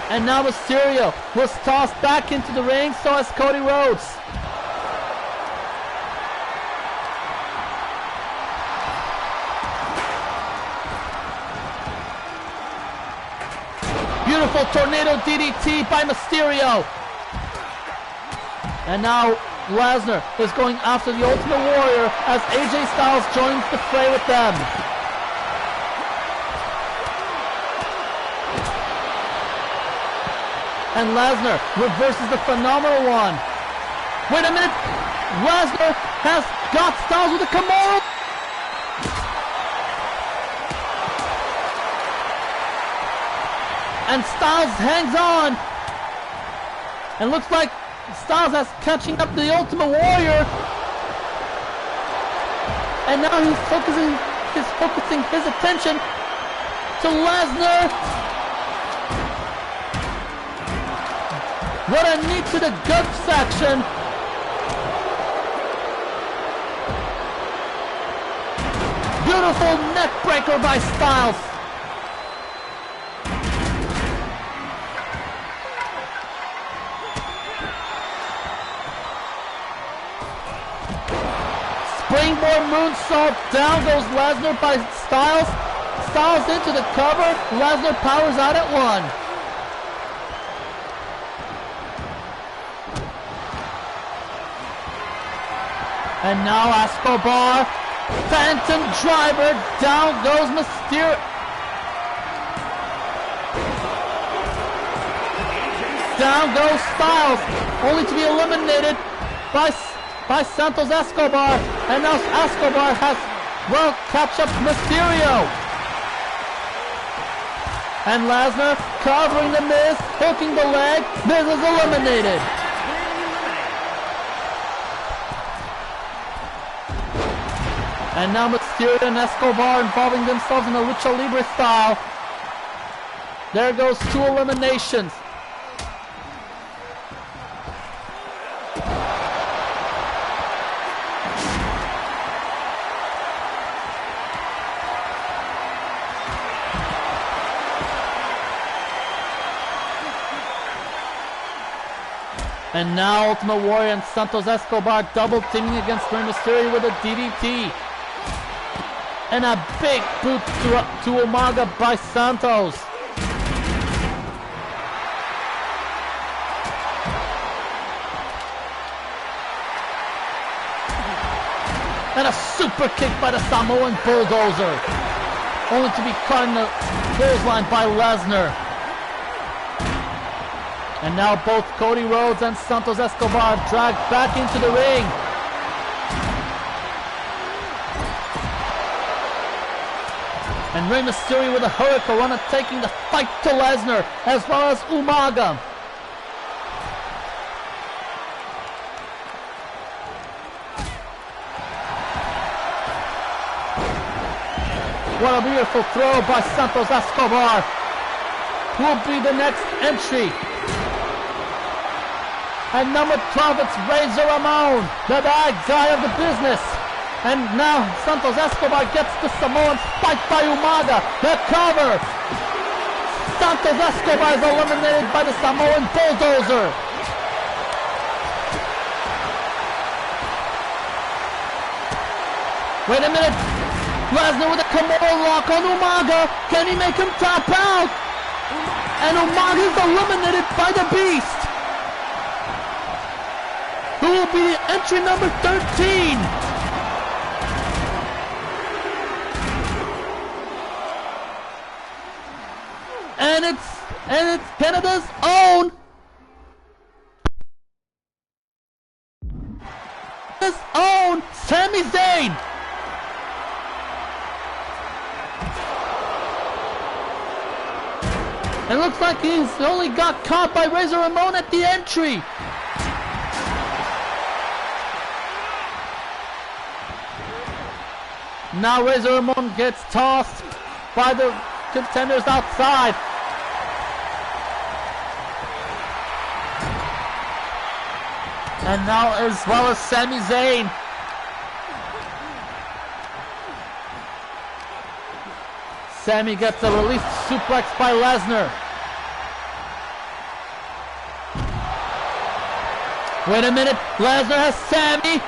And now Mysterio was tossed back into the ring, so as Cody Rhodes. Beautiful tornado DDT by Mysterio. And now Lesnar is going after the Ultimate Warrior as AJ Styles joins the fray with them. And Lesnar reverses the phenomenal one. Wait a minute. Lesnar has got Styles with a Kimura. And Styles hangs on. And looks like Styles is catching up the Ultimate Warrior. And now he's focusing his attention to Lesnar. What a knee to the gut section. Beautiful neck breaker by Styles. Springboard moonsault, down goes Lesnar by Styles. Styles into the cover, Lesnar powers out at 1. And now Escobar, Phantom Driver, down goes Mysterio. Down goes Styles, only to be eliminated by Santos Escobar. And now Escobar has, well, catch up Mysterio. And Lesnar covering the Miz, hooking the leg. Miz is eliminated. And now Mysterio and Escobar involving themselves in a Lucha Libre style. There goes 2 eliminations. And now Ultimate Warrior and Santos Escobar double teaming against Rey Mysterio with a DDT. And a big boot to Umaga by Santos. And a super kick by the Samoan Bulldozer. Only to be caught in the clothesline by Lesnar. And now both Cody Rhodes and Santos Escobar dragged back into the ring. And Rey Mysterio with a Hurricanrana taking the fight to Lesnar as well as Umaga. What a beautiful throw by Santos Escobar. Who will be the next entry? And number 12, it's Razor Ramon, the bad guy of the business. And now Santos Escobar gets the Samoan spike by Umaga. The cover. Santos Escobar is eliminated by the Samoan Bulldozer. Wait a minute. Lesnar with a Kimura lock on Umaga. Can he make him tap out? And Umaga is eliminated by the Beast. Who will be entry number 13? And it's Canada's own Sami Zayn. It looks like he's only got caught by Razor Ramon at the entry. Now Razor Ramon gets tossed by the contenders outside. And now as well as Sami Zayn. Sami gets a release suplex by Lesnar. Wait a minute, Lesnar has Sami.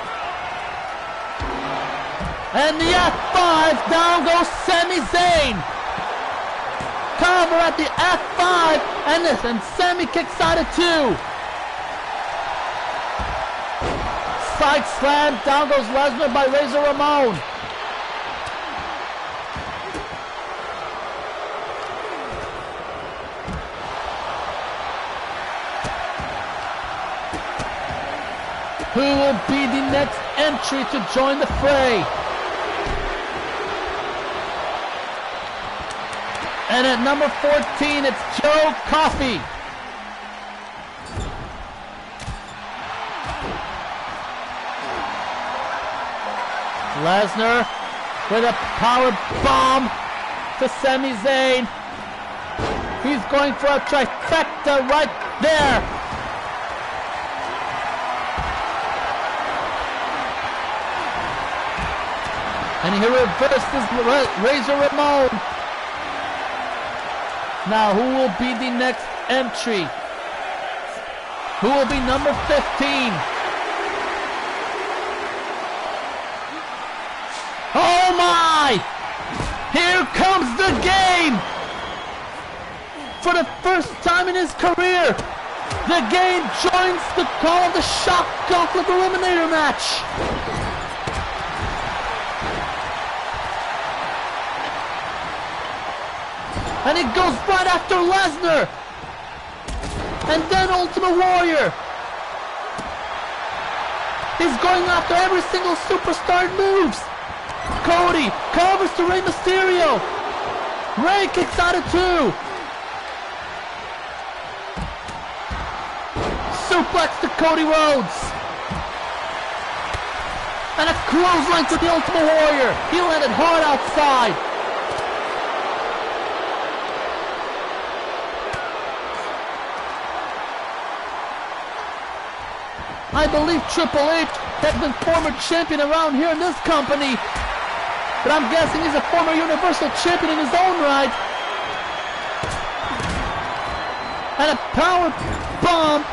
And the F5, down goes Sami Zayn. Cover at the F5, and Sami kicks out at 2. Side slam, down goes Lesnar by Razor Ramon. Who will be the next entry to join the fray? And at number 14, it's Joe Coffey. Lesnar with a power bomb to Sami Zayn. He's going for a trifecta right there. And he reverses Razor Ramon. Now, who will be the next entry? Who will be number 15? Oh my! Here comes the game! For the first time in his career, the game joins the call of the Shock Gauntlet Eliminator match. And it goes right after Lesnar. And then Ultimate Warrior. He's going after every single superstar moves. Cody covers to Rey Mysterio. Rey kicks out at 2. Suplex to Cody Rhodes. And a clothesline to the Ultimate Warrior. He landed hard outside. I believe Triple H has been former champion around here in this company. But I'm guessing he's a former Universal Champion in his own right. And a power bomb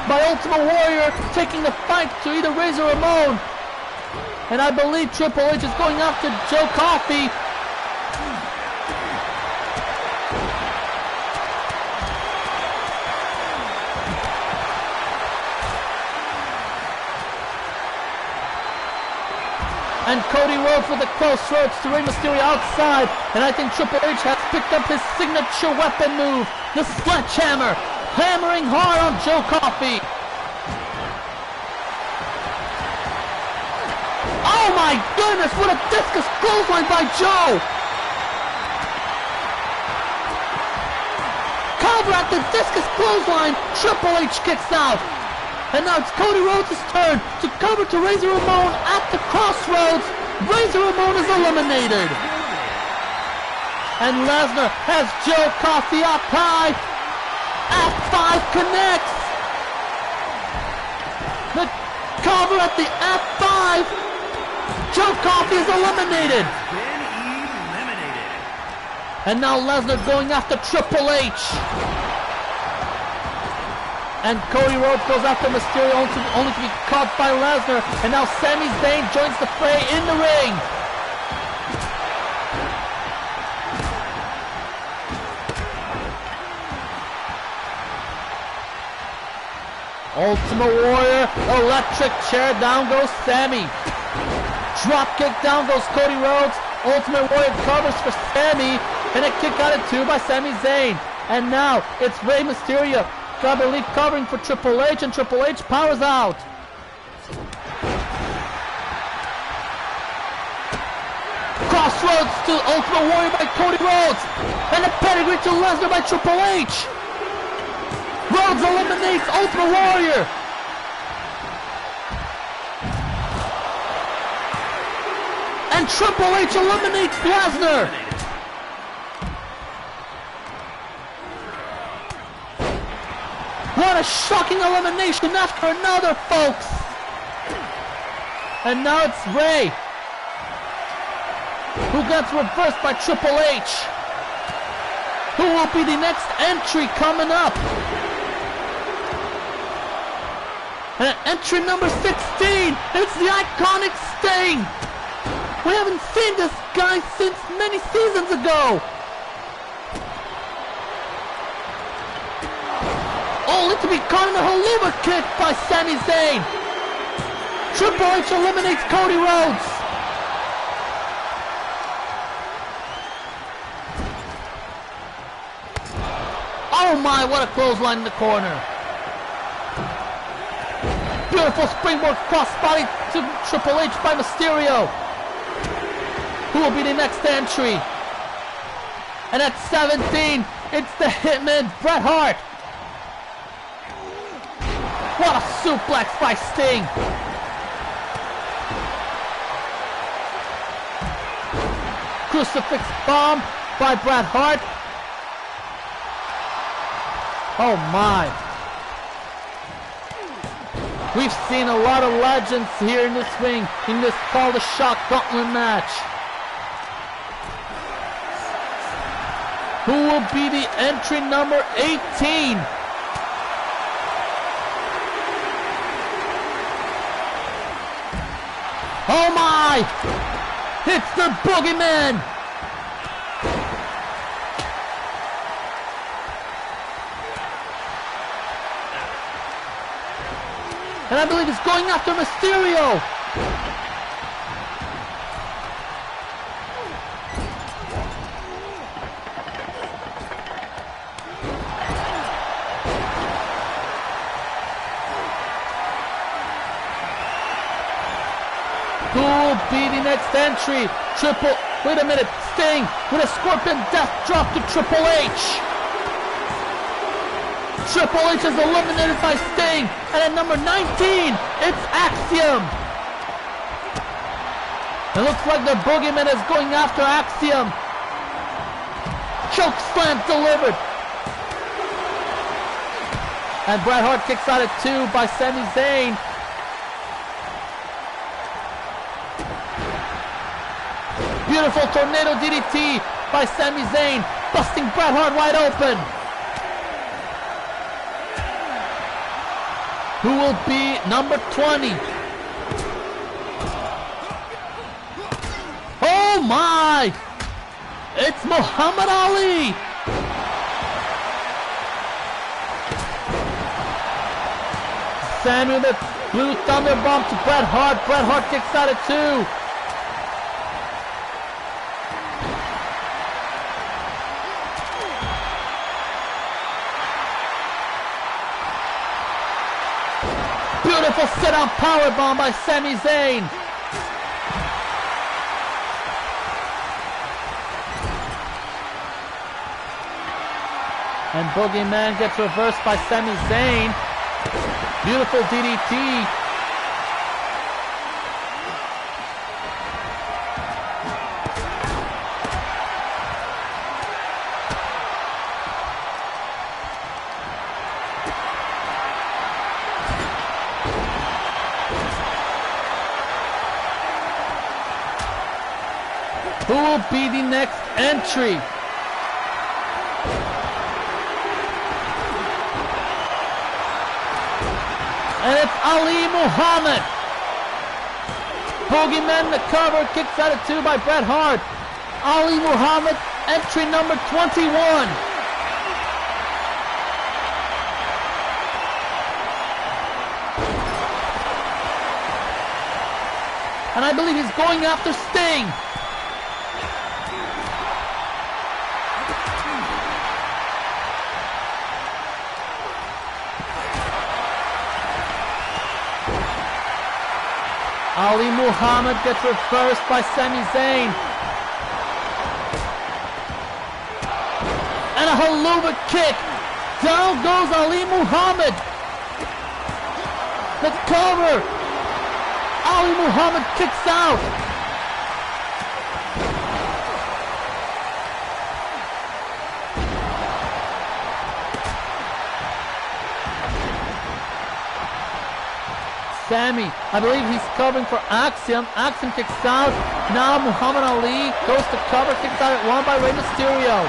by Ultimate Warrior, taking the fight to either Razor or Ramon. And I believe Triple H is going after Joe Coffey. And Cody Rhodes with the crossroads to Rey Mysterio outside. And I think Triple H has picked up his signature weapon move, the sledgehammer, hammering hard on Joe Coffey. Oh my goodness, what a discus clothesline by Joe! Cover at the discus clothesline, Triple H kicks out. And now it's Cody Rhodes' turn to cover to Razor Ramon at the crossroads. Razor Ramon is eliminated. And Lesnar has Joe Coffey up high. F5 connects. The cover at the F5. Joe Coffey is eliminated. And now Lesnar going after Triple H. And Cody Rhodes goes after Mysterio only to be caught by Lesnar. And now Sami Zayn joins the fray in the ring. Ultimate Warrior, electric chair, down goes Sami. Drop kick, down goes Cody Rhodes. Ultimate Warrior covers for Sami. And a kick out of two by Sami Zayn. And now it's Rey Mysterio, I believe, covering for Triple H, and Triple H powers out. Crossroads to Ultimate Warrior by Cody Rhodes. And a pedigree to Lesnar by Triple H. Rhodes eliminates Ultimate Warrior. And Triple H eliminates Lesnar. What a shocking elimination after another, folks. And now it's Rey, who gets reversed by Triple H. Who will be the next entry coming up? And entry number 16, it's the iconic Sting. We haven't seen this guy since many seasons ago. Only to be caught in a haluva kick by Sami Zayn. Triple H eliminates Cody Rhodes. Oh my, what a clothesline in the corner. Beautiful springboard crossbody to Triple H by Mysterio. Who will be the next entry? And at 17, it's the Hitman, Bret Hart. What a suplex by Sting. Crucifix bomb by Bret Hart. Oh my. We've seen a lot of legends here in this ring in this called the Shock Gauntlet match. Who will be the entry number 18? Oh my! It's the Boogeyman! And I believe he's going after Mysterio! Who will be the next entry? Wait a minute, Sting with a Scorpion Death Drop to Triple H. Triple H is eliminated by Sting. And at number 19, it's Axiom. It looks like the Boogeyman is going after Axiom. Choke slam delivered. And Bret Hart kicks out at 2 by Sami Zayn. Beautiful tornado DDT by Sami Zayn, busting Bret Hart wide open. Who will be number 20? Oh my! It's Muhammad Ali! Sami with a blue thunder bomb to Bret Hart. Bret Hart kicks out at 2. Beautiful sit-down powerbomb by Sami Zayn. And Boogeyman gets reversed by Sami Zayn. Beautiful DDT. Who will be the next entry? And it's Ali Muhammad. Boogeyman the cover, kicks out at 2 by Bret Hart. Ali Muhammad, entry number 21. And I believe he's going after Sting. Ali Muhammad gets reversed by Sami Zayn. And a haluva kick. Down goes Ali Muhammad. The cover. Ali Muhammad kicks out. Sami, I believe he's covering for Axiom. Axiom kicks out. Now Muhammad Ali goes to cover, kicks out at 1 by Rey Mysterio.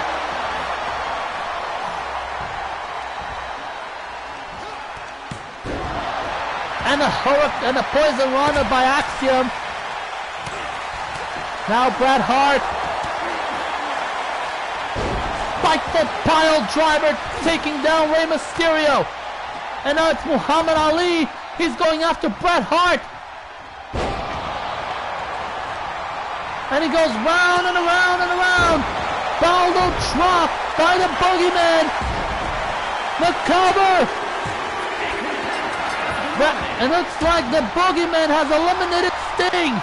And a poison rana by Axiom. Now Bret Hart. Spiteful pile driver taking down Rey Mysterio. And now it's Muhammad Ali. He's going after Bret Hart. And he goes round and around and around. Baldo drop by the Boogeyman. The cover. And looks like the Boogeyman has eliminated Sting.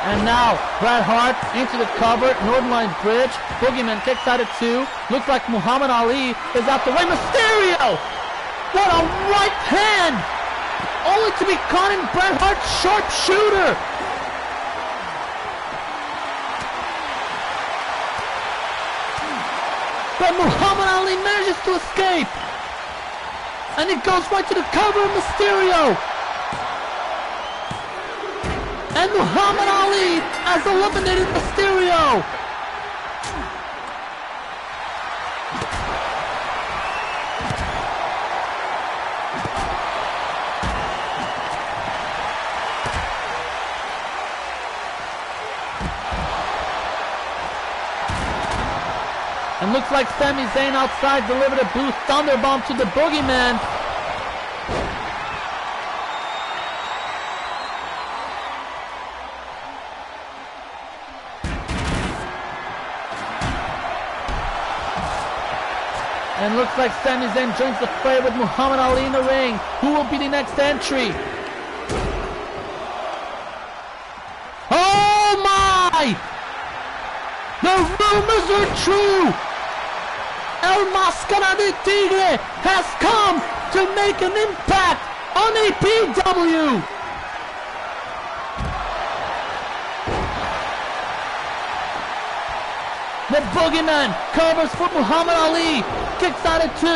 And now, Bret Hart into the cover, Northern Line Bridge. Boogeyman kicks out at 2. Looks like Muhammad Ali is after Rey Mysterio! What a right hand! Only to be caught in Bret Hart's sharpshooter! But Muhammad Ali manages to escape! And he goes right to the cover of Mysterio! And Muhammad Ali has eliminated Mysterio! And looks like Sami Zayn outside delivered a blue thunder bomb to the Boogeyman. And looks like Sami Zayn joins the fray with Muhammad Ali in the ring. Who will be the next entry? Oh my! The rumors are true! El Máscara de Tigre has come to make an impact on APEW! The Boogeyman covers for Muhammad Ali, kicks out at 2.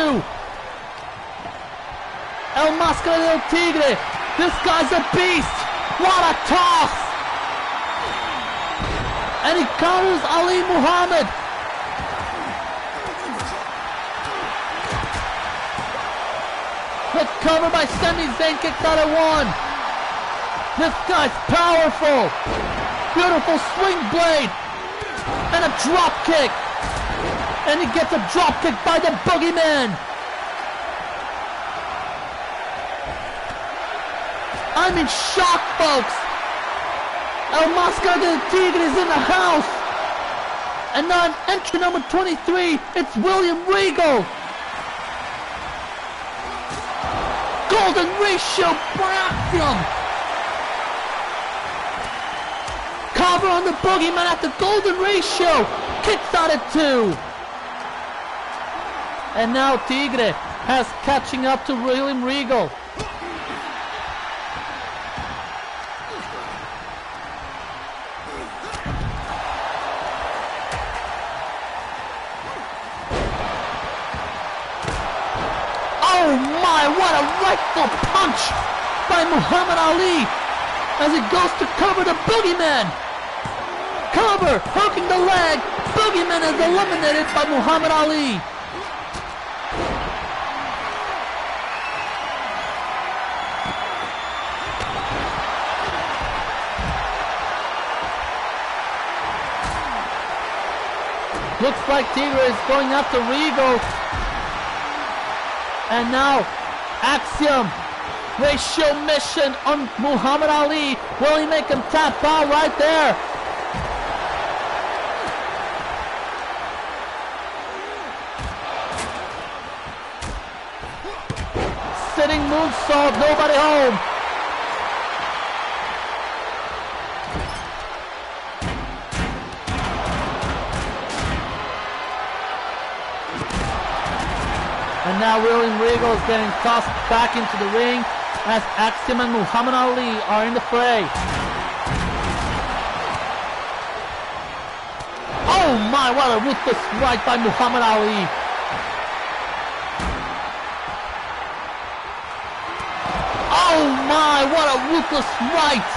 El Máscara del Tigre, this guy's a beast! What a toss! And he counters Ali Muhammad. The cover by Sami Zayn, kicks out at 1. This guy's powerful. Beautiful swing blade. And a drop kick. And he gets a drop kick by the Boogeyman. I'm in shock, folks. El Máscara del Tigre is in the house. And now on entry number 23, it's William Regal. Golden ratio Braxium. Cover on the Boogeyman at the golden ratio. Kicks out at 2. And now Tigre has catching up to William Regal. Oh my, what a rightful punch by Muhammad Ali as he goes to cover the Boogeyman. Cover, hooking the leg. Boogeyman is eliminated by Muhammad Ali. Looks like Tigre is going after Regal. And now, Axiom, ratio mission on Muhammad Ali. Will he make him tap out right there? Sitting moonsault, nobody home. And now William Regal is getting tossed back into the ring as Axiom and Muhammad Ali are in the fray. Oh my, what a ruthless right by Muhammad Ali. Oh my, what a ruthless right.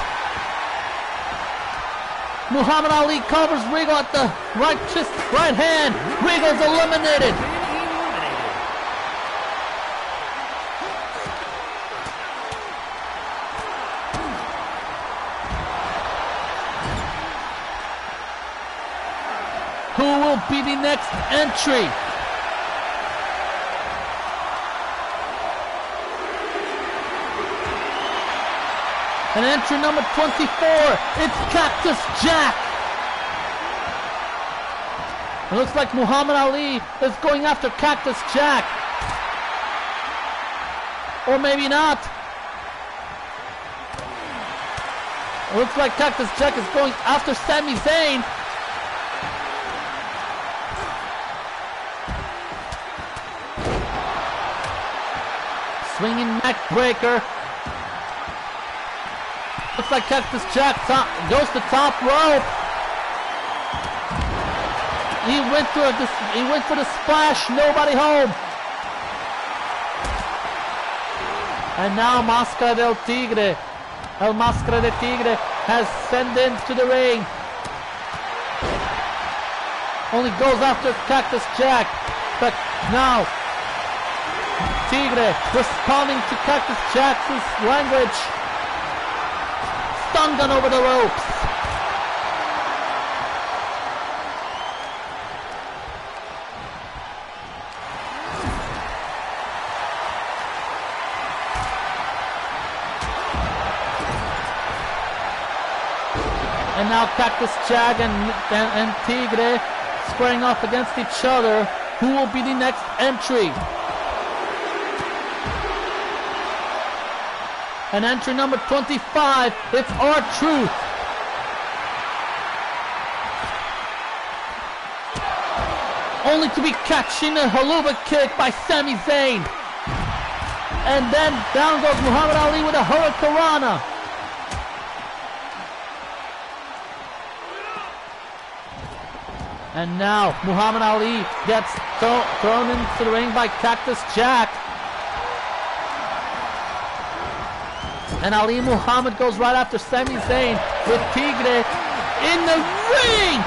Muhammad Ali covers Regal at the right hand. Regal's eliminated. Who will be the next entry? And entry number 24, it's Cactus Jack. It looks like Muhammad Ali is going after Cactus Jack. Or maybe not. It looks like Cactus Jack is going after Sami Zayn. Swinging neck breaker. Looks like Cactus Jack goes to top rope. He went for the splash. Nobody home. And now Máscara del Tigre. El Máscara del Tigre has sent into the ring. Only goes after Cactus Jack. But now Tigre responding to Cactus Jack's language. Stun gun over the ropes. And now Cactus Jack and Tigre squaring off against each other. Who will be the next entry? And entry number 25, it's R-Truth. Only to be catching a haluva kick by Sami Zayn. And then down goes Muhammad Ali with a Hurricanrana. And now Muhammad Ali gets thrown into the ring by Cactus Jack. And Ali Muhammad goes right after Sami Zayn with Tigre in the ring.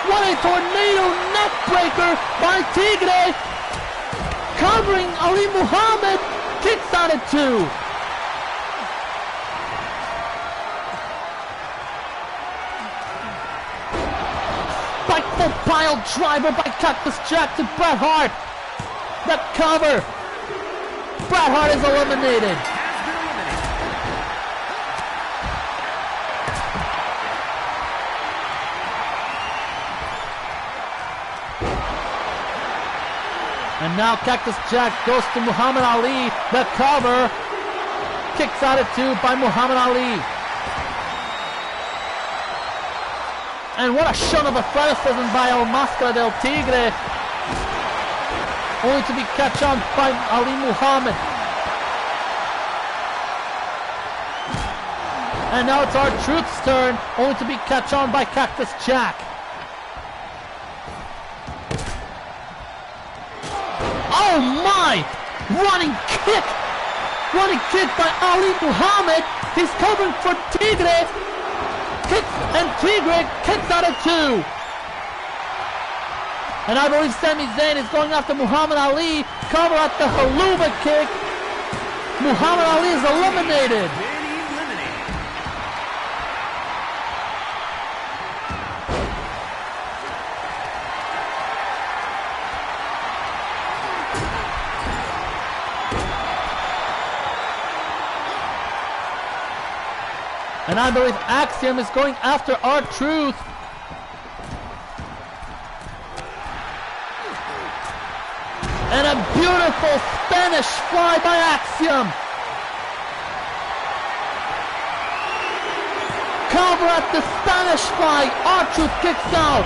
What a tornado neckbreaker by Tigre. Covering Ali Muhammad. Kicks out at 2. Spiteful pile driver by Cactus Jack to Bret Hart. The cover. Bret Hart is eliminated. And now Cactus Jack goes to Muhammad Ali. The cover. Kicks out at 2 by Muhammad Ali. And what a show of athleticism by El Máscara del Tigre. Only to be catch on by Ali Muhammad. And now it's R-Truth's turn. Only to be catch on by Cactus Jack. Oh my! Running kick by Ali Muhammad. He's covering for Tigre. And Tigre kicks out at 2. And I believe Sami Zayn is going after Muhammad Ali. Cover at the haluva kick. Muhammad Ali is eliminated. And I believe Axiom is going after R-Truth. And a beautiful Spanish fly by Axiom. Cover at the Spanish fly. R-Truth kicks out.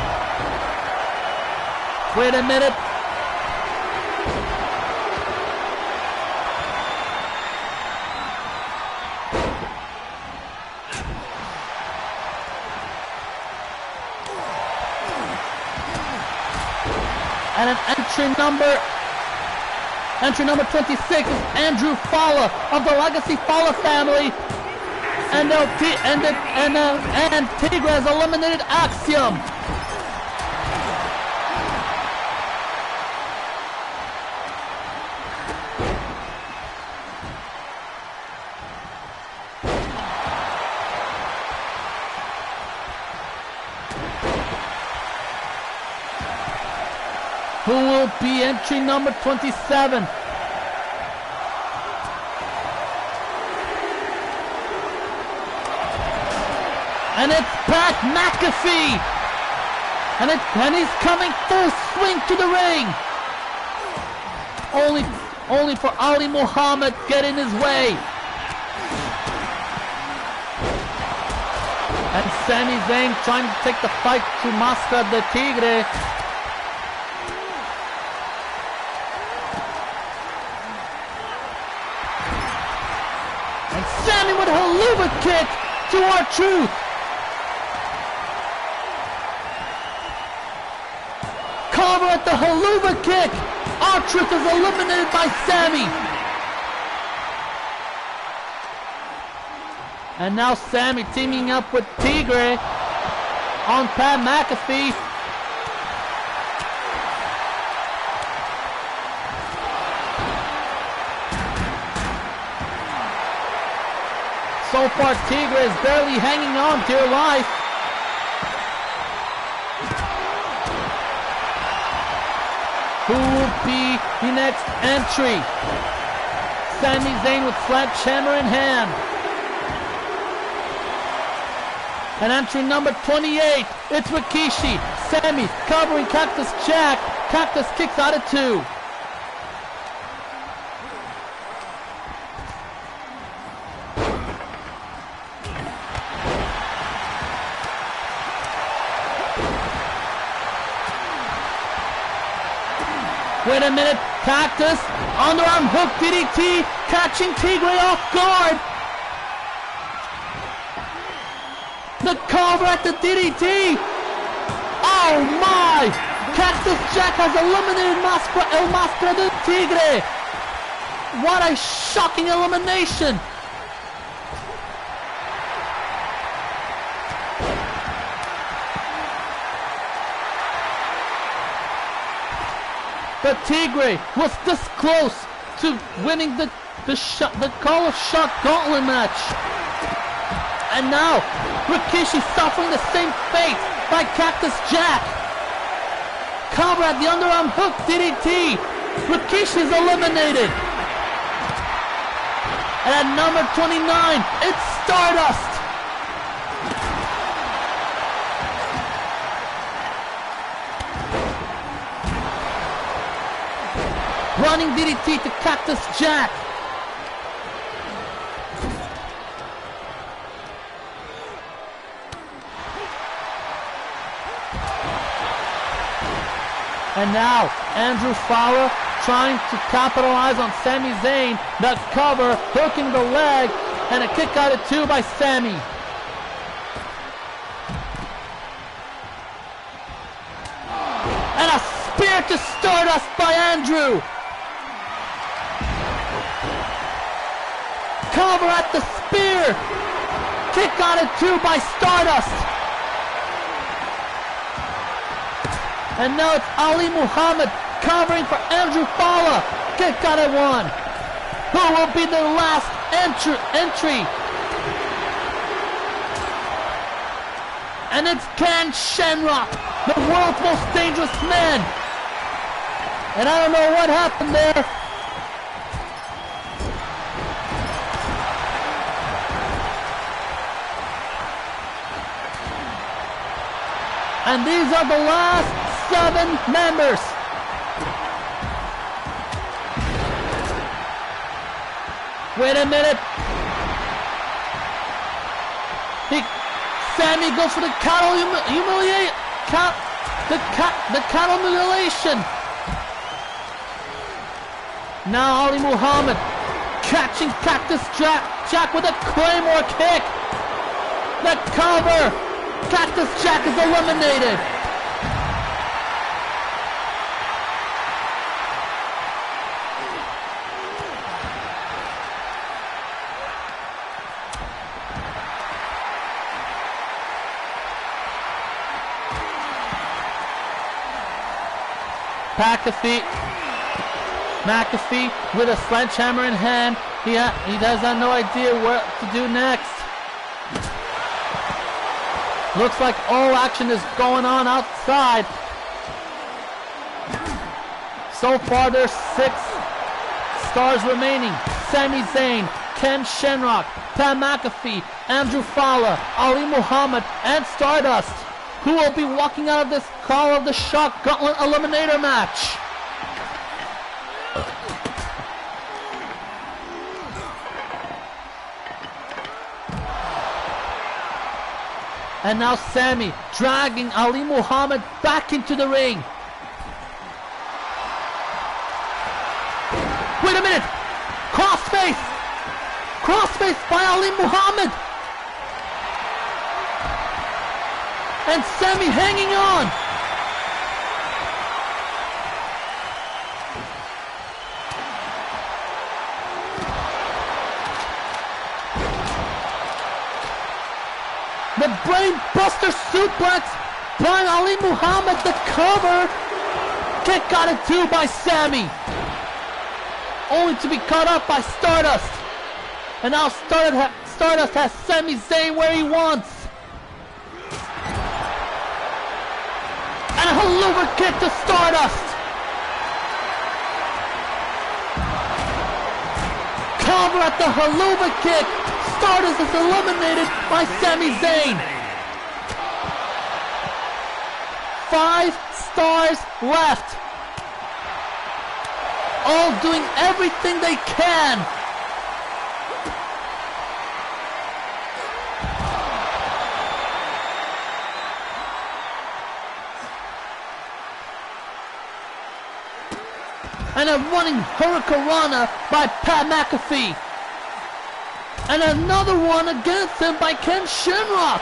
Wait a minute. And an entry number 26 is Andrew Fala of the Legacy Fala family. And Tigre has eliminated Axiom. Who will be entry number 27? And it's Pat McAfee! And he's coming full swing to the ring! Only for Ali Muhammad get in his way. And Sami Zayn trying to take the fight to Máscara del Tigre. Sami with a haluva kick to R-Truth. Cover at the haluva kick. R-Truth is eliminated by Sami. And now Sami teaming up with Tigre on Pat McAfee. So far, Tigre is barely hanging on dear life. Who will be the next entry? Sami Zayn with sledgehammer in hand. And entry number 28, it's Rikishi. Sami covering Cactus Jack. Cactus kicks out at 2. Wait a minute, Cactus, underarm hook DDT, catching Tigre off guard. The cover at the DDT. Oh my! Cactus Jack has eliminated El Máscara del Tigre. What a shocking elimination. The Tigre was this close to winning the Call of Shock Gauntlet match. And now, Rikishi suffering the same fate by Cactus Jack. Cover at the underarm hook DDT. Rikishi is eliminated. And at number 29, it's Stardust. Running DDT to Cactus Jack. And now, Andrew Fowler trying to capitalize on Sami Zayn. The cover, hooking the leg, and a kick out at 2 by Sami. And a spear to Stardust by Andrew. Cover at the spear. Kick out at 2 by Stardust. And now it's Ali Muhammad covering for Andrew Fowler. Kick out at 1. Who will be the last entry? And it's Ken Shamrock, the world's most dangerous man. And I don't know what happened there. And these are the last 7 members. Wait a minute. Sami goes for the cattle humiliation. The cattle mutilation. Now Ali Muhammad catching Cactus Jack with a Claymore kick. The cover. Cactus Jack is eliminated. McAfee with a sledgehammer in hand. He does have no idea what to do next. Looks like all action is going on outside. So far there's 6 stars remaining. Sami Zayn, Ken Shamrock, Pat McAfee, Andrew Fowler, Ali Muhammad, and Stardust, who will be walking out of this Call of the Shock Gauntlet Eliminator match. And now Sami dragging Ali Muhammad back into the ring. Wait a minute! Crossface! Crossface by Ali Muhammad! And Sami hanging on! The brain buster suplex by Ali Muhammad, the cover. Kick out at 2 by Sami. Only to be caught up by Stardust. And now Stardust has Sami Zayn where he wants. And a haluva kick to Stardust. Cover at the haluva kick. Stardust is eliminated by Sami Zayn. 5 stars left. all doing everything they can. And a running Hurricanrana by Pat McAfee. And another one against him by Ken Shamrock.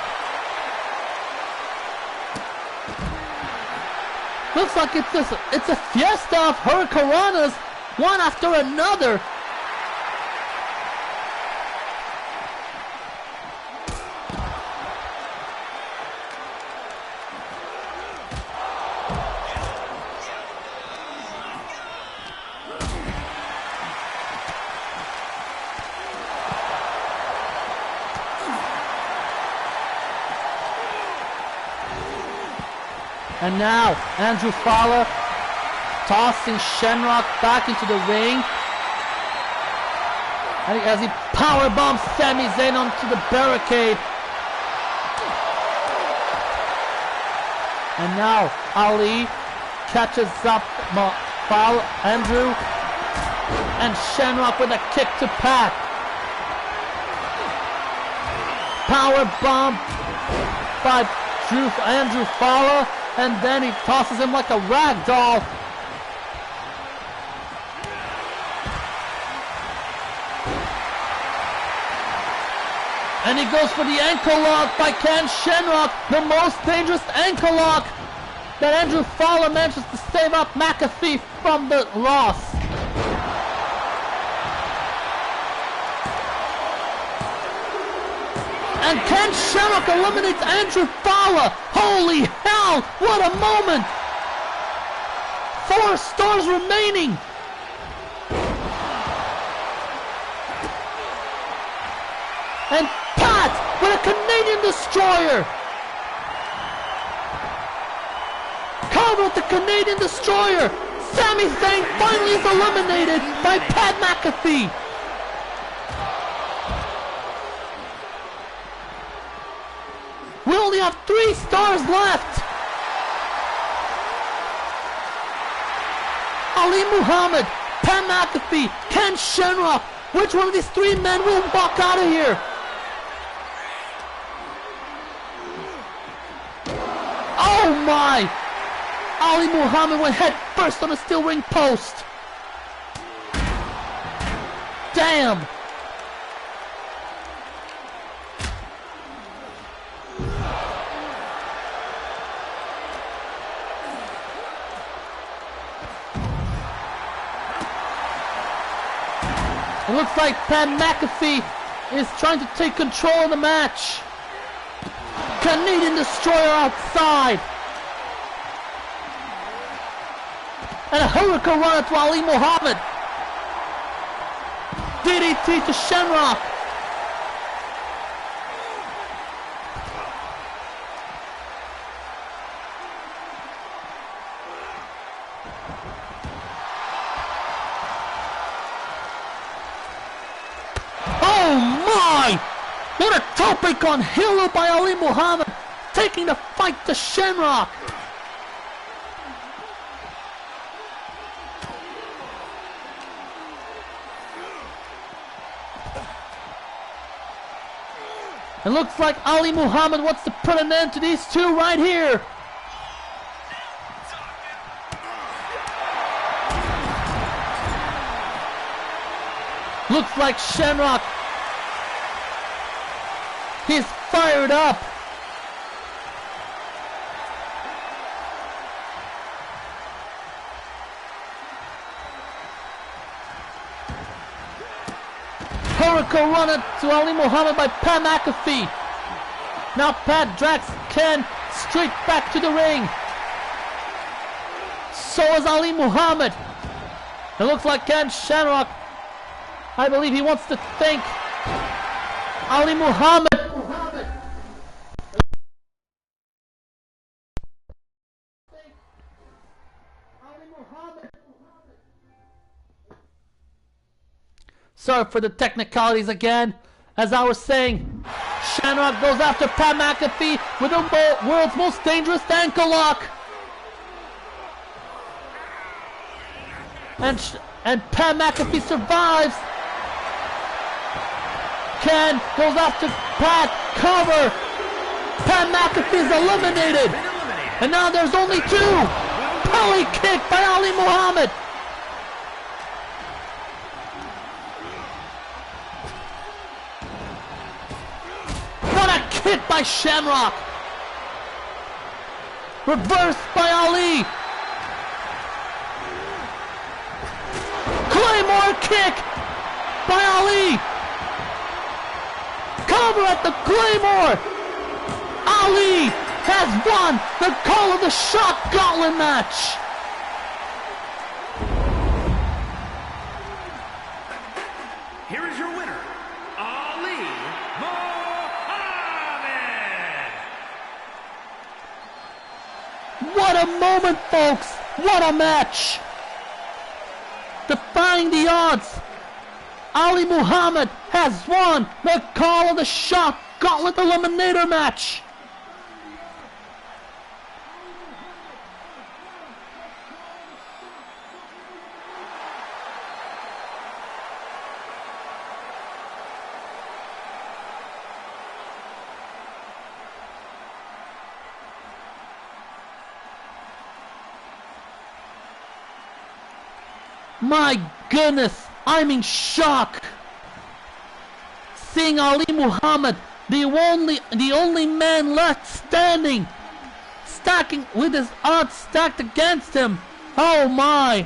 Looks like it's a fiesta of Hurricanranas, one after another. And now, Andrew Fowler tossing Shamrock back into the ring. And as he powerbombs Sami Zayn onto the barricade. And now, Ali catches up Fowler, Andrew, and Shamrock with a kick to Pat. Powerbomb by Andrew Fowler. And then he tosses him like a rag doll. And he goes for the ankle lock by Ken Shamrock, the most dangerous ankle lock that Andrew Fowler manages to save up McAfee from the loss. And Ken Shamrock eliminates Andrew Fowler. Holy hell, what a moment! 4 stars remaining. And Pat with a Canadian Destroyer. Cover with the Canadian Destroyer. Sami Zayn finally is eliminated by Pat McAfee. We only have 3 stars left. Ali Muhammad, Pat McAfee, Ken Shamrock. Which one of these 3 men will walk out of here? Oh my! Ali Muhammad went head first on a steel ring post. Damn! It looks like Pat McAfee is trying to take control of the match. Canadian Destroyer outside. And a Hurricanrana to Ali Muhammad. DDT to Shamrock. What a topic on Hilo by Ali Muhammad, taking the fight to Shamrock. It looks like Ali Muhammad wants to put an end to these 2 right here. Looks like Shamrock, he's fired up. Hurricanrana to Ali Muhammad by Pat McAfee. Now Pat drags Ken straight back to the ring. So is Ali Muhammad. It looks like Ken Shamrock, I believe he wants to thank Ali Muhammad. Sorry for the technicalities again. As I was saying, Shamrock goes after Pat McAfee with the world's most dangerous ankle lock. And And Pat McAfee survives. Ken goes after Pat. Cover. Pat McAfee is eliminated. And now there's only two. Belly kick by Ali Muhammad. What a kick by Shamrock. Reversed by Ali. Claymore kick by Ali. Cover at the Claymore. Ali has won the Call of the Shot Gauntlet match. Here is your winner, Ali Muhammad. What a moment, folks. What a match. Defying the odds, Ali Muhammad has won the Call of the Shot Gauntlet Eliminator match. My goodness, I'm in shock. Seeing Ali Muhammad, the only man left standing, stacking with his odds stacked against him. Oh my.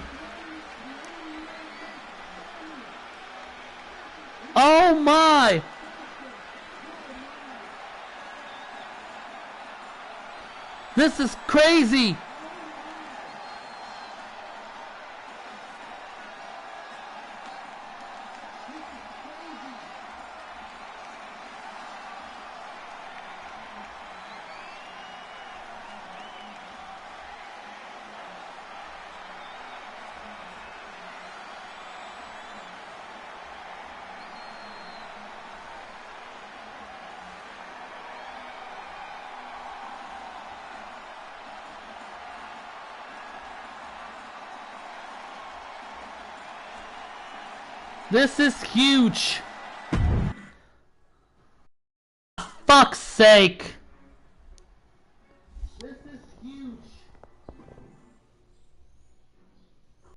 Oh my. This is crazy. This is huge. Fuck's sake. This is huge.